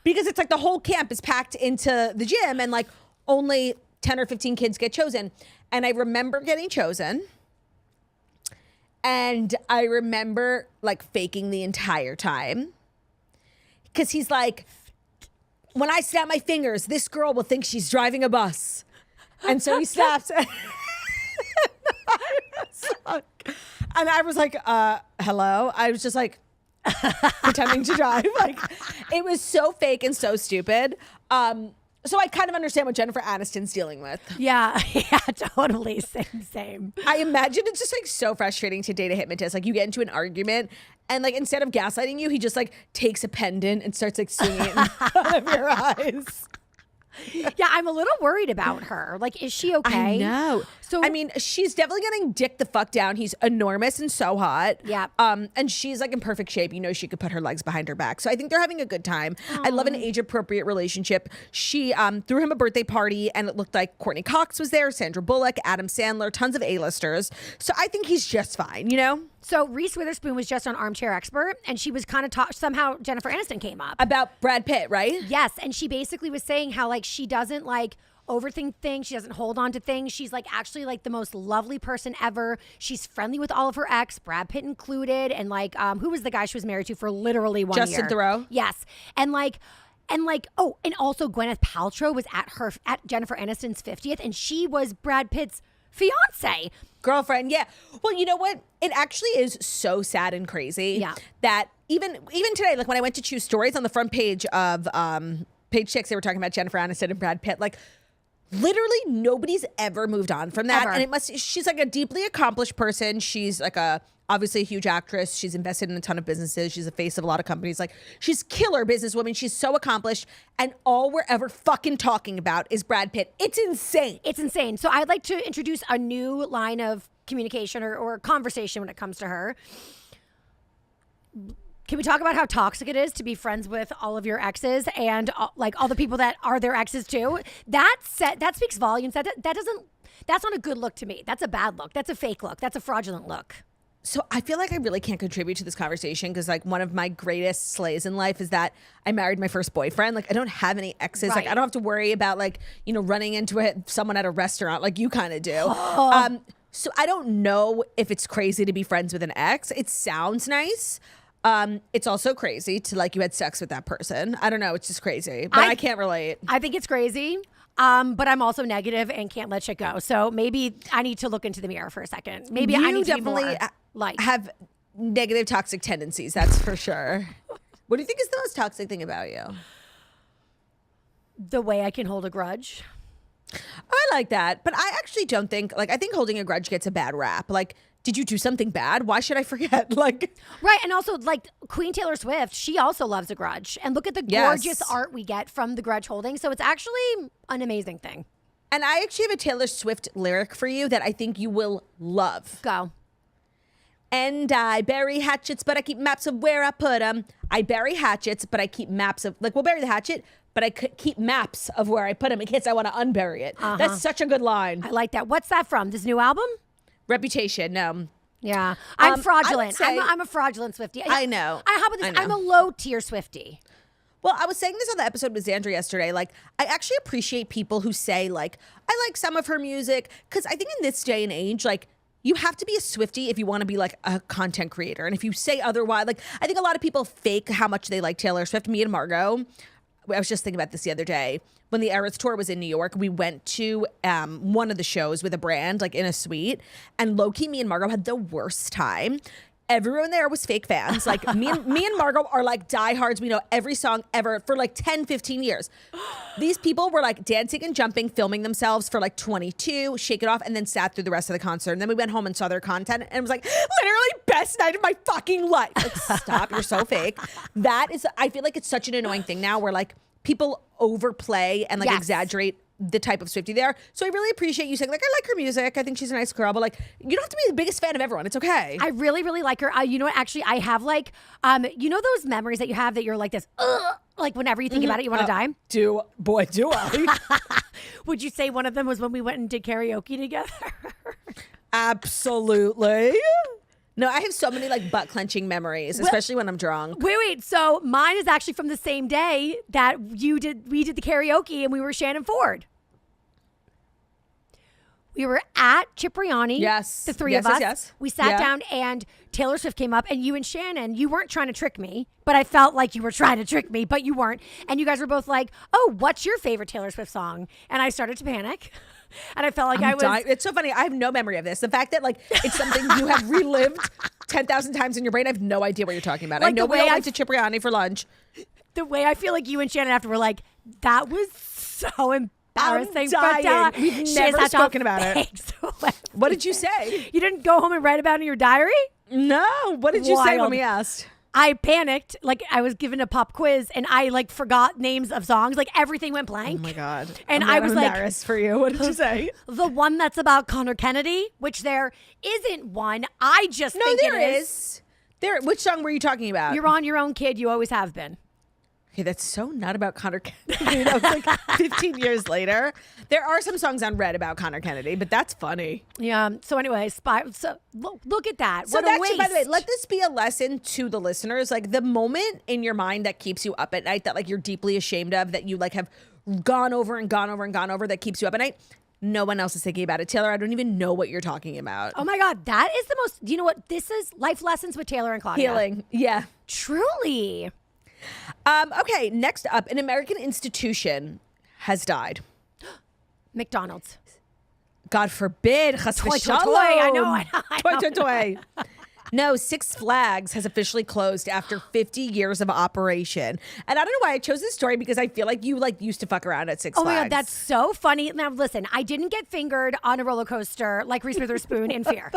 because it's like the whole camp is packed into the gym and like only 10 or 15 kids get chosen. And I remember getting chosen. And I remember like faking the entire time. Because he's like, when I snap my fingers, this girl will think she's driving a bus. And so he snaps. And I was like, hello? I was just like pretending to drive. Like, it was so fake and so stupid. So I kind of understand what Jennifer Aniston's dealing with. Yeah, totally. Same. I imagine it's just like so frustrating to date a hypnotist. Like you get into an argument and like instead of gaslighting you, he just like takes a pendant and starts like swinging it in front of your eyes. Yeah, I'm a little worried about her. Like, is she okay? I know. So I mean, she's definitely getting dick the fuck down. He's enormous and so hot. Yeah. And she's like in perfect shape. She could put her legs behind her back. So I think they're having a good time. Aww. I love an age appropriate relationship. She threw him a birthday party, and it looked like Courtney Cox was there, Sandra Bullock, Adam Sandler, tons of A-listers. So I think he's just fine. So Reese Witherspoon was just on Armchair Expert, and she was kind of somehow Jennifer Aniston came up about Brad Pitt, right? Yes, and she basically was saying how like she doesn't like overthink things. She doesn't hold on to things. She's like actually like the most lovely person ever. She's friendly with all of her ex, Brad Pitt included, and like who was the guy she was married to for literally 1 year? Justin Theroux. Yes, and also Gwyneth Paltrow was at Jennifer Aniston's 50th, and she was Brad Pitt's fiance. Girlfriend, yeah. Well, you know what? It actually is so sad and crazy that even today, like when I went to choose stories on the front page of page 6, they were talking about Jennifer Aniston and Brad Pitt. Like literally nobody's ever moved on from that. Ever. And she's like a deeply accomplished person. She's like obviously a huge actress. She's invested in a ton of businesses. She's the face of a lot of companies. Like she's killer businesswoman. She's so accomplished. And all we're ever fucking talking about is Brad Pitt. It's insane. It's insane. So I'd like to introduce a new line of communication or conversation when it comes to her. Can we talk about how toxic it is to be friends with all of your exes and like all the people that are their exes too? That speaks volumes. That's not a good look to me. That's a bad look. That's a fake look. That's a fraudulent look. So I feel like I really can't contribute to this conversation because like one of my greatest slays in life is that I married my first boyfriend. Like I don't have any exes. Right. Like I don't have to worry about like, running into someone at a restaurant like you kind of do. So I don't know if it's crazy to be friends with an ex. It sounds nice. It's also crazy to like you had sex with that person. I don't know. It's just crazy, but I can't relate. I think it's crazy. but I'm also negative and can't let shit go. So maybe I need to look into the mirror for a second. Maybe I need to be more like have negative toxic tendencies. That's for sure. What do you think is the most toxic thing about you? the way I can hold a grudge. I like that, but I actually don't think, like, I think holding a grudge gets a bad rap. Like, did you do something bad? Why should I forget? Like, right. And also, like, Queen Taylor Swift, she also loves a grudge. And look at the gorgeous art we get from the grudge holding. So it's actually an amazing thing. And I actually have a Taylor Swift lyric for you that I think you will love. Go. And I bury hatchets, but I keep maps of where I put them. I bury hatchets, but I keep maps of, like, we'll bury the hatchet, but I keep maps of where I put them in case I want to unbury it. That's such a good line. I like that. What's that from? This new album? Reputation. No. Yeah. I'm fraudulent. Say, I'm a fraudulent Swiftie. I know. How about this? I know. I'm a low tier Swiftie. Well, I was saying this on the episode with Xandra yesterday. Like, I actually appreciate people who say, like, I like some of her music. Because I think in this day and age, like, you have to be a Swiftie if you want to be, like, a content creator. And if you say otherwise, like, I think a lot of people fake how much they like Taylor Swift. Me and Margot, I was just thinking about this the other day. When the Eras Tour was in New York, we went to one of the shows with a brand, like, in a suite. And low-key, me and Margot had the worst time. Everyone there was fake fans. Like, me and Margot are, like, diehards. We know every song ever for, like, 10, 15 years. These people were, like, dancing and jumping, filming themselves for, like, 22, Shake It Off, and then sat through the rest of the concert. And then we went home and saw their content, and it was, like, literally best night of my fucking life. Like, stop, you're so fake. That is, I feel like it's such an annoying thing now where, like, people overplay and, like, exaggerate the type of Swiftie they are. So I really appreciate you saying, like, I like her music. I think she's a nice girl, but, like, you don't have to be the biggest fan of everyone. It's okay. I really, really like her. You know what? Actually, I have, like, you know those memories that you have that you're like this, like, whenever you think about it, you want to die? Do I. Would you say one of them was when we went and did karaoke together? Absolutely. No, I have so many, like, butt clenching memories, especially when I'm drunk. Wait. So mine is actually from the same day that we did the karaoke and we were Shannon Ford. We were at Cipriani. Yes. The three of us. Yes. We sat down and Taylor Swift came up and you and Shannon, you weren't trying to trick me, but I felt like you were trying to trick me, but you weren't. And you guys were both like, oh, what's your favorite Taylor Swift song? And I started to panic. And I felt like I was dying. It's so funny. I have no memory of this. The fact that, like, it's something you have relived 10,000 times in your brain, I have no idea what you're talking about. Like, I know we all went to Cipriani for lunch. The way I feel like you and Shannon after were like, that was so embarrassing. I'm dying. We've never spoken about it. What did you say? You didn't go home and write about it in your diary? No. What did you say when Wild. we asked? I panicked. Like, I was given a pop quiz and I, like, forgot names of songs. Like, everything went blank. Oh my God. And I'm I was like, embarrassed for you. What did you say? The one that's about Connor Kennedy, which there isn't one. I just think there it is. There. Which song were you talking about? You're on your own, kid. You always have been. Okay, that's so not about Connor Kennedy. That was like 15 years later. There are some songs on Red about Connor Kennedy, but that's funny. Yeah. So anyway, so look at that. So what that a waste. by the way, let this be a lesson to the listeners. Like, the moment in your mind that keeps you up at night, that, like, you're deeply ashamed of, that you, like, have gone over and gone over and gone over, that keeps you up at night. No one else is thinking about it. Taylor, I don't even know what you're talking about. Oh my God, that is the most. You know what? This is life lessons with Taylor and Claudia. Healing. Yeah. Truly. Okay, next up, an American institution has died. McDonald's. God forbid. Chas Toy, toy, v'shalom. toy. I know. Toy, toy, toy. No, Six Flags has officially closed after 50 years of operation. And I don't know why I chose this story, because I feel like you, like, used to fuck around at Six Flags. Oh my God, that's so funny. Now listen, I didn't get fingered on a roller coaster like Reese Witherspoon in Fear.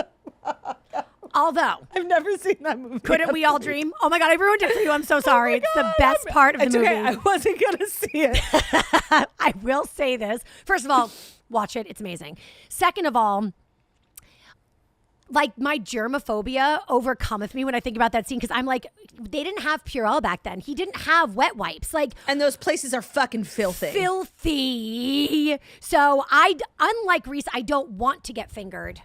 Although I've never seen that movie. Couldn't we all dream? Oh my God, I ruined it for you. I'm so sorry. It's the best part of the movie. Okay, I wasn't gonna see it. I will say this. First of all, watch it. It's amazing. Second of all, like, my germophobia overcometh me when I think about that scene, because I'm like, they didn't have Purell back then. He didn't have wet wipes. Like, And those places are fucking filthy. filthy. So unlike Reese, I don't want to get fingered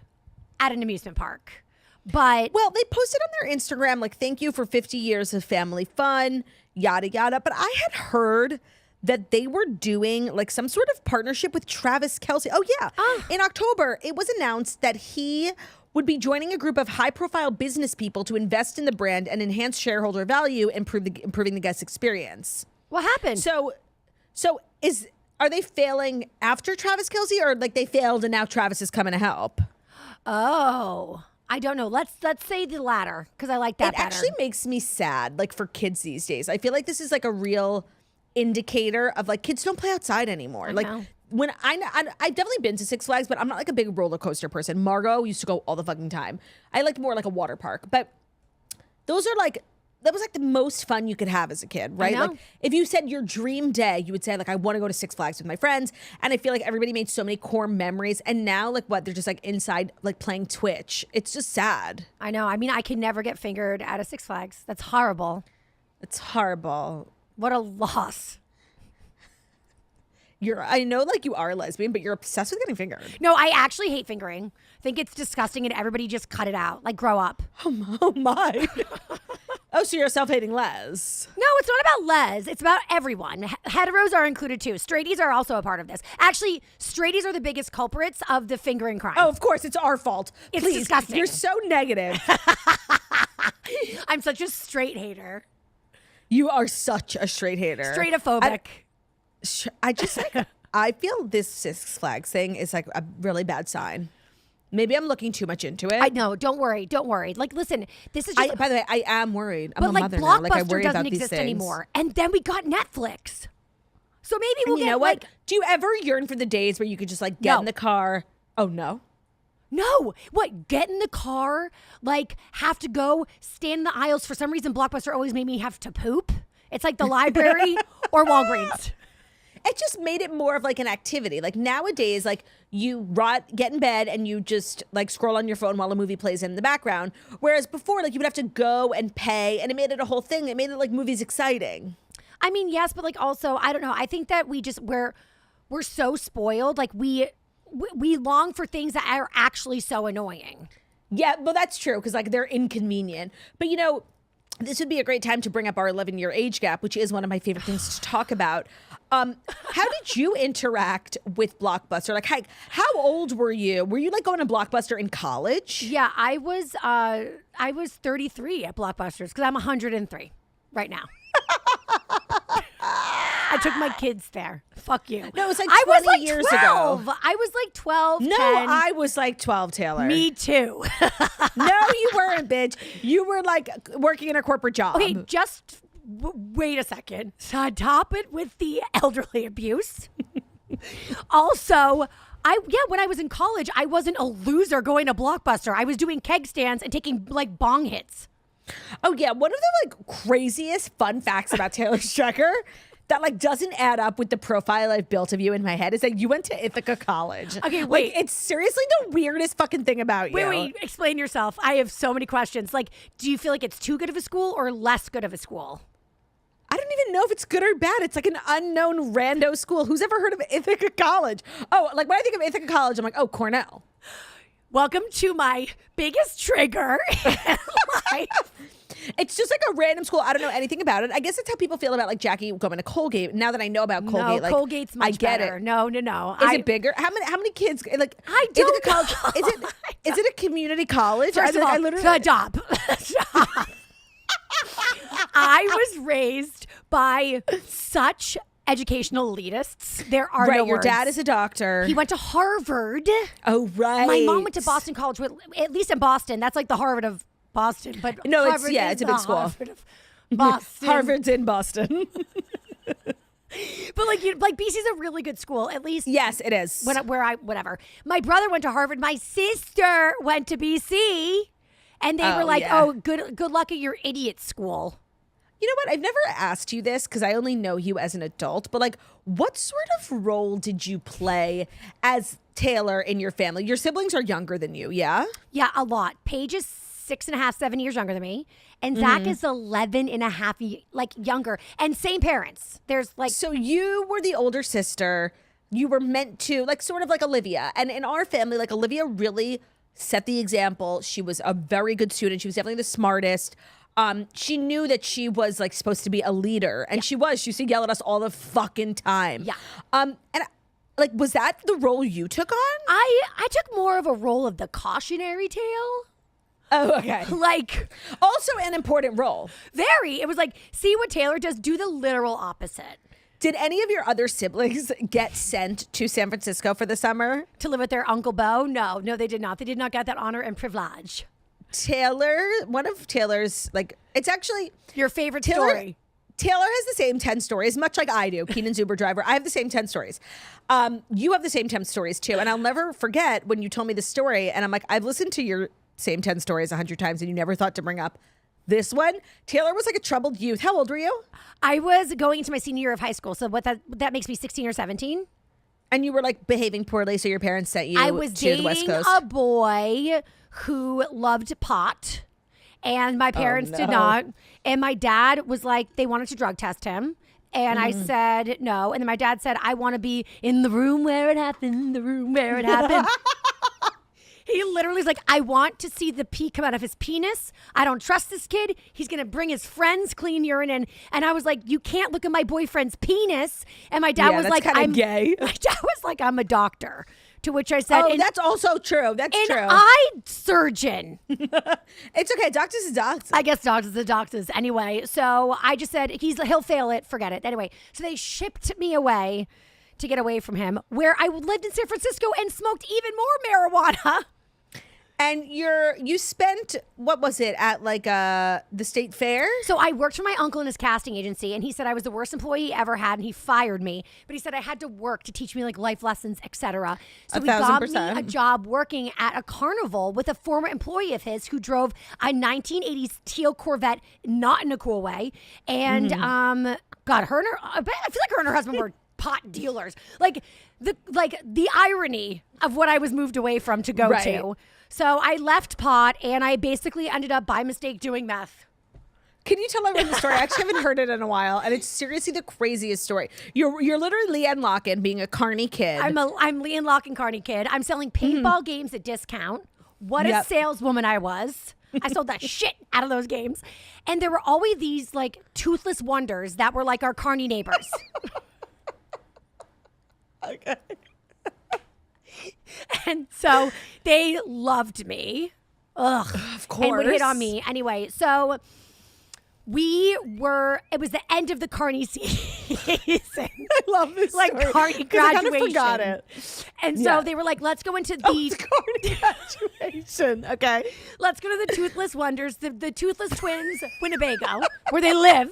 at an amusement park. But Well, they posted on their Instagram, like, thank you for 50 years of family fun, yada, yada. But I had heard that they were doing, like, some sort of partnership with Travis Kelce. Oh, yeah. In October, it was announced that he would be joining a group of high-profile business people to invest in the brand and enhance shareholder value, improving the guest experience. what happened? So is are they failing after Travis Kelce, or like they failed and now Travis is coming to help? Oh, I don't know. Let's say the latter because I like that better. It actually makes me sad, like for kids these days. I feel like this is like a real indicator of like kids don't play outside anymore. Like when I've definitely been to Six Flags, but I'm not like a big roller coaster person. Margot used to go all the fucking time. I liked more like a water park, but those are like. That was like the most fun you could have as a kid, right? Like if you said your dream day, you would say like, I want to go to Six Flags with my friends. And I feel like everybody made so many core memories. And now like what? They're just like inside like playing Twitch. It's just sad. I know. I mean, I could never get fingered at a Six Flags. That's horrible. It's horrible. What a loss. I know like you are a lesbian, but you're obsessed with getting fingered. No, I actually hate fingering. I think it's disgusting and everybody just cut it out. Like grow up. Oh my. Oh, so you're a self-hating les. No, it's not about les. It's about everyone. Heteros are included too. Straighties are also a part of this. Actually, straighties are the biggest culprits of the fingering crime. Oh, of course. It's our fault. It's Please, disgusting. You're so negative. I'm such a straight hater. You are such a straight hater. Straightophobic. I just like, I feel this Six Flags thing is like a really bad sign. Maybe I'm looking too much into it. I know. Don't worry. Don't worry. Like, listen, this is just. By the way, I am worried. I'm but a like, mother Blockbuster now. Like, I worry doesn't about these exist things anymore. And then we got Netflix. So maybe we'll you get know what? like. Do you ever yearn for the days where you could just like get No. in the car? Oh no. No, what? Get in the car, like have to go stand in the aisles. For some reason, Blockbuster always made me have to poop. It's like the library or Walgreens. It just made it more of like an activity. Like nowadays, like you get in bed and you just like scroll on your phone while a movie plays in the background. Whereas before, like you would have to go and pay, and it made it a whole thing. It made it like movies exciting. I mean, yes, but like also, I don't know. I think that we're so spoiled. Like we long for things that are actually so annoying. Yeah, well, that's true because like they're inconvenient. But you know, this would be a great time to bring up our 11-year age gap, which is one of my favorite things to talk about. How did you interact with Blockbuster? Like, how old were you? Were you like going to Blockbuster in college? Yeah, I was 33 at Blockbusters because I'm 103 right now. I took my kids there. Fuck you. No, it was like I 20 was like years 12. ago. I was like 12, No, 10. I was like 12, Taylor. Me too. No, you weren't, bitch. You were like working in a corporate job. Okay, just wait a second. So top it with the elderly abuse. Also, when I was in college, I wasn't a loser going to Blockbuster. I was doing keg stands and taking like bong hits. Oh yeah, one of the like craziest fun facts about Taylor Strecker that like doesn't add up with the profile I've built of you in my head is that you went to Ithaca College. Okay, wait. Like, it's seriously the weirdest fucking thing about you. Wait, explain yourself. I have so many questions. Like, do you feel like it's too good of a school or less good of a school? I don't even know if it's good or bad. It's like an unknown rando school. Who's ever heard of Ithaca College? Oh, like when I think of Ithaca College, I'm like, oh, Cornell. Welcome to my biggest trigger in life. It's just like a random school. I don't know anything about it. I guess it's how people feel about like Jackie going to Colgate. Now that I know about Colgate, like Colgate's much I get better. it. No. Is it bigger? How many kids? Like I don't Ithaca College. know. Is it a community college? First of all, I literally stop. I was raised by such educational elitists. There are right. no Your words. dad is a doctor. He went to Harvard. Oh right. My mom went to Boston College. At least in Boston, that's like the Harvard of Boston. But No, it's- Harvard yeah, is it's a big the school. Harvard of Boston. Harvard's in Boston. But like BC's a really good school. At least Yes, it is. whatever. My brother went to Harvard. My sister went to BC, and they were like, yeah. "Oh, good luck at your idiot school." You know what? I've never asked you this because I only know you as an adult, but like, what sort of role did you play as Taylor in your family? Your siblings are younger than you, yeah? Yeah, a lot. Paige is 6.5, 7 years younger than me, and Zach is 11.5 like younger, and same parents. There's like So you were the older sister. You were meant to, like, sort of like Olivia. And in our family, like, Olivia really set the example. She was a very good student. She was definitely the smartest. She knew that she was like supposed to be a leader, and she was. She used to yell at us all the fucking time. Yeah. And like, was that the role you took on? I took more of a role of the cautionary tale. Oh, okay. Like Also an important role. very. It was like, see what Taylor does, do the literal opposite. Did any of your other siblings get sent to San Francisco for the summer? To live with their Uncle Bo? No, they did not. They did not get that honor and privilege. Taylor, one of Taylor's, like, it's actually your favorite story. Taylor has the same 10 stories, much like I do. Keenan's Uber driver. I have the same 10 stories. You have the same 10 stories too. And I'll never forget when you told me the story. And I'm like, I've listened to your same 10 stories 100 times and you never thought to bring up this one. Taylor was like a troubled youth. How old were you? I was going into my senior year of high school. So that makes me 16 or 17. And you were like behaving poorly. So your parents sent you I was to the West dating Coast. a boy who loved pot. And my parents did not. And my dad was like, they wanted to drug test him. And I said no. And then my dad said, I want to be in the room where it happened, the room where it happened. He literally is like, I want to see the pee come out of his penis. I don't trust this kid. He's going to bring his friends clean urine in. And I was like, you can't look at my boyfriend's penis. And my dad was like, I'm gay. My dad was like, I'm a doctor. To which I said, that's also true. That's an true. eye surgeon. It's okay. Doctors is doctors. I guess doctors are doctors. Anyway, so I just said, he'll fail it. Forget it. Anyway, so they shipped me away to get away from him, where I lived in San Francisco and smoked even more marijuana. And you spent, what was it, at like the state fair? So I worked for my uncle in his casting agency, and he said I was the worst employee he ever had, and he fired me. But he said I had to work to teach me like life lessons, etc. So he got me a job working at a carnival with a former employee of his who drove a 1980s teal Corvette, not in a cool way. And God, I feel like her and her husband were pot dealers. Like the irony of what I was moved away from to go to. So I left pot and I basically ended up by mistake doing meth. Can you tell everyone the story? I actually haven't heard it in a while, and it's seriously the craziest story. You're literally Leanne Locken being a carny kid. I'm Leanne Locken carny kid. I'm selling paintball games at discount. What a saleswoman I was. I sold that shit out of those games. And there were always these like toothless wonders that were like our carny neighbors. Okay. And so they loved me. Ugh. Of course. And would hit on me. Anyway, so it was the end of the carny season. I love this like story. Carny graduation. I kind of forgot it. And so they were like, let's go into the carny graduation. Okay. Let's go to the Toothless Wonders, the Toothless Twins, Winnebago, where they live.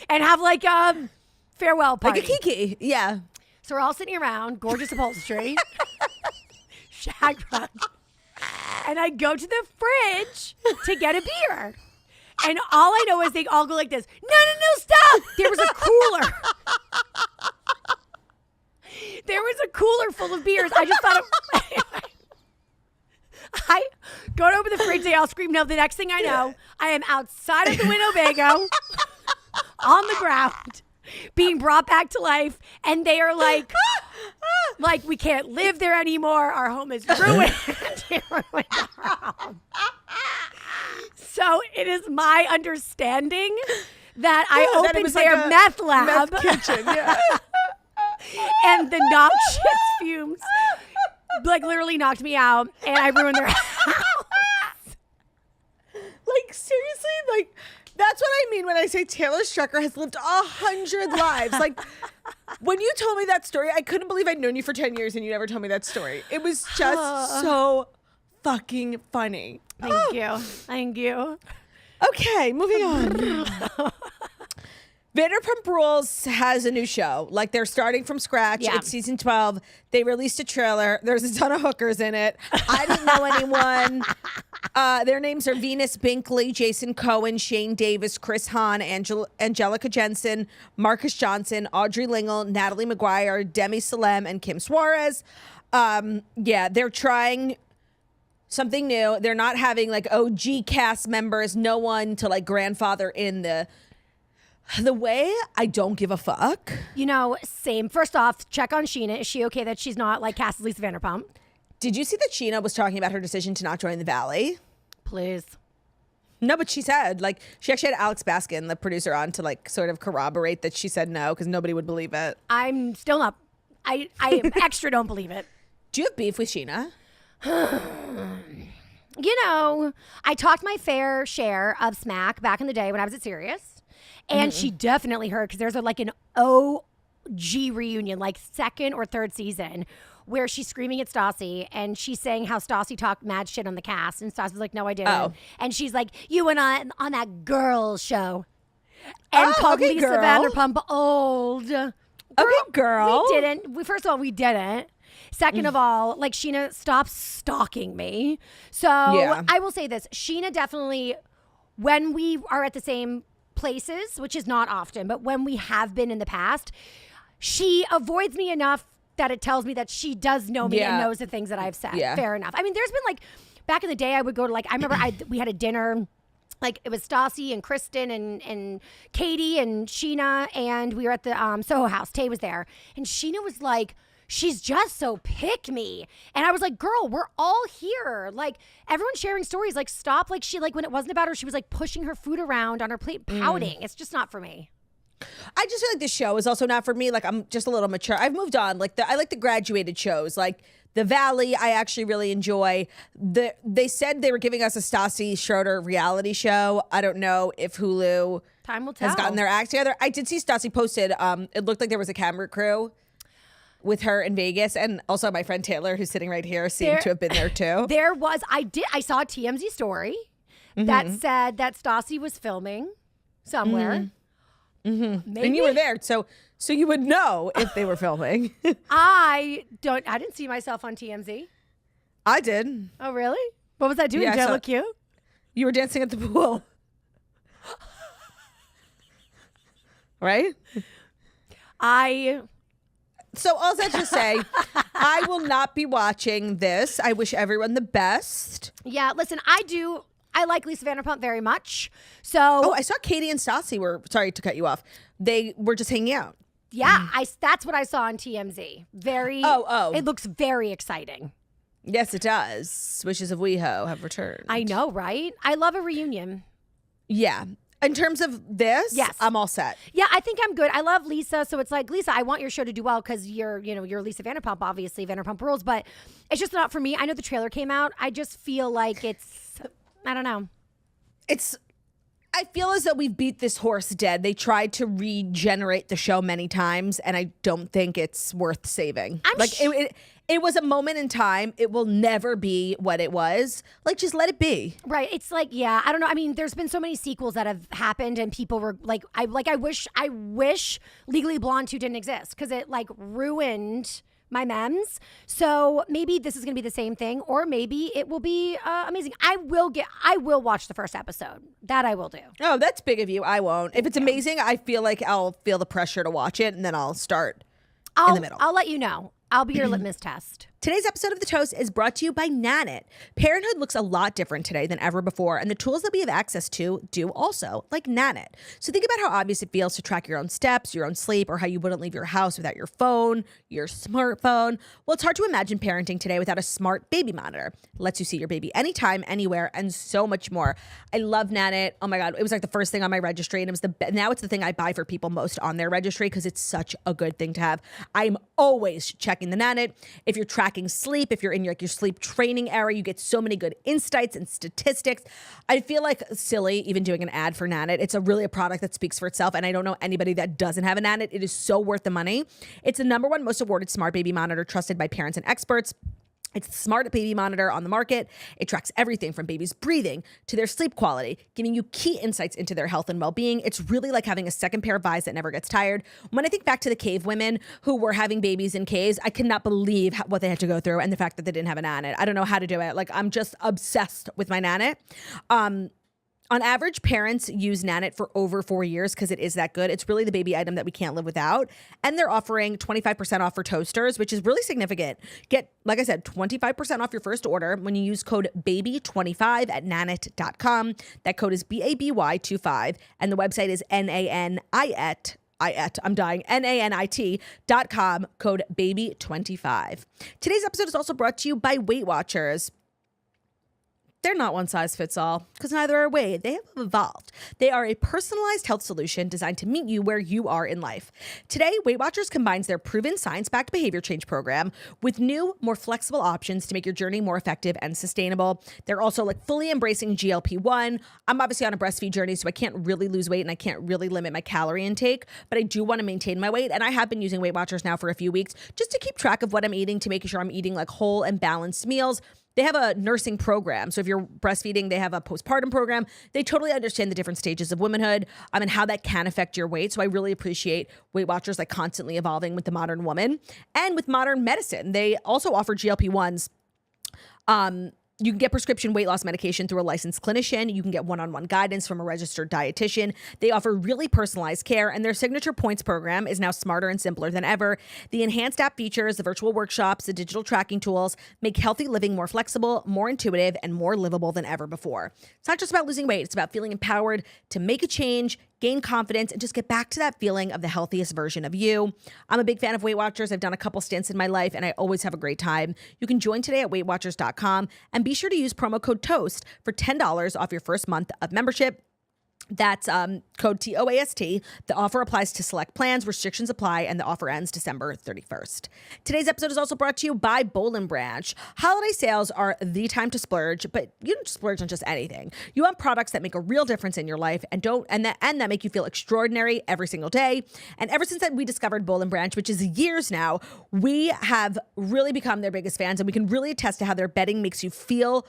And have like a farewell party. Like a kiki. Yeah. So we're all sitting around, gorgeous upholstery, shag rug. And I go to the fridge to get a beer. And all I know is they all go like this. No, stop. There was a cooler. There was a cooler full of beers. I just thought I go to open the fridge. They all scream no. The next thing I know, I am outside of the Winnebago on the ground, being brought back to life, and they are like, we can't live there anymore. Our home is ruined. So it is my understanding that I opened their like meth lab, meth kitchen, yeah. And the noxious fumes like literally knocked me out, and I ruined their house. Like seriously, like. That's what I mean when I say Taylor Strecker has lived 100 lives. Like, when you told me that story, I couldn't believe I'd known you for 10 years and you never told me that story. It was just so fucking funny. Thank you. Okay, moving on. Vanderpump Rules has a new show. Like, they're starting from scratch. Yeah. It's season 12. They released a trailer. There's a ton of hookers in it. I didn't know anyone. Their names are Venus Binkley, Jason Cohen, Shane Davis, Chris Hahn, Angelica Jensen, Marcus Johnson, Audrey Lingle, Natalie McGuire, Demi Salem, and Kim Suarez. They're trying something new. They're not having like OG cast members, no one to like grandfather in the way I don't give a fuck. You know, same. First off, check on Sheena. Is she okay that she's not like cast as Lisa Vanderpump? Did you see that Sheena was talking about her decision to not join the Valley? Please. No, but she said, like, she actually had Alex Baskin, the producer, on to like sort of corroborate that she said no because nobody would believe it. I'm still not. I extra don't believe it. Do you have beef with Sheena? You know, I talked my fair share of smack back in the day when I was at Sirius. And she definitely heard, because there's like an OG reunion, like second or third season, where she's screaming at Stassi and she's saying how Stassi talked mad shit on the cast. And Stassi's like, no, I didn't. Oh. And she's like, you went on that girls show and called okay, Lisa girl. Vanderpump old. Okay, girl. We didn't. First of all, we didn't. Second of all, like, Sheena, stop stalking me. So Yeah. I will say this. Sheena definitely, when we are at the same places, which is not often, but when we have been in the past, she avoids me enough that it tells me that she does know me and knows the things that I've said. Yeah. Fair enough. I mean, there's been like, back in the day, I would go to like, I remember we had a dinner, like it was Stassi and Kristen and Katie and Sheena, and we were at the Soho House. Tay was there. And Sheena was like, she's just so pick me. And I was like, girl, we're all here. Like, everyone's sharing stories. Like, stop. Like, she, like, when it wasn't about her, she was like pushing her food around on her plate, pouting. It's just not for me. I just feel like this show is also not for me. Like, I'm just a little mature. I've moved on. Like, I like the graduated shows. Like, The Valley, I actually really enjoy. They said they were giving us a Stassi Schroeder reality show. I don't know if Hulu Time will tell. has gotten their act together. I did see Stassi posted. It looked like there was a camera crew with her in Vegas, and also my friend Taylor, who's sitting right here, seemed to have been there too. There was, I saw a TMZ story that said that Stassi was filming somewhere. Maybe. And you were there, so you would know if they were filming. I didn't see myself on TMZ. I did. Oh, really? What was I doing? Yeah, I Did I saw- look cute? You were dancing at the pool. Right? So all that to say, I will not be watching this. I wish everyone the best. Yeah, listen, I like Lisa Vanderpump very much. So, Oh, I saw Katie and Stassi were, sorry to cut you off. They were just hanging out. yeah, that's what I saw on TMZ. It looks very exciting. Yes, it does. Wishes of WeHo have returned. I know, right? I love a reunion. Yeah. In terms of this, Yes. I'm all set. Yeah, I think I'm good. I love Lisa, so it's like, Lisa, I want your show to do well because you're Lisa Vanderpump, obviously, Vanderpump Rules, but it's just not for me. I know the trailer came out. I just feel like I don't know. I feel as though we've beat this horse dead. They tried to regenerate the show many times, and I don't think it's worth saving. It was a moment in time. It will never be what it was. Like, just let it be. Right. It's like, yeah, I don't know. I mean, there's been so many sequels that have happened and people were like, I wish Legally Blonde 2 didn't exist because it like ruined my memes. So maybe this is going to be the same thing, or maybe it will be amazing. I will watch the first episode. That I will do. Oh, that's big of you. I won't. If it's amazing, I feel like I'll feel the pressure to watch it, and then I'll start in the middle. I'll let you know. I'll be your litmus test. Today's episode of The Toast is brought to you by Nanit. Parenthood looks a lot different today than ever before, and the tools that we have access to do also, like Nanit. So think about how obvious it feels to track your own steps, your own sleep, or how you wouldn't leave your house without your phone, your smartphone. Well, it's hard to imagine parenting today without a smart baby monitor. It lets you see your baby anytime, anywhere, and so much more. I love Nanit. Oh my God, it was like the first thing on my registry, and it was now it's the thing I buy for people most on their registry because it's such a good thing to have. I'm always checking the Nanit. If you're tracking sleep, if you're in your sleep training era, you get so many good insights and statistics. I feel like silly even doing an ad for Nanit. It's really a product that speaks for itself, and I don't know anybody that doesn't have a Nanit. It is so worth the money. It's the #1 most awarded smart baby monitor trusted by parents and experts. It's the smartest baby monitor on the market. It tracks everything from babies' breathing to their sleep quality, giving you key insights into their health and well-being. It's really like having a second pair of eyes that never gets tired. When I think back to the cave women who were having babies in caves, I cannot believe what they had to go through and the fact that they didn't have a Nanit. I don't know how to do it. Like, I'm just obsessed with my Nanit. On average, parents use Nanit for over 4 years because it is that good. It's really the baby item that we can't live without. And they're offering 25% off for toasters, which is really significant. Get, like I said, 25% off your first order when you use code BABY25 at nanit.com. That code is BABY25, and the website is nanit.com, code BABY25. Today's episode is also brought to you by Weight Watchers. They're not one size fits all, because neither are we. They have evolved. They are a personalized health solution designed to meet you where you are in life. Today, Weight Watchers combines their proven science-backed behavior change program with new, more flexible options to make your journey more effective and sustainable. They're also like fully embracing GLP-1. I'm obviously on a breastfeed journey, so I can't really lose weight and I can't really limit my calorie intake, but I do want to maintain my weight. And I have been using Weight Watchers now for a few weeks just to keep track of what I'm eating, to making sure I'm eating like whole and balanced meals. They have a nursing program. So if you're breastfeeding, they have a postpartum program. They totally understand the different stages of womanhood and how that can affect your weight. So I really appreciate Weight Watchers like constantly evolving with the modern woman and with modern medicine. They also offer GLP-1s. You can get prescription weight loss medication through a licensed clinician. You can get one-on-one guidance from a registered dietitian. They offer really personalized care, and their signature points program is now smarter and simpler than ever. The enhanced app features, the virtual workshops, the digital tracking tools make healthy living more flexible, more intuitive, and more livable than ever before. It's not just about losing weight. It's about feeling empowered to make a change, gain confidence, and just get back to that feeling of the healthiest version of you. I'm a big fan of Weight Watchers. I've done a couple stints in my life, and I always have a great time. You can join today at WeightWatchers.com, and be sure to use promo code TOAST for $10 off your first month of membership. That's code TOAST. The offer applies to select plans, restrictions apply, and the offer ends December 31st. Today's episode is also brought to you by Boll & Branch. Holiday sales are the time to splurge, but you don't splurge on just anything. You want products that make a real difference in your life and that make you feel extraordinary every single day. And ever since we discovered Boll & Branch, which is years now, we have really become their biggest fans, and we can really attest to how their bedding makes you feel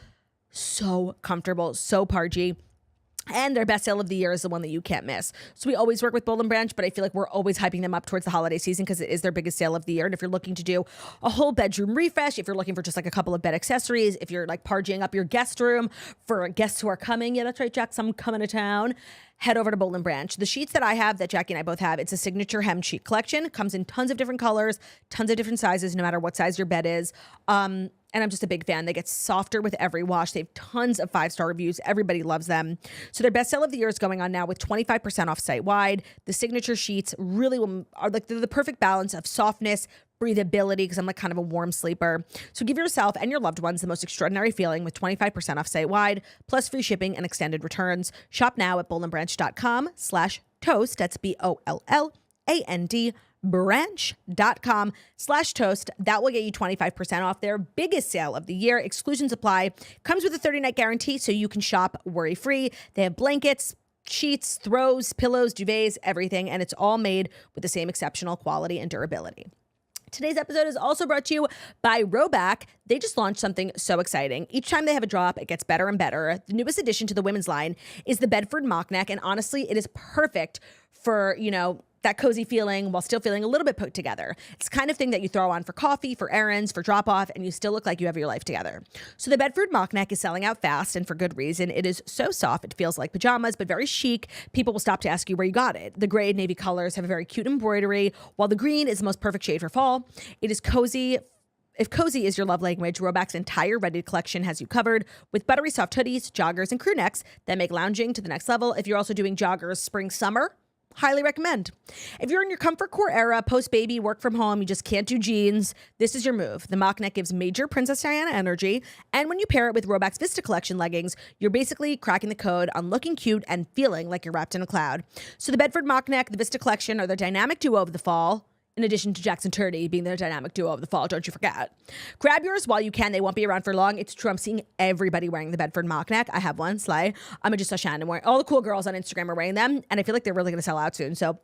so comfortable, so pudgy. And their best sale of the year is the one that you can't miss. So we always work with Boll & Branch, but I feel like we're always hyping them up towards the holiday season because it is their biggest sale of the year. And if you're looking to do a whole bedroom refresh, if you're looking for just like a couple of bed accessories, if you're like partying up your guest room for guests who are coming, yeah, that's right, Jack, I'm coming to town, head over to Boll & Branch. The sheets that I have, that Jackie and I both have, it's a signature hem sheet collection. It comes in tons of different colors, tons of different sizes, no matter what size your bed is. And I'm just a big fan. They get softer with every wash. They have tons of 5-star reviews. Everybody loves them. So their best sale of the year is going on now with 25% off site-wide. The signature sheets really are like the perfect balance of softness, breathability, because I'm like kind of a warm sleeper. So give yourself and your loved ones the most extraordinary feeling with 25% off site-wide, plus free shipping and extended returns. Shop now at bollandbranch.com/toast. That's BOLLAND branch.com/toast. That will get you 25% off their biggest sale of the year. Exclusions apply. Comes with a 30-night guarantee, so you can shop worry-free. They have blankets, sheets, throws, pillows, duvets, everything, and it's all made with the same exceptional quality and durability. Today's episode is also brought to you by Roback. They just launched something so exciting. Each time they have a drop, it gets better and better. The newest addition to the women's line is the Bedford mock neck, and honestly, it is perfect for, that cozy feeling while still feeling a little bit put together. It's the kind of thing that you throw on for coffee, for errands, for drop off, and you still look like you have your life together. So the Bedford mock neck is selling out fast, and for good reason. It is so soft, it feels like pajamas, but very chic. People will stop to ask you where you got it. The gray and navy colors have a very cute embroidery, while the green is the most perfect shade for fall. It is cozy. If cozy is your love language, Roback's entire Ready collection has you covered with buttery soft hoodies, joggers, and crew necks that make lounging to the next level. If you're also doing joggers spring, summer, highly recommend. If you're in your comfort core era, post-baby, work from home, you just can't do jeans, this is your move. The mock neck gives major Princess Diana energy, and when you pair it with Roback's Vista Collection leggings, you're basically cracking the code on looking cute and feeling like you're wrapped in a cloud. So the Bedford mock neck, the Vista Collection are their dynamic duo of the fall, in addition to Jackson Turdy being their dynamic duo of the fall, don't you forget. Grab yours while you can. They won't be around for long. It's true. I'm seeing everybody wearing the Bedford mock neck. I have one, Slay. I just saw Shannon wearing. All the cool girls on Instagram are wearing them, and I feel like they're really going to sell out soon. So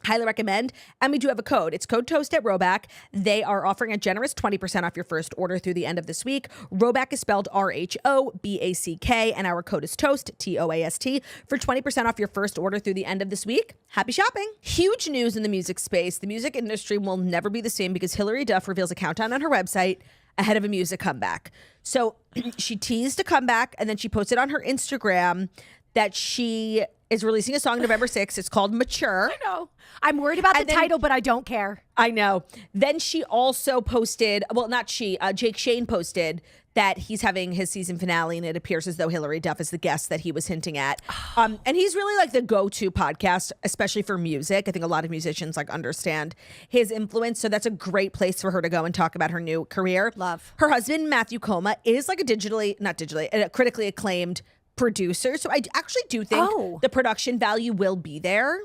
highly recommend. And we do have a code. It's code TOAST at Roback. They are offering a generous 20% off your first order through the end of this week. Roback is spelled RHOBACK, and our code is TOAST, TOAST, for 20% off your first order through the end of this week. Happy shopping. Huge news in the music space. The music industry will never be the same because Hilary Duff reveals a countdown on her website ahead of a music comeback. So she teased a comeback, and then she posted on her Instagram that she is releasing a song November 6th. It's called Mature. I know. I'm worried about the title, but I don't care. I know. Then she also posted, well, not she, Jake Shane posted that he's having his season finale, and it appears as though Hillary Duff is the guest that he was hinting at. And he's really like the go-to podcast, especially for music. I think a lot of musicians like understand his influence. So that's a great place for her to go and talk about her new career. Love. Her husband, Matthew Coma, is like a critically acclaimed producer. So I actually do think the production value will be there.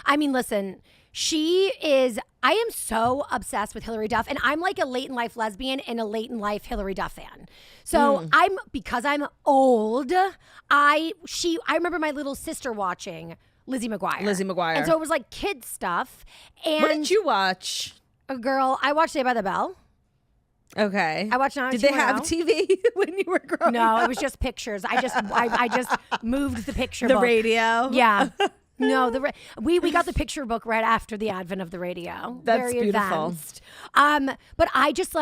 I mean, listen, I am so obsessed with Hillary Duff, and I'm like a late in life lesbian and a late in life Hillary Duff fan. So because I'm old, I remember my little sister watching Lizzie McGuire. And so it was like kid stuff. And what did you watch? I watched Saved by the Bell. Okay. I watched. Did they have TV when you were growing up? No, it was just pictures. I just moved the picture the book. radio. Yeah. No, we got the picture book right after the advent of the radio. That's very beautiful. Advanced. But I just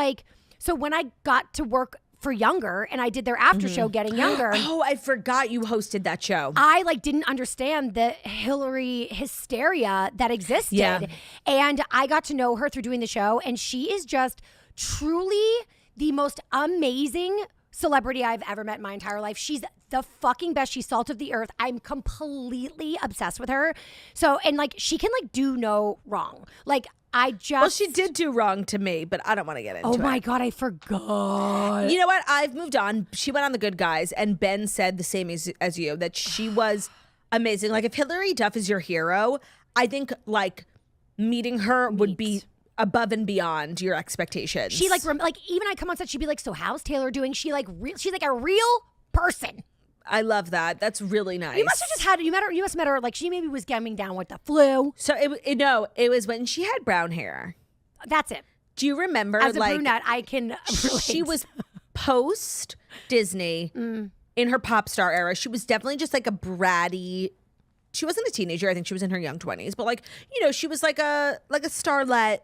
so when I got to work for Younger and I did their after show Getting Younger. Oh, I forgot you hosted that show. I didn't understand the Hillary hysteria that existed. Yeah. And I got to know her through doing the show, and she is just truly the most amazing celebrity I've ever met in my entire life. She's the fucking best. She's salt of the earth. I'm completely obsessed with her. So, and she can do no wrong. Well, she did do wrong to me, but I don't want to get into it. Oh my God, I forgot. You know what? I've moved on. She went on The Good Guys, and Ben said the same as you, that she was amazing. If Hillary Duff is your hero, I think meeting her would be above and beyond your expectations. She even I come on set, she'd be like, "So how's Taylor doing?" She's like a real person. I love that. That's really nice. You must have just you must have met her she maybe was coming down with the flu. So it was when she had brown hair. That's it. Do you remember? As a brunette, I can relate. She was post Disney in her pop star era. She was definitely just a bratty. She wasn't a teenager. I think she was in her young 20s. But she was like a starlet.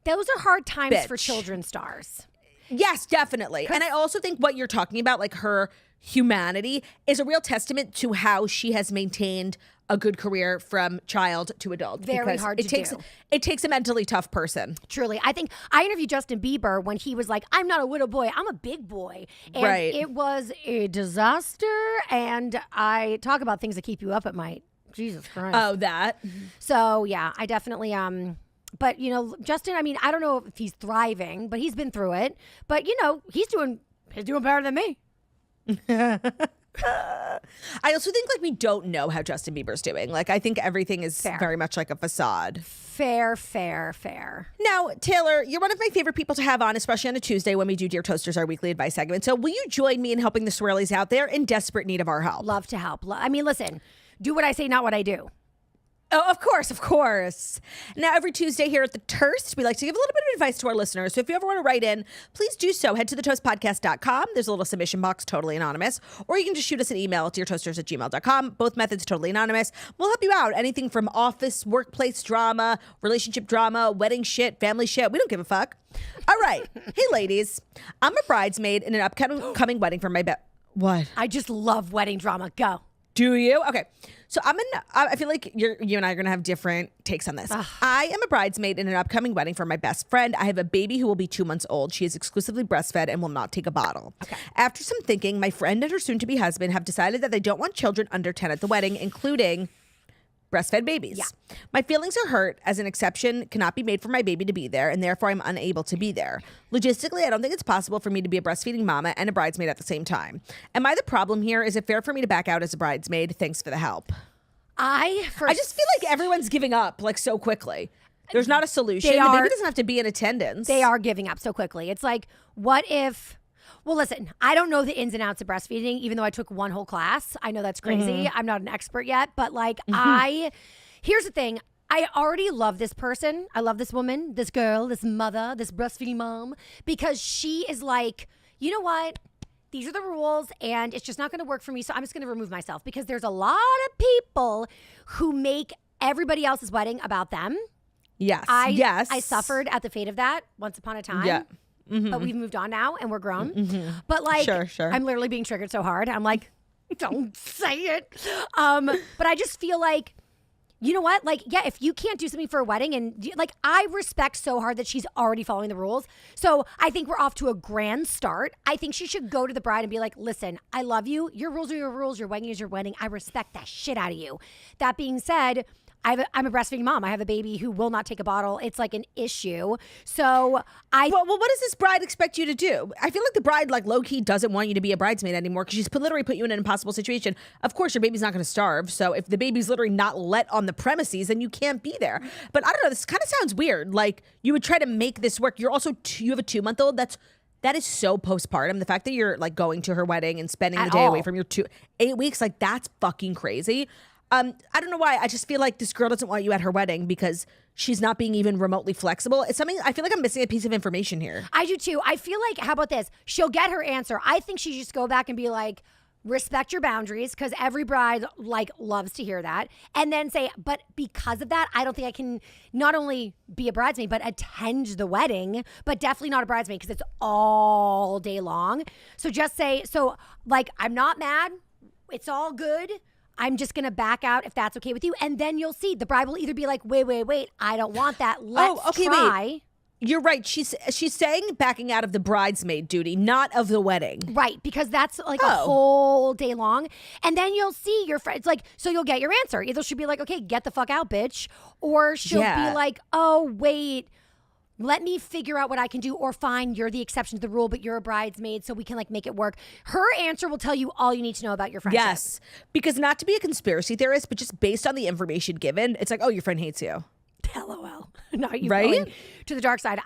Those are hard times bitch. For children stars. Yes, definitely. And I also think what you're talking about, her humanity, is a real testament to how she has maintained a good career from child to adult. Very hard to do. It takes a mentally tough person. Truly. I think I interviewed Justin Bieber when he was like, "I'm not a little boy, I'm a big boy." And it was a disaster. And I talk about things that keep you up at night. Jesus Christ. Oh, that. So yeah, I definitely but Justin, I mean, I don't know if he's thriving, but he's been through it. But he's doing better than me. I also think we don't know how Justin Bieber's doing. I think everything is very much like a facade. Fair. Now, Taylor, you're one of my favorite people to have on, especially on a Tuesday when we do Dear Toasters, our weekly advice segment. So will you join me in helping the swirlies out there in desperate need of our help? Love to help. I mean, listen, do what I say, not what I do. Oh, of course. Now, every Tuesday here at TheToast, we like to give a little bit of advice to our listeners. So if you ever want to write in, please do so. Head to thetoastpodcast.com. There's a little submission box, totally anonymous. Or you can just shoot us an email at deartoasters@gmail.com. Both methods totally anonymous. We'll help you out. Anything from office, workplace drama, relationship drama, wedding shit, family shit. We don't give a fuck. All right. Hey, ladies. I'm a bridesmaid in an upcoming wedding for my What? I just love wedding drama. Go. Do you? Okay. So I feel like you and I are going to have different takes on this. I am a bridesmaid in an upcoming wedding for my best friend. I have a baby who will be 2 months old. She is exclusively breastfed and will not take a bottle. Okay. After some thinking, my friend and her soon-to-be husband have decided that they don't want children under 10 at the wedding, including breastfed babies. Yeah. My feelings are hurt as an exception cannot be made for my baby to be there, and therefore I'm unable to be there. Logistically, I don't think it's possible for me to be a breastfeeding mama and a bridesmaid at the same time. Am I the problem here? Is it fair for me to back out as a bridesmaid? Thanks for the help. I just feel like everyone's giving up so quickly. There's not a solution. The baby doesn't have to be in attendance. They are giving up so quickly. It's what if... Well, listen, I don't know the ins and outs of breastfeeding, even though I took one whole class. I know that's crazy. I'm not an expert yet, but here's the thing. I already love this person. I love this woman, this girl, this mother, this breastfeeding mom, because she is you know what? These are the rules and it's just not going to work for me. So I'm just going to remove myself, because there's a lot of people who make everybody else's wedding about them. Yes. I suffered at the fate of that once upon a time. Yeah. But we've moved on now and we're grown. But sure. I'm literally being triggered so hard. I'm like, Don't say it. But I just feel like, you know what? Like, yeah, if you can't do something for a wedding and like, I respect so hard that she's already following the rules. So I think we're off to a grand start. I think she should go to the bride and be like, listen, I love you. Your rules are your rules. Your wedding is your wedding. I respect that shit out of you. That being said, I'm a breastfeeding mom. I have a baby who will not take a bottle. It's like an issue. So Well, what does this bride expect you to do? I feel like the bride, like, low-key doesn't want you to be a bridesmaid anymore because she's literally put you in an impossible situation. Of course, your baby's not going to starve. So if the baby's literally not let on the premises, then you can't be there. But I don't know. This kind of sounds weird. Like, you would try to make this work. You're also, you have a 2-month-old. That is so postpartum. The fact that you're, like, going to her wedding and spending the day away from your 8 weeks, like, that's fucking crazy. I don't know why. I just feel like this girl doesn't want you at her wedding because she's not being even remotely flexible. It's something, I feel like I'm missing a piece of information here. I do too. I feel like, how about this? She'll get her answer. I think she should just go back and be like, respect your boundaries, because every bride like loves to hear that. And then say, but because of that, I don't think I can not only be a bridesmaid, but attend the wedding, but definitely not a bridesmaid because it's all day long. So just say, so like, I'm not mad. It's all good. I'm just going to back out if that's okay with you. And then you'll see the bride will either be like, wait, I don't want that. Let's try. Wait. You're right. She's saying backing out of the bridesmaid duty, not of the wedding. Right, because that's like a whole day long. And then you'll see your friends, like, so you'll get your answer. Either she'll be like, okay, get the fuck out, bitch. Or she'll be like, oh, wait, let me figure out what I can do. Or fine, you're the exception to the rule, but you're a bridesmaid, so we can like make it work. Her answer will tell you all you need to know about your friendship. Yes, because not to be a conspiracy theorist, but just based on the information given, it's like, oh, your friend hates you. LOL. Not you Right? going to the dark side.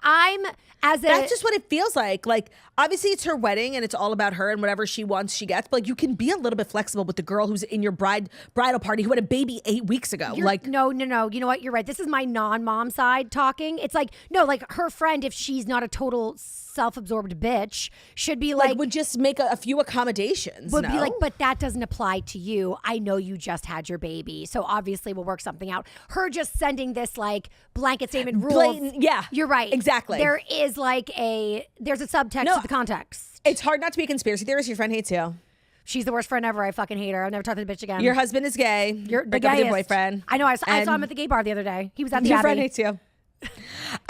That's just what it feels like. Like, obviously it's her wedding and it's all about her and whatever she wants, she gets. But like, you can be a little bit flexible with the girl who's in your bridal party who had a baby 8 weeks ago. No. You know what? You're right. This is my non-mom side talking. It's like, no, like her friend, if she's not a total self-absorbed bitch, should be like would just make a few accommodations. Would be like, but that doesn't apply to you. I know you just had your baby, so obviously we'll work something out. Her just sending this like blanket statement rules. Blatant, yeah, you're right. Exactly. There is like there's a subtext to the context. It's hard not to be a conspiracy theorist. Your friend hates you. She's the worst friend ever. I fucking hate her. I'll never talk to the bitch again. Your husband is gay. You're the Break up with gayest. your boyfriend. I know. I saw him at the gay bar the other day. He was at the Your Abbey. friend hates you.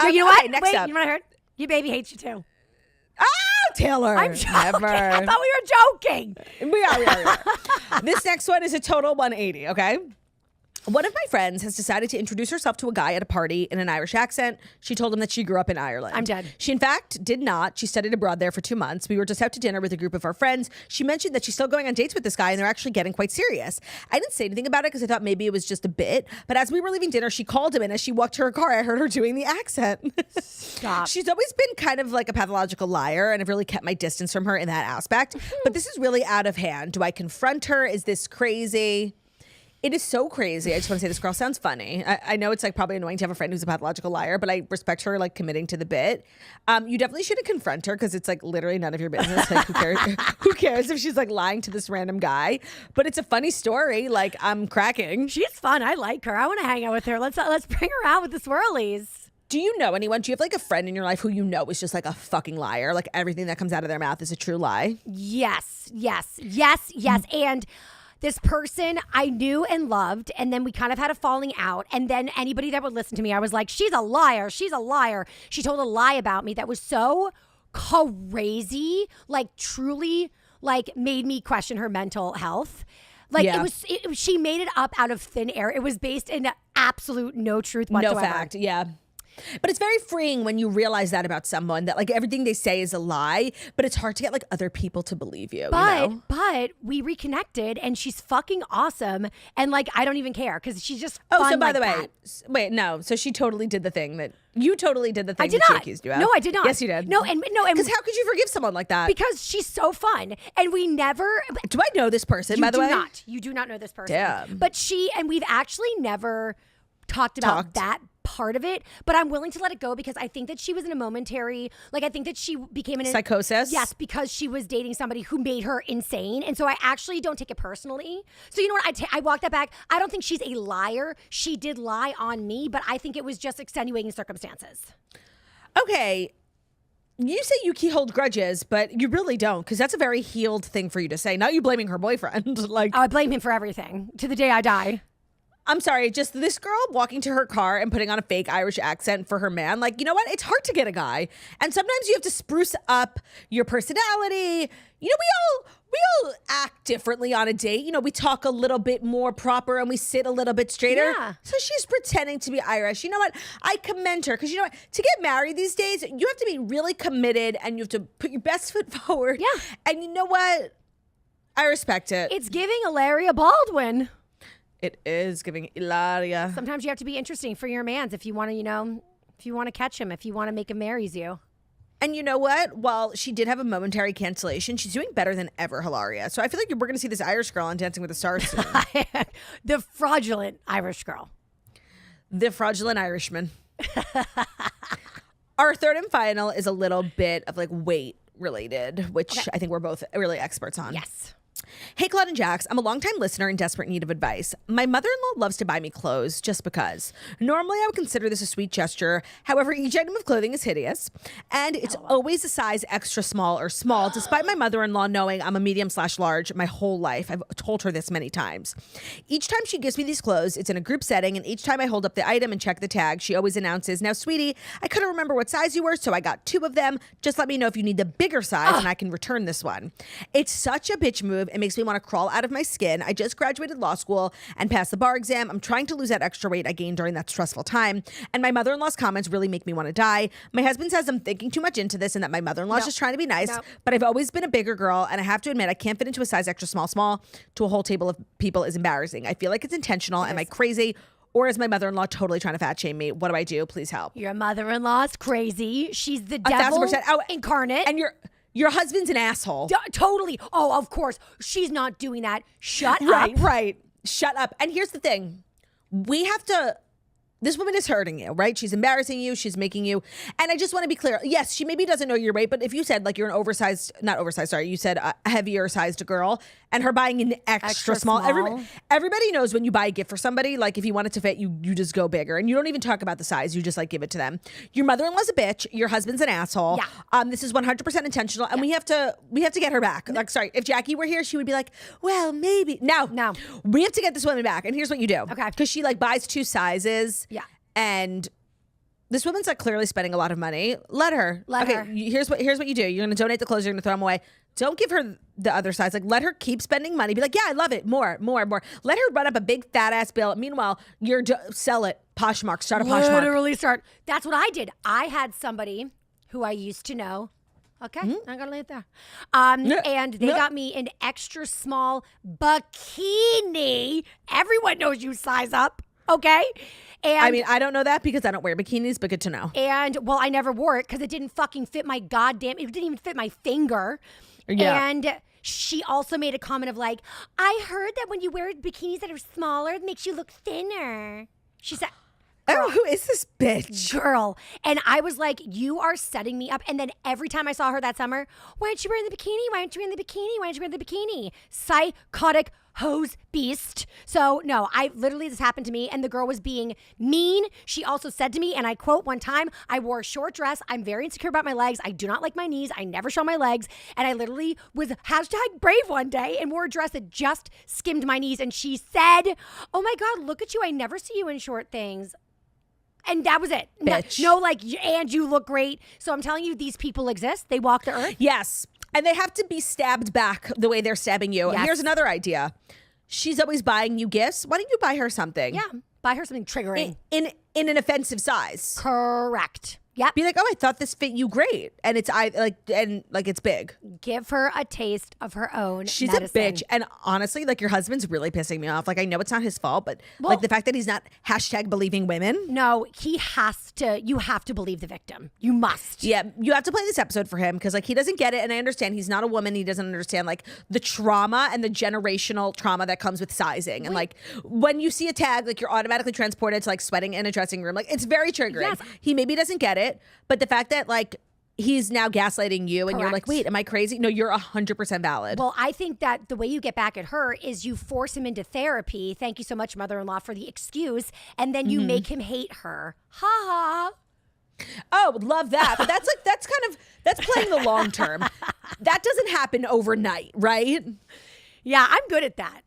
You know what? Next Wait, up. you know what I heard? Your baby hates you too. Oh, Taylor. I'm joking. Never. I thought we were joking. We are. This next one is a total 180, okay? One of my friends has decided to introduce herself to a guy at a party in an Irish accent. She told him that she grew up in Ireland. I'm dead. She, in fact, did not. She studied abroad there for 2 months. We were just out to dinner with a group of our friends. She mentioned that she's still going on dates with this guy, and they're actually getting quite serious. I didn't say anything about it because I thought maybe it was just a bit. But as we were leaving dinner, she called him, and as she walked to her car, I heard her doing the accent. Stop. She's always been kind of like a pathological liar, and I've really kept my distance from her in that aspect. But this is really out of hand. Do I confront her? Is this crazy? It is so crazy. I just want to say this girl sounds funny. I know it's like probably annoying to have a friend who's a pathological liar, but I respect her like committing to the bit. You definitely shouldn't confront her because it's like literally none of your business. Like who cares? Who cares if she's like lying to this random guy? But it's a funny story. Like I'm cracking. She's fun. I like her. I want to hang out with her. Let's bring her out with the swirlies. Do you know anyone? Do you have like a friend in your life who you know is just like a fucking liar? Like everything that comes out of their mouth is a true lie? Yes. And this person I knew and loved, and then we kind of had a falling out. And then anybody that would listen to me, I was like, she's a liar. She's a liar. She told a lie about me that was so crazy, like truly like made me question her mental health. Like she made it up out of thin air. It was based in absolute no truth whatsoever. No fact. Yeah. But it's very freeing when you realize that about someone, that like everything they say is a lie, but it's hard to get like other people to believe you. But we reconnected and she's fucking awesome. And like, I don't even care because she's just fun. So by like the way, that. wait, no. So she totally did the thing that you totally did the thing I did that she not. accused you of. No, I did not. Yes, you did. No, and because how could you forgive someone like that? Because she's so fun. And we never. Do I know this person, by the way? You do not know this person. Damn. But we've actually never talked about that part of it, but I'm willing to let it go because I think that she was in a momentary, like I think that she became an psychosis. Yes, because she was dating somebody who made her insane, and so I actually don't take it personally. So you know what? I walk that back. I don't think she's a liar. She did lie on me, but I think it was just extenuating circumstances. Okay. You say you hold grudges, but you really don't, because that's a very healed thing for you to say. Now you're blaming her boyfriend. Like, I blame him for everything to the day I die. I'm sorry, just this girl walking to her car and putting on a fake Irish accent for her man. Like, you know what? It's hard to get a guy. And sometimes you have to spruce up your personality. You know, we all act differently on a date. You know, we talk a little bit more proper and we sit a little bit straighter. Yeah. So she's pretending to be Irish. You know what? I commend her, because you know what? To get married these days, you have to be really committed and you have to put your best foot forward. Yeah. And you know what? I respect it. It's giving Hilaria Baldwin. It is giving Ilaria. Sometimes you have to be interesting for your mans if you want to, if you want to catch him, if you want to make him marries you. And you know what? While she did have a momentary cancellation, she's doing better than ever, Hilaria. So I feel like we're going to see this Irish girl on Dancing with the Stars soon. The fraudulent Irish girl. The fraudulent Irishman. Our third and final is a little bit of like weight related, which I think we're both really experts on. Yes. Hey, Claude and Jax, I'm a longtime listener in desperate need of advice. My mother-in-law loves to buy me clothes just because. Normally, I would consider this a sweet gesture. However, each item of clothing is hideous, and it's always a size extra small or small, despite my mother-in-law knowing I'm a medium/large my whole life. I've told her this many times. Each time she gives me these clothes, it's in a group setting, and each time I hold up the item and check the tag, she always announces, "Now, sweetie, I couldn't remember what size you were, so I got 2 of them. Just let me know if you need the bigger size, and I can return this one." It's such a bitch move. It makes me want to crawl out of my skin. I just graduated law school and passed the bar exam. I'm trying to lose that extra weight I gained during that stressful time. And my mother-in-law's comments really make me want to die. My husband says I'm thinking too much into this and that my mother-in-law's just trying to be nice. But I've always been a bigger girl, and I have to admit I can't fit into a size extra small to a whole table of people is embarrassing. I feel like it's intentional. Am I crazy? Or is my mother-in-law totally trying to fat shame me? What do I do? Please help. Your mother-in-law's crazy. She's the devil 1,000%. Oh, incarnate. And your husband's an asshole. Totally. Oh, of course. She's not doing that. Shut up. Right. Shut up. And here's the thing. This woman is hurting you, right? She's embarrassing you. She's making you. And I just want to be clear. Yes, she maybe doesn't know your weight, but if you said like you're an you said a heavier sized girl and her buying an extra small. Everybody knows when you buy a gift for somebody, like if you want it to fit, you just go bigger and you don't even talk about the size. You just like give it to them. Your mother-in-law's a bitch. Your husband's an asshole. Yeah. This is 100% intentional. And we have to get her back. Like, sorry, if Jackie were here, she would be like, well, maybe. No. We have to get this woman back. And here's what you do. Okay. Because she like buys 2 sizes. Yeah. And this woman's like clearly spending a lot of money. Let her. Her. Here's what you do. You're gonna donate the clothes. You're gonna throw them away. Don't give her the other size. Like let her keep spending money. Be like, yeah, I love it. More. Let her run up a big fat ass bill. Meanwhile, sell it. Poshmark. Start a Poshmark. Literally start. That's what I did. I had somebody who I used to know. Okay, I'm gonna leave it there. And they got me an extra small bikini. Everyone knows you size up. Okay. And I mean, I don't know that because I don't wear bikinis, but good to know. And well, I never wore it because it didn't fucking fit my goddamn, it didn't even fit my finger. Yeah. And she also made a comment of like, I heard that when you wear bikinis that are smaller, it makes you look thinner. She said, oh, who is this bitch? Girl. And I was like, you are setting me up. And then every time I saw her that summer, why aren't you wearing the bikini? Why aren't you wearing the bikini? Why aren't you wearing the bikini? Psychotic hose beast. So no, this happened to me and the girl was being mean. She also said to me, and I quote one time, I wore a short dress. I'm very insecure about my legs. I do not like my knees. I never show my legs. And I literally was #brave one day and wore a dress that just skimmed my knees. And she said, oh my God, look at you. I never see you in short things. And that was it. Bitch. No, like, and you look great. So I'm telling you, these people exist. They walk the earth. Yes. And they have to be stabbed back the way they're stabbing you. Yes. Here's another idea. She's always buying you gifts. Why don't you buy her something? Yeah. Buy her something triggering. In an offensive size. Correct. Yep. Be like, oh, I thought this fit you great, and it's it's big. Give her a taste of her own. She's medicine. a bitch, and honestly, like your husband's really pissing me off. Like I know it's not his fault, but like the fact that he's not #believing women. No, he has to. You have to believe the victim. You must. Yeah, you have to play this episode for him because like he doesn't get it, and I understand he's not a woman. He doesn't understand like the trauma and the generational trauma that comes with sizing, and like when you see a tag, like you're automatically transported to like sweating in a dressing room. Like it's very triggering. Yes. He maybe doesn't get it. But the fact that like he's now gaslighting you and you're like, wait, am I crazy? No, you're 100% valid. Well, I think that the way you get back at her is you force him into therapy. Thank you so much, mother-in-law, for the excuse. And then you make him hate her. Ha ha. Oh, love that. But that's playing the long term. That doesn't happen overnight, right? Yeah, I'm good at that.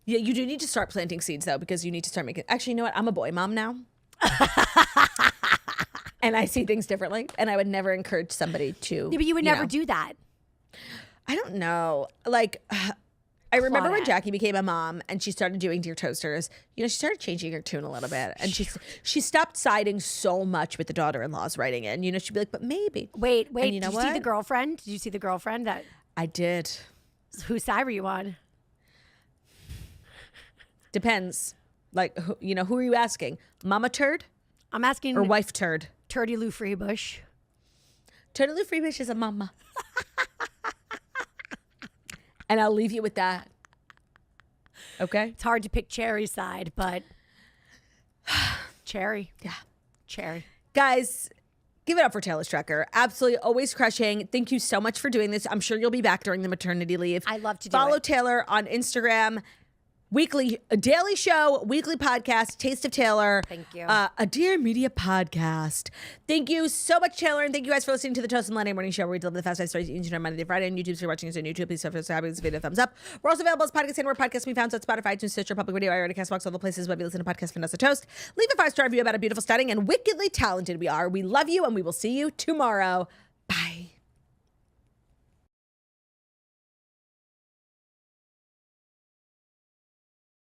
Yeah, you do need to start planting seeds though, because you need to start making. Actually, you know what? I'm a boy mom now. And I see things differently, and I would never encourage somebody to. Yeah, but you would never do that. I don't know. Like, I remember when Claudia. Jackie became a mom and she started doing Dear Toasters, she started changing her tune a little bit. And she stopped siding so much with the daughter-in-laws writing in. She'd be like, but maybe. Wait. And you know did you see the girlfriend? Did you see the girlfriend? That I did. whose side were you on? Depends. Like, who are you asking? Mama turd I'm asking or wife turd? Turdy Lou Freebush. Turdy Lou Freebush is a mama. And I'll leave you with that. Okay? It's hard to pick Cherry's side, but Cherry. Yeah. Cherry. Guys, give it up for Taylor Strecker. Absolutely always crushing. Thank you so much for doing this. I'm sure you'll be back during the maternity leave. I love to do Follow it. Taylor on Instagram. A daily show, weekly podcast, Taste of Taylor. Thank you. A Dear Media podcast. Thank you so much, Taylor, and thank you guys for listening to the Toast and Monday Morning Show, where we deliver the fast 5 stories each and every Monday to Friday on YouTube. So if you're watching us on YouTube, please feel free to this video thumbs up. We're also available as podcasts and where podcasts can be found on Spotify, iTunes, Stitcher, Public Radio, iHeartRadio, Castbox, all the places where you listen to podcasts from us, The Toast. Leave a 5-star review about how beautiful, stunning, and wickedly talented we are. We love you, and we will see you tomorrow.